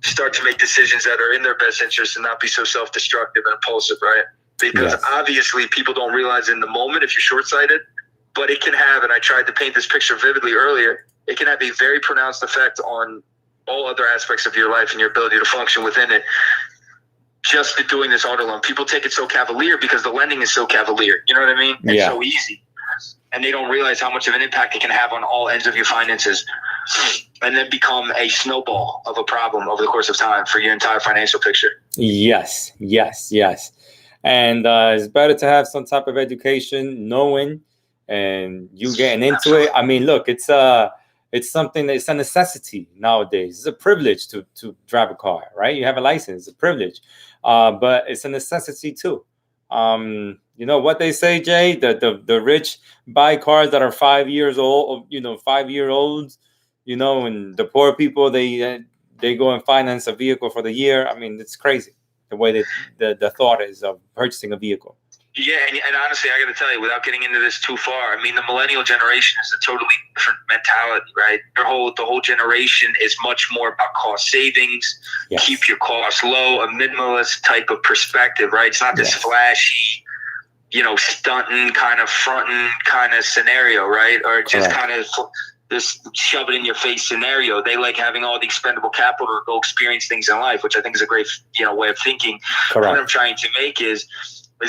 start to make decisions that are in their best interest and not be so self-destructive and impulsive, right? Because obviously people don't realize in the moment if you're short-sighted, but it can have, and I tried to paint this picture vividly earlier, it can have a very pronounced effect on all other aspects of your life and your ability to function within it. Just doing this auto loan, people take it so cavalier because the lending is so cavalier. You know what I mean? It's so easy, and they don't realize how much of an impact it can have on all ends of your finances, and then become a snowball of a problem over the course of time for your entire financial picture. Yes. And it's better to have some type of education, knowing, and you getting into it. I mean, look, it's something it's a necessity nowadays. It's a privilege to drive a car, right? You have a license, it's a privilege, but it's a necessity too. You know what they say, Jay? The rich buy cars that are 5 years old, 5-year-olds, and the poor people they go and finance a vehicle for the year. I mean, it's crazy the way that the thought is of purchasing a vehicle. Yeah, and honestly, I got to tell you, without getting into this too far, I mean, the millennial generation is a totally different mentality, right? The whole generation is much more about cost savings, Yes. keep your costs low, a minimalist type of perspective, right? It's not this flashy, stunting kind of fronting kind of scenario, right? Or just kind of this shove it in your face scenario. They like having all the expendable capital to go experience things in life, which I think is a great, way of thinking. Correct. What I'm trying to make is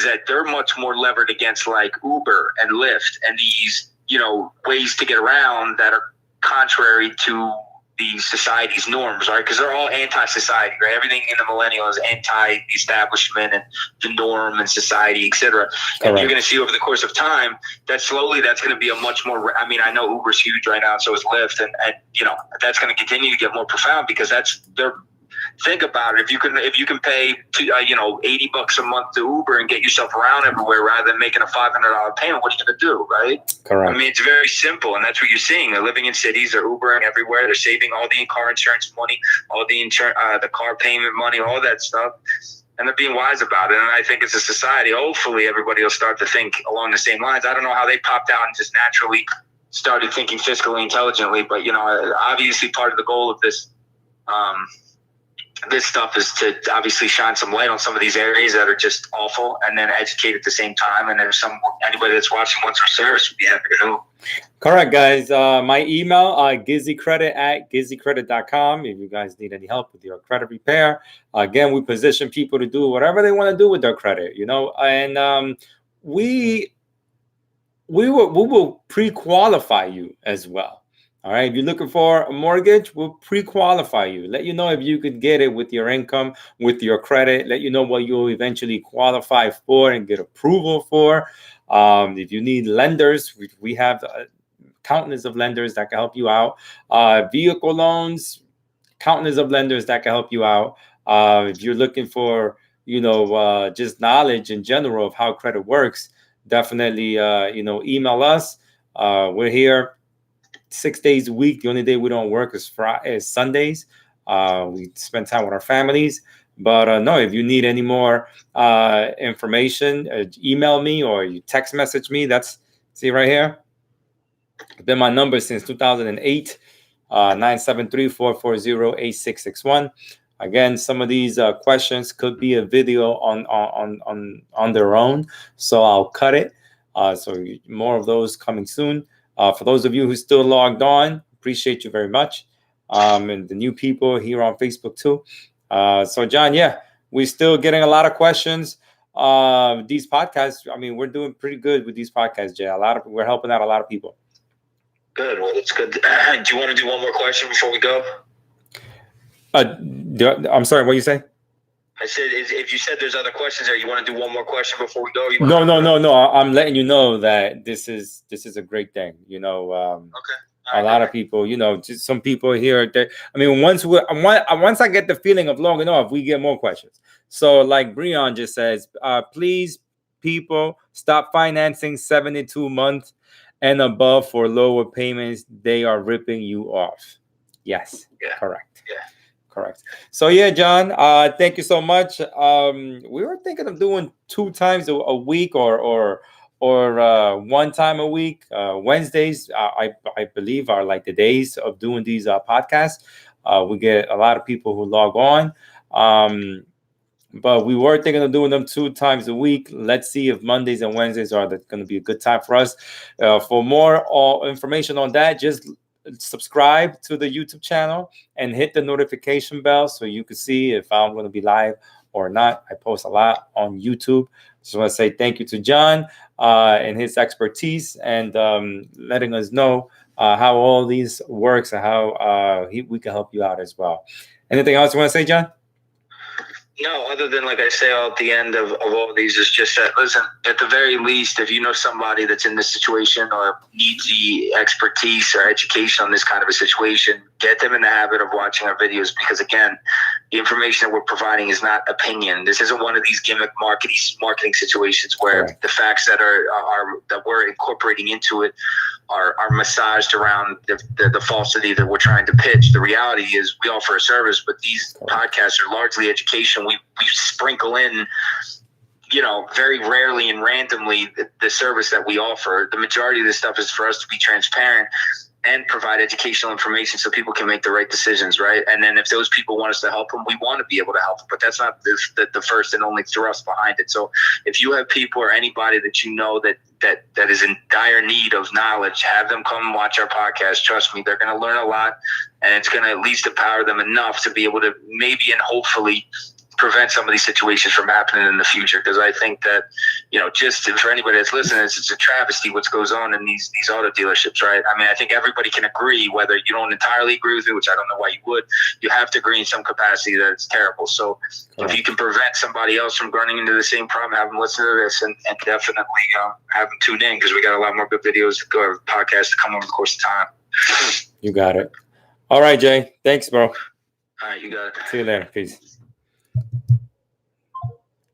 that they're much more levered against like Uber and Lyft and these, ways to get around that are contrary to the society's norms, right? Because they're all anti-society, right? Everything in the millennial is anti-establishment and the norm and society, etc. And you're going to see over the course of time that slowly that's going to be a much more, I mean, I know Uber's huge right now, so is Lyft, and that's going to continue to get more profound because they're think about it. If you can pay $80 a month to Uber and get yourself around everywhere rather than making a $500 payment, what are you going to do, right? Correct. I mean, it's very simple, and that's what you're seeing. They're living in cities, they're Ubering everywhere, they're saving all the car insurance money, all the the car payment money, all that stuff, and they're being wise about it. And I think as a society, hopefully everybody will start to think along the same lines. I don't know how they popped out and just naturally started thinking fiscally intelligently, but obviously part of the goal of this stuff is to obviously shine some light on some of these areas that are just awful, and then educate at the same time. And if anybody that's watching wants our service, we'd be happy to help. Correct, guys. My email, gizzycredit@gizzycredit.com. If you guys need any help with your credit repair, again, we position people to do whatever they want to do with their credit, and we will pre-qualify you as well. All right. If you're looking for a mortgage, we'll pre-qualify you. Let you know if you could get it with your income, with your credit. Let you know what you'll eventually qualify for and get approval for. If you need lenders, we have countless of lenders that can help you out. Vehicle loans, countless of lenders that can help you out. If you're looking for, just knowledge in general of how credit works, definitely, email us. We're here 6 days a week. The only day we don't work is Sundays. We spend time with our families. But no, if you need any more information, email me or you text message me. See right here. It's been my number since 2008, 973-440-8661. Again, some of these questions could be a video on their own, so I'll cut it. So more of those coming soon. For those of you who still logged on, appreciate you very much. And the new people here on Facebook too. So John, we're still getting a lot of questions. These podcasts, I mean, we're doing pretty good with these podcasts, Jay. We're helping out a lot of people. Good. Well, that's good. Do you want to do one more question before we go? I'm sorry, what you say? I said, if you said there's other questions there, you want to do one more question before we go? No. I'm letting you know that this is a great thing. Okay. A lot of people, just some people here. I mean, once I get the feeling of long enough, we get more questions. So, like Breon just says, please, people, stop financing 72 months and above for lower payments. They are ripping you off. Yes. Yeah. Correct. Yeah. Correct. So John, thank you so much. We were thinking of doing 2 times a week or 1 time a week. Wednesdays, I believe, are like the days of doing these podcasts. We get a lot of people who log on. But we were thinking of doing them 2 times a week. Let's see if Mondays and Wednesdays are going to be a good time for us. For more information on that, just subscribe to the YouTube channel and hit the notification bell so you can see if I'm going to be live or not. I post a lot on YouTube. Just want to say thank you to John and his expertise and letting us know how all these works and how we can help you out as well. Anything else you want to say, John? No, other than, like I say at the end of all of these, is just that, listen, at the very least, if you know somebody that's in this situation or needs the expertise or education on this kind of a situation, get them in the habit of watching our videos because, again, the information that we're providing is not opinion. This isn't one of these gimmick marketing situations where the facts that that we're incorporating into it are massaged around the falsity that we're trying to pitch. The reality is we offer a service, but these podcasts are largely education. We sprinkle in very rarely and randomly the service that we offer. The majority of this stuff is for us to be transparent and provide educational information so people can make the right decisions, right? And then if those people want us to help them, we want to be able to help them. But that's not the first and only thrust behind it. So if you have people or anybody that you know that is in dire need of knowledge, have them come and watch our podcast. Trust me, they're going to learn a lot, and it's going to at least empower them enough to be able to maybe and hopefully prevent some of these situations from happening in the future. Because I think that, just for anybody that's listening, it's a travesty what goes on in these auto dealerships, right? I mean, I think everybody can agree, whether you don't entirely agree with it, which I don't know why you would, you have to agree in some capacity that it's terrible. So if you can prevent somebody else from running into the same problem, have them listen to this and definitely have them tune in, because we got a lot more good videos, podcasts to come over the course of time. You got it. All right, Jay. Thanks, bro. All right, you got it. See you later. Peace.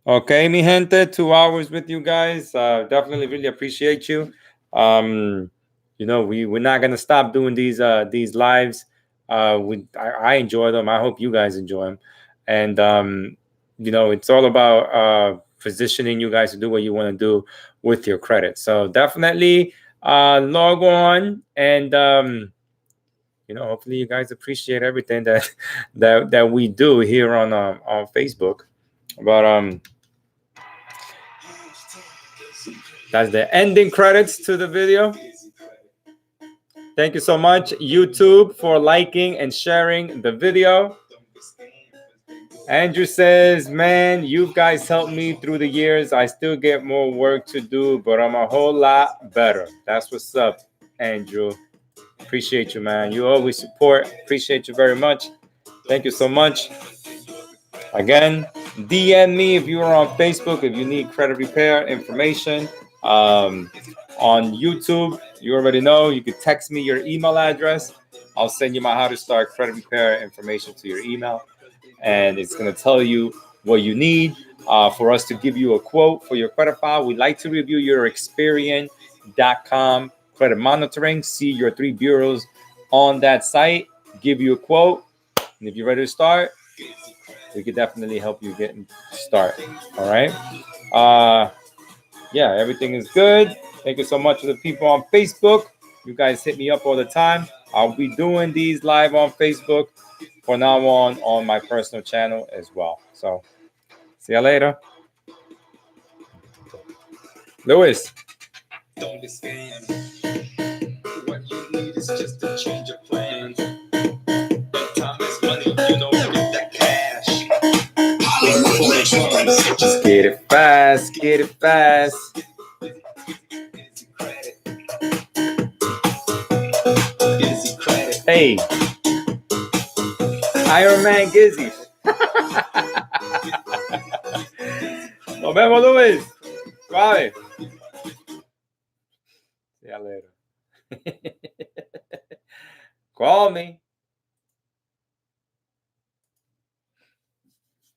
Okay, mi gente, 2 hours with you guys. Definitely really appreciate you. We're not gonna stop doing these lives. I enjoy them. I hope you guys enjoy them. And it's all about positioning you guys to do what you want to do with your credit. So definitely log on, and hopefully you guys appreciate everything that we do here on Facebook. But that's the ending credits to the video. Thank you so much, YouTube, for liking and sharing the video. Andrew says, man, you guys helped me through the years. I still get more work to do, but I'm a whole lot better. That's what's up, Andrew. Appreciate you, man. You always support. Appreciate you very much. Thank you so much. Again, DM me if you are on Facebook, if you need credit repair information. On YouTube, you already know, you can text me your email address. I'll send you my how to start credit repair information to your email, and it's going to tell you what you need for us to give you a quote for your credit file. We'd like to review your Experian.com credit monitoring, see your 3 bureaus on that site, give you a quote, and if you're ready to start, we could definitely help you get started. All right. Everything is good. Thank you so much to the people on Facebook. You guys hit me up all the time. I'll be doing these live on Facebook from now on my personal channel as well. So see you later. Louis. Don't be scammed. What you need is just a change of plans. Time is money, you don't get that cash. Just get it fast, get it fast. GizzyCredit. Hey, Iron Man Gizzy. Nos vemos, Luis. Suave. See ya later. Call me.